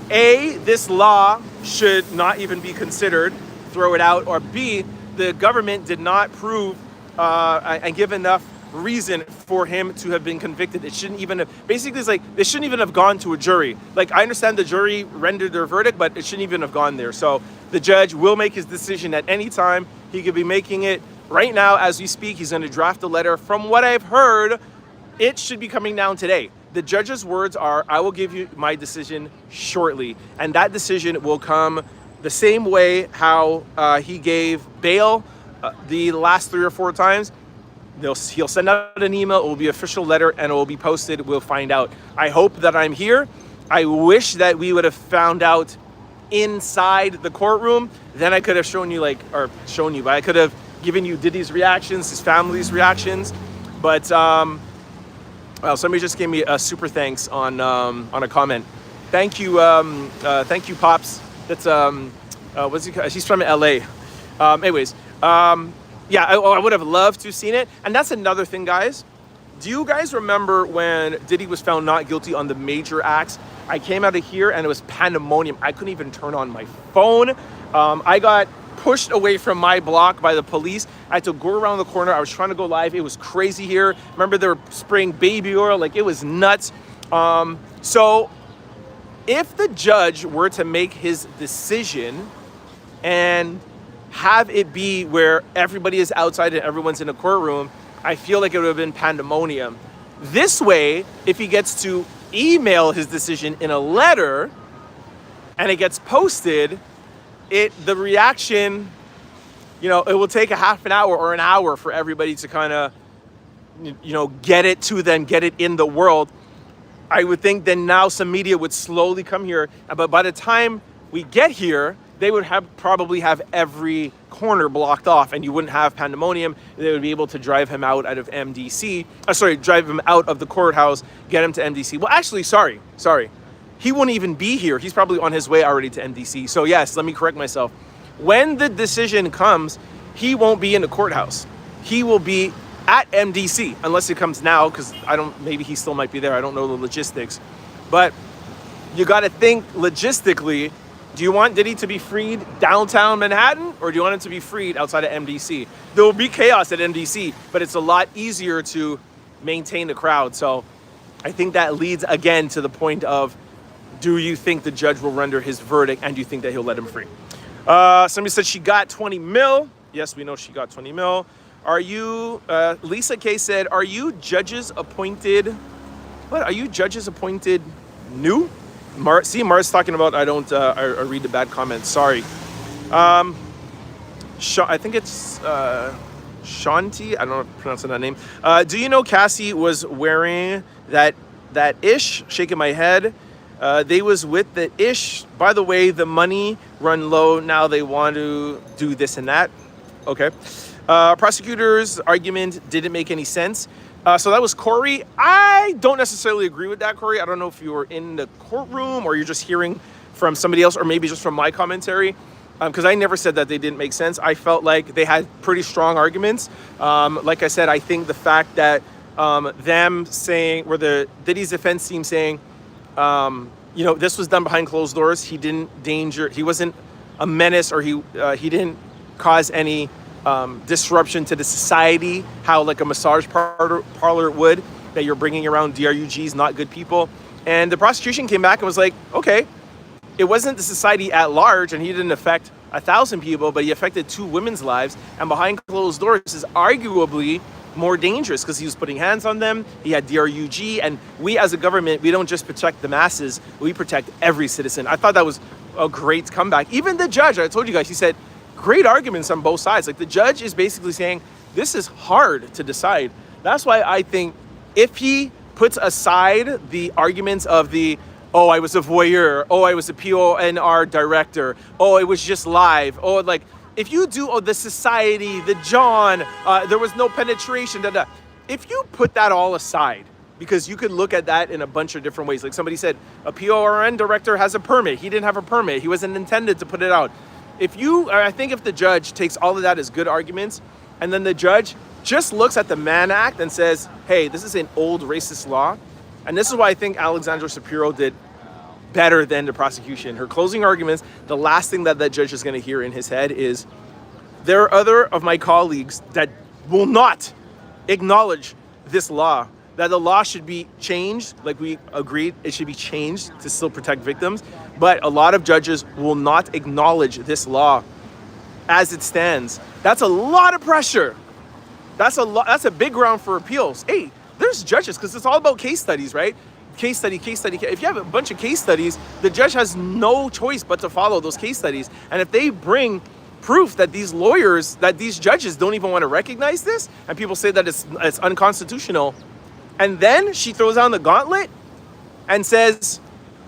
A, this law should not even be considered, throw it out, or B, the government did not prove and give enough reason for him to have been convicted. It shouldn't even have, basically it's like, they shouldn't even have gone to a jury. Like, I understand the jury rendered their verdict, but it shouldn't even have gone there. So the judge will make his decision at any time. He could be making it right now as we speak. He's going to draft a letter. From what I've heard, it should be coming down today. The judge's words are, I will give you my decision shortly. And that decision will come the same way how he gave bail the last 3 or 4 times. He'll send out an email, it will be an official letter, and it will be posted. We'll find out. I hope that I'm here. I wish that we would have found out inside the courtroom. Then I could have shown you, but I could have given you Diddy's reactions, his family's reactions. But well, somebody just gave me a super thanks on a comment. Thank you, Pops. That's what's he? He's from LA. Yeah, I would have loved to have seen it. And that's another thing, guys. Do you guys remember when Diddy was found not guilty on the major acts? I came out of here and it was pandemonium. I couldn't even turn on my phone. I got pushed away from my block by the police. I had to go around the corner. I was trying to go live. It was crazy here. Remember, they were spraying baby oil. Like, it was nuts. So if the judge were to make his decision and have it be where everybody is outside and everyone's in a courtroom, I feel like it would have been pandemonium. This way, if he gets to email his decision in a letter and it gets posted, the reaction, it will take a half an hour or an hour for everybody to kind of, get it to them, get it in the world. I would think then now some media would slowly come here, but by the time we get here, they would probably have every corner blocked off and you wouldn't have pandemonium. They would be able to drive him out of MDC. Drive him out of the courthouse, get him to MDC. Well, actually, sorry. He wouldn't even be here. He's probably on his way already to MDC. So yes, let me correct myself. When the decision comes, he won't be in the courthouse. He will be at MDC, unless it comes now, because maybe he still might be there. I don't know the logistics. But you got to think logistically. Do you want Diddy to be freed downtown Manhattan, or do you want him to be freed outside of MDC? There will be chaos at MDC, but it's a lot easier to maintain the crowd. So I think that leads again to the point of, do you think the judge will render his verdict, and do you think that he'll let him free? Somebody said she got 20 mil. Yes, we know she got 20 mil. Are you, Lisa K said, are you judges appointed? What, are you judges appointed new? Mar's talking about, I read the bad comments, sorry. I think it's Shanti, I don't know if I'm pronouncing that name. Do you know Cassie was wearing that ish, shaking my head. They was with the ish. By the way, the money run low, now they want to do this and that. Okay. Prosecutor's argument didn't make any sense. So that was Corey. I don't necessarily agree with that, Corey. I don't know if you were in the courtroom or you're just hearing from somebody else, or maybe just from my commentary, because I never said that they didn't make sense. I felt like they had pretty strong arguments. Like I said, I think the fact that them saying, or the Diddy's defense team saying, this was done behind closed doors. He wasn't a menace, or he didn't cause any disruption to the society, how like a massage parlor would, that you're bringing around DRUGs, not good people. And the prosecution came back and was like, okay, it wasn't the society at large, and he didn't affect 1,000 people, but he affected 2 women's lives, and behind closed doors is arguably more dangerous because he was putting hands on them. He had DRUG, and we as a government, we don't just protect the masses, we protect every citizen. I thought that was a great comeback. Even the judge, I told you guys, he said great arguments on both sides. Like, the judge is basically saying this is hard to decide. That's why I think if he puts aside the arguments of the, oh, I was a voyeur, oh, I was a PONR director, oh, it was just live, oh, like, if you do, oh, the society, the John, there was no penetration, da da. If you put that all aside, because you could look at that in a bunch of different ways. Like somebody said, a PORN director has a permit. He didn't have a permit. He wasn't intended to put it out. I think if the judge takes all of that as good arguments, and then the judge just looks at the Mann Act and says, hey, this is an old racist law. And this is why I think Alexandra Shapiro did better than the prosecution. Her closing arguments, the last thing that judge is going to hear in his head is, there are other of my colleagues that will not acknowledge this law, that the law should be changed, like we agreed, it should be changed to still protect victims, but a lot of judges will not acknowledge this law as it stands. That's a lot of pressure. That's a big ground for appeals. Hey, there's judges, because it's all about case studies, right? Case study. If you have a bunch of case studies, the judge has no choice but to follow those case studies. And if they bring proof that these lawyers, that these judges don't even want to recognize this, and people say that it's unconstitutional, and then she throws down the gauntlet and says,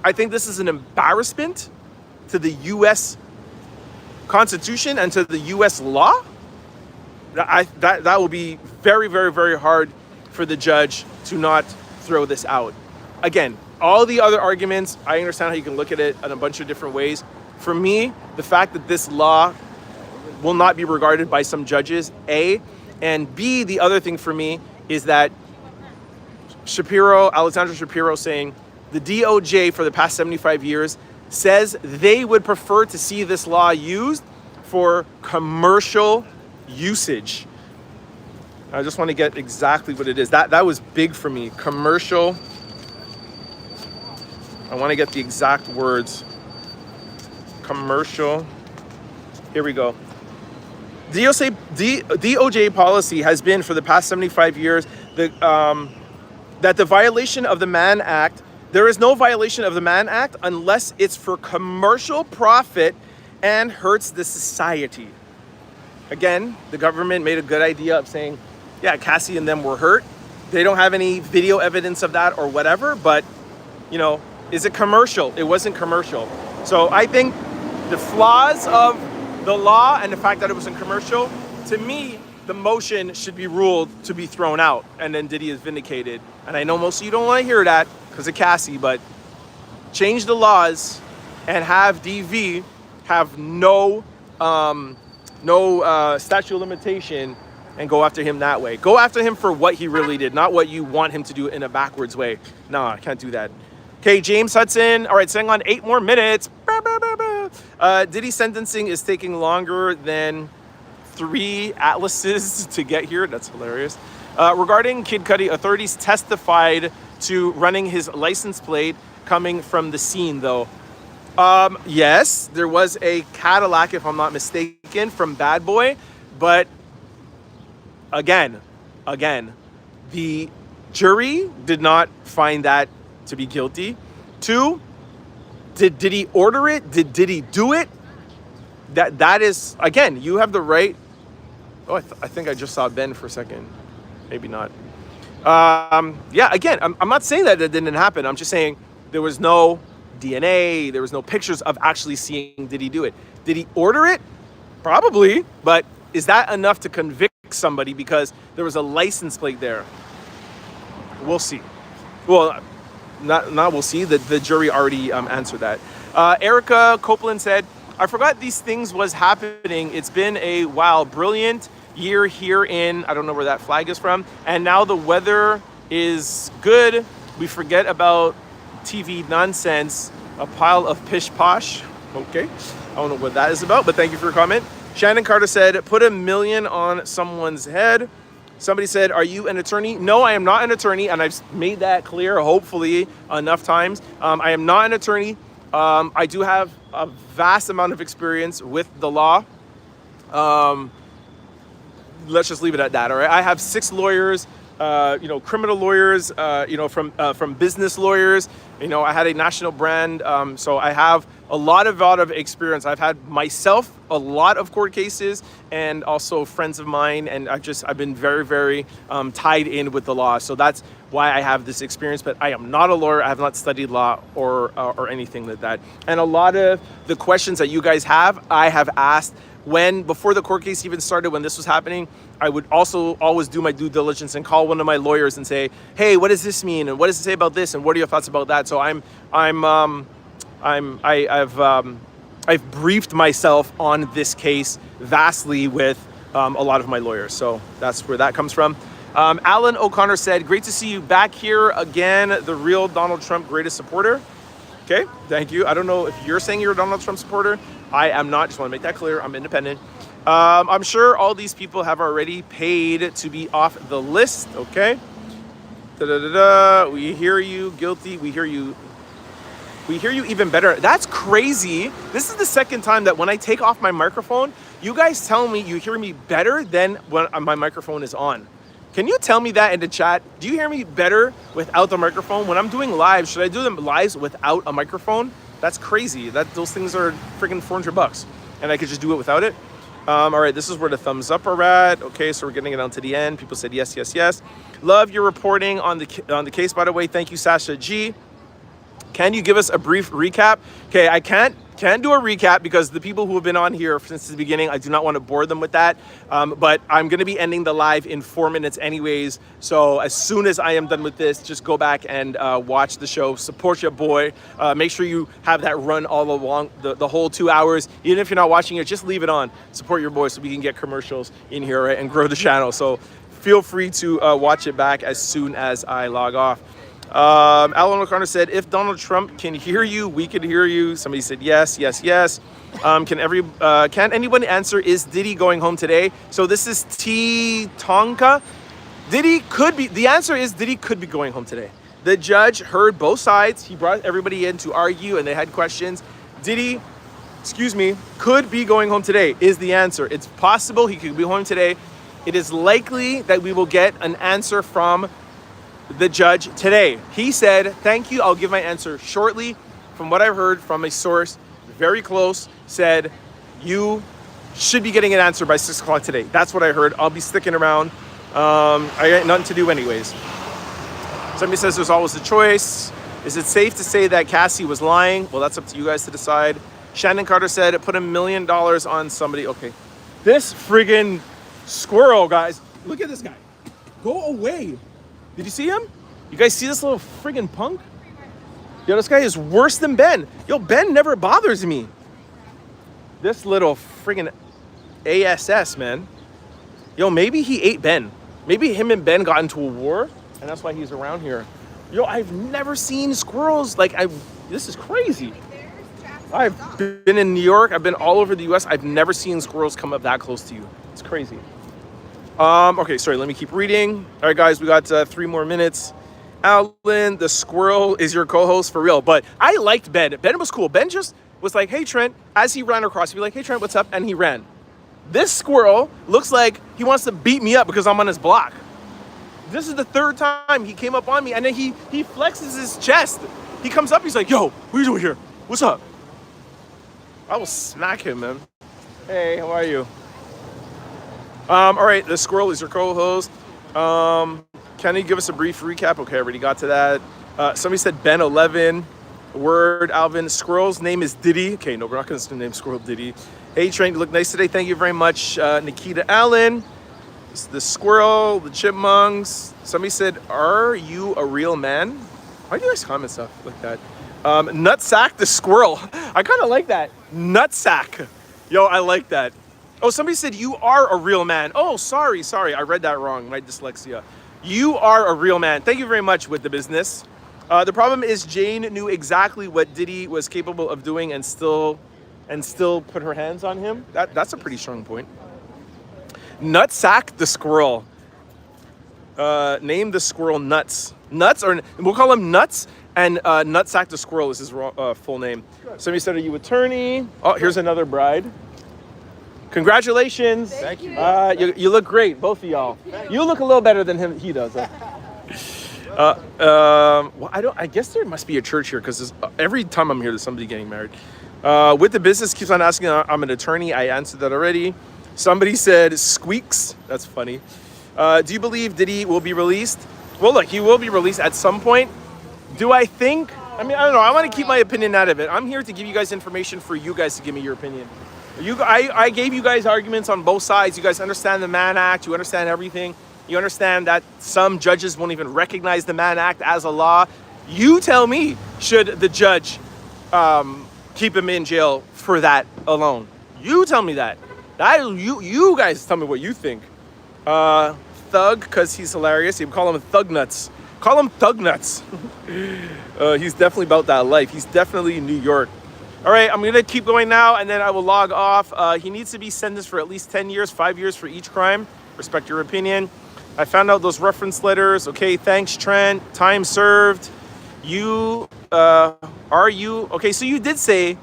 I think this is an embarrassment to the U.S. Constitution and to the U.S. law, that will be very, very, very hard for the judge to not throw this out. Again, all the other arguments, I understand how you can look at it in a bunch of different ways. For me, the fact that this law will not be regarded by some judges, A, and B, the other thing for me is that Alexandra Shapiro saying the DOJ for the past 75 years says they would prefer to see this law used for commercial usage. I just want to get exactly what it is. That was big for me. Commercial. I want to get the exact words. Commercial. Here we go. DOJ policy has been for the past 75 years that the violation of the Mann Act, there is no violation of the Mann Act unless it's for commercial profit and hurts the society. Again, the government made a good idea of saying, yeah, Cassie and them were hurt. They don't have any video evidence of that or whatever, but, you know, is it commercial? It wasn't commercial. So I think the flaws of the law and the fact that it wasn't commercial, to me, the motion should be ruled to be thrown out, and then Diddy is vindicated. And I know most of you don't want to hear that because of Cassie, but change the laws and have DV have no statute of limitation and go after him that way. Go after him for what he really did, not what you want him to do in a backwards way. No, I can't do that. Okay, James Hudson. All right, staying on 8 more minutes. Diddy sentencing is taking longer than 3 atlases to get here. That's hilarious. Regarding Kid Cudi, authorities testified to running his license plate coming from the scene, though. Yes, there was a Cadillac, if I'm not mistaken, from Bad Boy. But again, the jury did not find that to be guilty. 2, did he order it? Did he do it? That is, again, you have the right. Oh, I think I just saw Ben for a second. Maybe not. Yeah, again, I'm not saying that didn't happen. I'm just saying there was no DNA. There was no pictures of actually seeing, did he do it? Did he order it? Probably. But is that enough to convict somebody because there was a license plate there? We'll see. Well, not we'll see. The jury already answered that. Erica Copeland said, I forgot these things was happening. It's been a while. Brilliant year here in, I don't know where that flag is from. And now the weather is good. We forget about TV nonsense. A pile of pish posh. Okay. I don't know what that is about, but thank you for your comment. Shannon Carter said, put $1 million on someone's head. Somebody said, are you an attorney? No, I am not an attorney, and I've made that clear, hopefully, enough times. I am not an attorney. I do have a vast amount of experience with the law. Let's just leave it at that. All right. I have 6 lawyers, criminal lawyers, from business lawyers. I had a national brand, so I have a lot of experience. I've had myself a lot of court cases, and also friends of mine, and I've been very, very tied in with the law. So that's why I have this experience. But I am not a lawyer. I have not studied law or anything like that. And a lot of the questions that you guys have, I have asked. Before the court case even started, when this was happening, I would also always do my due diligence and call one of my lawyers and say, "Hey, what does this mean? And what does it say about this? And what are your thoughts about that?" So I've briefed myself on this case vastly with a lot of my lawyers. So that's where that comes from. Alan O'Connor said, "Great to see you back here again. The real Donald Trump greatest supporter." Okay, thank you. I don't know if you're saying you're a Donald Trump supporter. I am not. Just want to make that clear. I'm independent. I'm sure all these people have already paid to be off the list. Okay. We hear you. Guilty. We hear you. We hear you even better. That's crazy. This is the second time that when I take off my microphone, you guys tell me you hear me better than when my microphone is on. Can you tell me that in the chat? Do you hear me better without the microphone? When I'm doing live, should I do them lives without a microphone? That's crazy. Those things are freaking $400, and I could just do it without it. All right, this is where the thumbs up are at. Okay, so we're getting it down to the end. People said yes, yes, yes. Love your reporting on the case, by the way. Thank you, Sasha G. Can you give us a brief recap? Okay, I can't do a recap because the people who have been on here since the beginning, I do not want to bore them with that. But I'm going to be ending the live in 4 minutes anyways. So as soon as I am done with this, just go back and watch the show. Support your boy. Make sure you have that run all along the whole 2 hours. Even if you're not watching it, just leave it on. Support your boy so we can get commercials in here, right, and grow the channel. So feel free to watch it back as soon as I log off. Alan O'Connor said, "If Donald Trump can hear you, we can hear you." Somebody said yes, yes, yes. Can anyone answer, is Diddy going home today? So this is T Tonka. The answer is Diddy could be going home today. The judge heard both sides. He brought everybody in to argue and they had questions. Diddy, could be going home today is the answer. It's possible he could be home today. It is likely that we will get an answer from the judge today. He said, "Thank you, I'll give my answer shortly." From what I've heard from a source very close, said you should be getting an answer by 6 o'clock today. That's what I heard. I'll be sticking around. I got nothing to do anyways. Somebody says there's always a choice. Is it safe to say that Cassie was lying? Well, that's up to you guys to decide. Shannon Carter said, "Put $1 million on somebody." Okay. This friggin' squirrel, guys. Look at this guy. Go away. Did you see him? You guys see this little friggin' punk? Yo, this guy is worse than Ben. Yo, Ben never bothers me. This little friggin' ASS, man. Yo, maybe he ate Ben. Maybe him and Ben got into a war, and that's why he's around here. Yo, I've never seen squirrels this is crazy. I've been in New York. I've been all over the U.S. I've never seen squirrels come up that close to you. It's crazy. Okay, sorry, let me keep reading. All right, guys, we got 3 more minutes. Alan, the squirrel is your co-host for real. But I liked Ben. Ben was cool. Ben just was like, "Hey, Trent," as he ran across, he'd be like, "Hey, Trent, what's up?" And he ran. This squirrel looks like he wants to beat me up because I'm on his block. This is the 3rd time he came up on me, and then he flexes his chest. He comes up, he's like, "Yo, what are you doing here? What's up?" I will smack him, man. Hey, how are you? All right, the squirrel is your co-host. Can you give us a brief recap? Okay, I already got to that. Somebody said Ben 11. Word, Alvin. Squirrel's name is Diddy. Okay, no, we're not going to name Squirrel Diddy. Hey, Trent, you look nice today. Thank you very much, Nikita Allen. The squirrel, the chipmunks. Somebody said, "Are you a real man?" Why do you guys comment stuff like that? Nutsack the squirrel. I kind of like that. Nutsack. Yo, I like that. Oh, somebody said you are a real man. Oh, sorry. I read that wrong. My dyslexia. You are a real man. Thank you very much with the business. The problem is Jane knew exactly what Diddy was capable of doing and still put her hands on him. That's a pretty strong point. Nutsack the squirrel. Name the squirrel Nuts. Nuts, or we'll call him Nuts. And Nutsack the Squirrel is his full name. Somebody said, are you attorney? Oh, here's another bride. Congratulations. Thank you. You look great, both of y'all. You look a little better than he does. Well, I guess there must be a church here because every time I'm here, there's somebody getting married. With the business, keeps on asking. I'm an attorney. I answered that already. Somebody said squeaks. That's funny. Do you believe Diddy will be released? Well, look, he will be released at some point. Do I think? I mean, I don't know. I want to keep my opinion out of it. I'm here to give you guys information for you guys to give me your opinion. I gave you guys arguments on both sides. You guys understand the Mann Act. You understand everything. You understand that some judges won't even recognize the Mann Act as a law. You tell me, should the judge keep him in jail for that alone? You tell me that. You guys tell me what you think. Thug, because he's hilarious. You call him Thug Nuts. Call him Thug Nuts. He's definitely about that life. He's definitely in New York. All right, I'm going to keep going now, and then I will log off. He needs to be sentenced for at least 10 years, 5 years for each crime. Respect your opinion. I found out those reference letters. Okay, thanks, Trent. Time served. Are you... Okay, so you did say,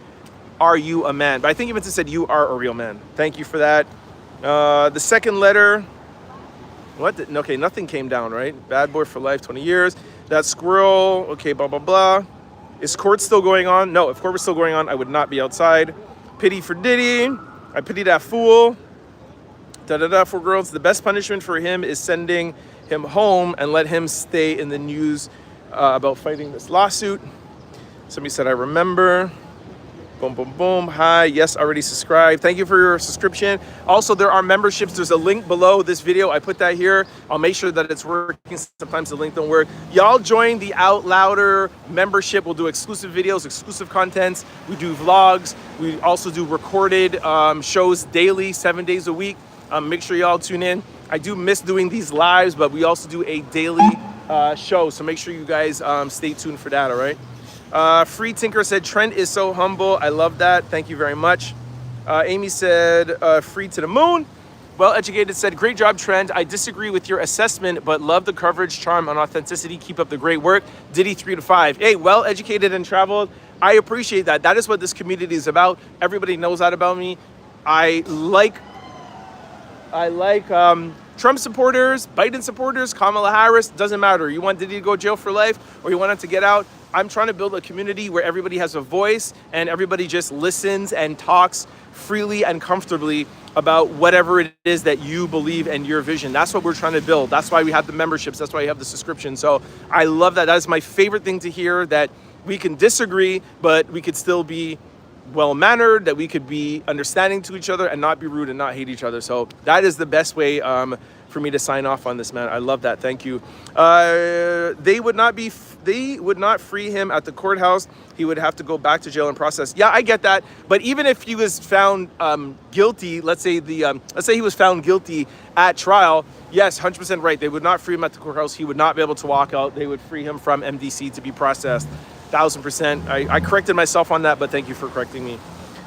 are you a man? But I think you meant to said you are a real man. Thank you for that. The second letter... What? Okay, nothing came down, right? Bad boy for life, 20 years. That squirrel, okay, blah, blah, blah. Is court still going on? No, if court was still going on, I would not be outside. Pity for Diddy. I pity that fool. For girls. The best punishment for him is sending him home and let him stay in the news about fighting this lawsuit. Somebody said, I remember. Boom, boom, boom. Hi. Yes, already subscribed. Thank you for your subscription. Also, there are memberships. There's a link below this video. I put that here. I'll make sure that it's working. Sometimes the link don't work. Y'all join the Out Louder membership. We'll do exclusive videos, exclusive contents. We do vlogs. We also do recorded shows daily, 7 days a week. Make sure y'all tune in. I do miss doing these lives, but we also do a daily show. So make sure you guys stay tuned for that, all right? Free Tinker said, Trent is so humble. I love that. Thank you very much. Amy said, free to the moon. Well Educated said, great job, Trent. I disagree with your assessment, but love the coverage, charm, and authenticity. Keep up the great work. Diddy 3 to 5. Hey, well educated and traveled. I appreciate that. That is what this community is about. Everybody knows that about me. I like Trump supporters, Biden supporters, Kamala Harris, doesn't matter. You want Diddy to go to jail for life or you want him to get out? I'm trying to build a community where everybody has a voice and everybody just listens and talks freely and comfortably about whatever it is that you believe and your vision. That's what we're trying to build. That's why we have the memberships. That's why we have the subscription. So I love that. That is my favorite thing to hear, that we can disagree, but we could still be well-mannered, that we could be understanding to each other and not be rude and not hate each other. So that is the best way for me to sign off on this, man. I love that. Thank you. They would not free him at the courthouse. He would have to go back to jail and process. Yeah, I get that. But even if he was found guilty, let's say he was found guilty at trial, yes, 100% right. They would not free him at the courthouse. He would not be able to walk out. They would free him from MDC to be processed. 1000%. I corrected myself on that, but thank you for correcting me.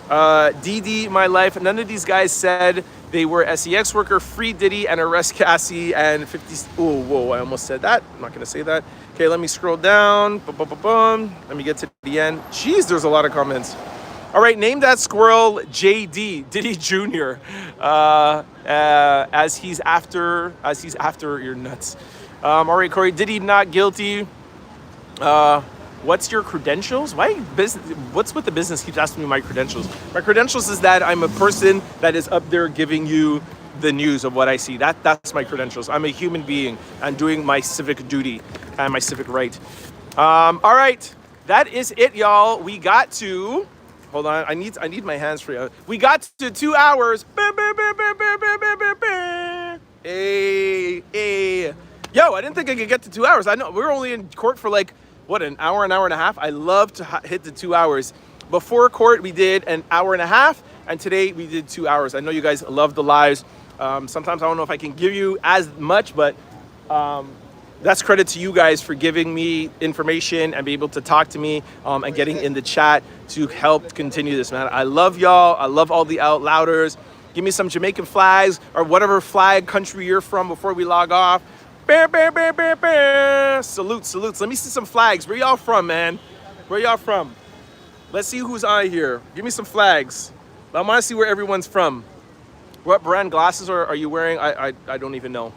DD, my life. None of these guys said they were SEX worker. Free Diddy and arrest Cassie and 50. Oh, whoa, I almost said that. I'm not going to say that. Okay, let me scroll down. Boom, boom, boom, boom. Let me get to the end. Jeez, there's a lot of comments. All right, name that squirrel JD, Diddy Jr. As he's after your nuts. All right, Corey, Diddy not guilty. What's your credentials? What's with the business keeps asking me my credentials? My credentials is that I'm a person that is up there giving you the news of what I see. That's my credentials. I'm a human being and doing my civic duty and my civic right. All right, that is it, y'all. We got to, hold on, I need my hands free. We got to 2 hours. Hey. Yo, I didn't think I could get to 2 hours. I know we're only in court for like, what, an hour and a half? I love to hit the 2 hours. Before court, we did an hour and a half, and today we did 2 hours. I know you guys love the lives. Sometimes I don't know if I can give you as much, but that's credit to you guys for giving me information and be able to talk to me and getting in the chat to help continue this, man. I love y'all. I love all the Out Louders. Give me some Jamaican flags or whatever flag country you're from before we log off. Bam, bam, bam, bam, bam. Salutes. Let me see some flags. Where y'all from, man? Where y'all from? Let's see who's on here. Give me some flags. I want to see where everyone's from. What brand glasses are you wearing? I don't even know.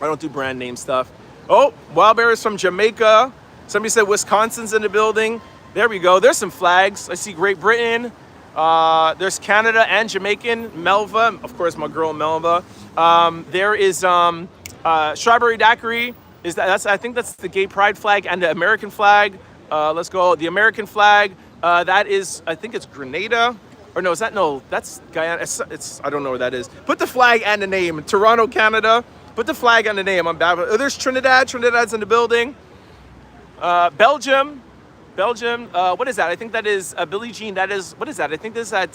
I don't do brand name stuff. Oh, Wild Bear is from Jamaica. Somebody said Wisconsin's in the building. There we go. There's some flags. I see Great Britain. There's Canada and Jamaican. Melva, of course, my girl Melva. There is Strawberry Daiquiri. I think that's the gay pride flag and the American flag. Let's go. The American flag. That is, I think it's Grenada. Or no, that's Guyana. It's I don't know where that is. Put the flag and the name. Toronto, Canada. Put the flag and the name. I'm bad. Oh, there's Trinidad. Trinidad's in the building. Belgium. What is that? I think that is Billie Jean. That is, what is that? I think this is at,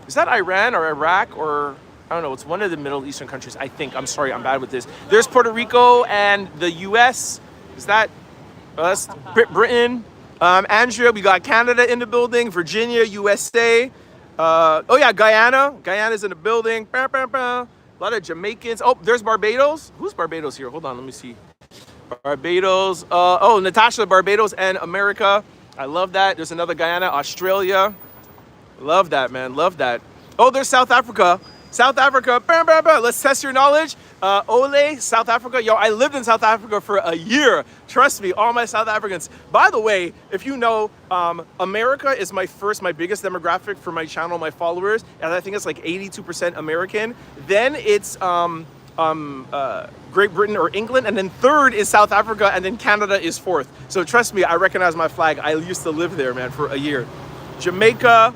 is that Iran or Iraq or, I don't know. It's one of the Middle Eastern countries, I think. I'm sorry, I'm bad with this. There's Puerto Rico and the U.S. Is that, that's Britain. Andrea, we got Canada in the building. Virginia, USA. Oh yeah, Guyana. Guyana's in the building. A lot of Jamaicans. Oh, there's Barbados. Who's Barbados here? Hold on, let me see. Barbados. Oh, Natasha, Barbados and America. I love that. There's another Guyana, Australia. Love that, man. Love that. Oh, there's South Africa. South Africa. Let's test your knowledge. Ole, South Africa. Yo, I lived in South Africa for a year. Trust me, all my South Africans. By the way, if you know, America is my biggest demographic for my channel, my followers. And I think it's like 82% American. Then it's Great Britain or England, and then third is South Africa, and then Canada is fourth. So trust me, I recognize my flag. I used to live there, man, for a year. Jamaica.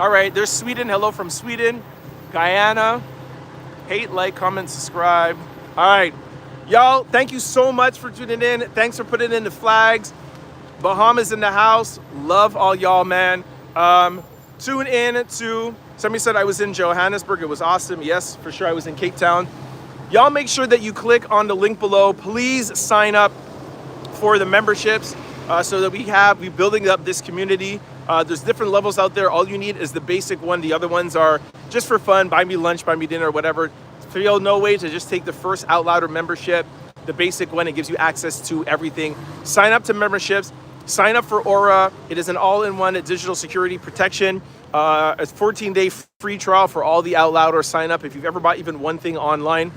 All right, there's Sweden. Hello from Sweden. Guyana. Hate, like, comment, subscribe. All right, y'all, thank you so much for tuning in. Thanks for putting in the flags. Bahamas in the house. Love all y'all, man. Tune in to, somebody said I was in Johannesburg. It was awesome. Yes, for sure, I was in Cape Town. Y'all make sure that you click on the link below. Please sign up for the memberships so that we're building up this community. There's different levels out there. All you need is the basic one. The other ones are just for fun. Buy me lunch, buy me dinner, whatever. Feel no way to just take the first Out Louder membership. The basic one, it gives you access to everything. Sign up to memberships. Sign up for Aura. It is an all-in-one digital security protection. A 14-day free trial for all the Out Louder. Sign up if you've ever bought even one thing online.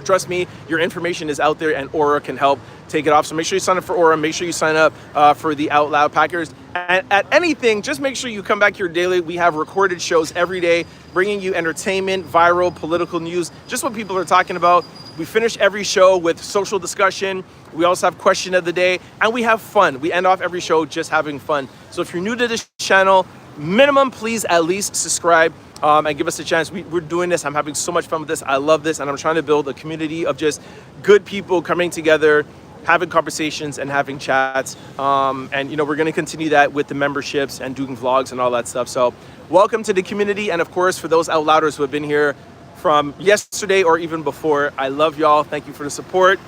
Trust me, your information is out there and Aura can help take it off. So make sure you sign up for Aura. Make sure you sign up for the Out Loud Packers. And at anything, just make sure you come back here daily. We have recorded shows every day, bringing you entertainment, viral, political news, just what people are talking about. We finish every show with social discussion. We also have question of the day, and we have fun. We end off every show just having fun. So if you're new to this channel, minimum, please at least subscribe and give us a chance. We're doing this. I'm having so much fun with this. I love this, and I'm trying to build a community of just good people coming together, having conversations and having chats. And you know, we're going to continue that with the memberships and doing vlogs and all that stuff. So welcome to the community. And of course, for those Out Louders who have been here from yesterday or even before, I love y'all. Thank you for the support.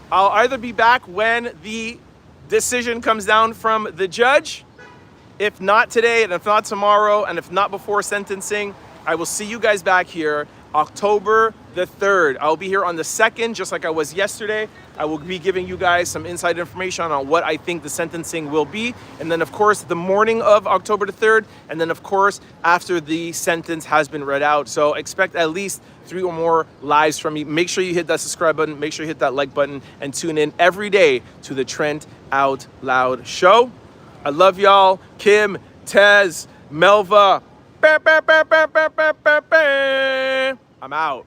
I'll either be back when the decision comes down from the judge, if not today, and if not tomorrow, and if not before sentencing. I will see you guys back here October the 3rd. I'll be here on the 2nd, just like I was yesterday. I will be giving you guys some inside information on what I think the sentencing will be. And then, of course, the morning of October the 3rd. And then, of course, after the sentence has been read out. So expect at least 3 or more lives from me. Make sure you hit that subscribe button. Make sure you hit that like button. And tune in every day to the Trent Out Loud Show. I love y'all. Kim, Tez, Melva. I'm out.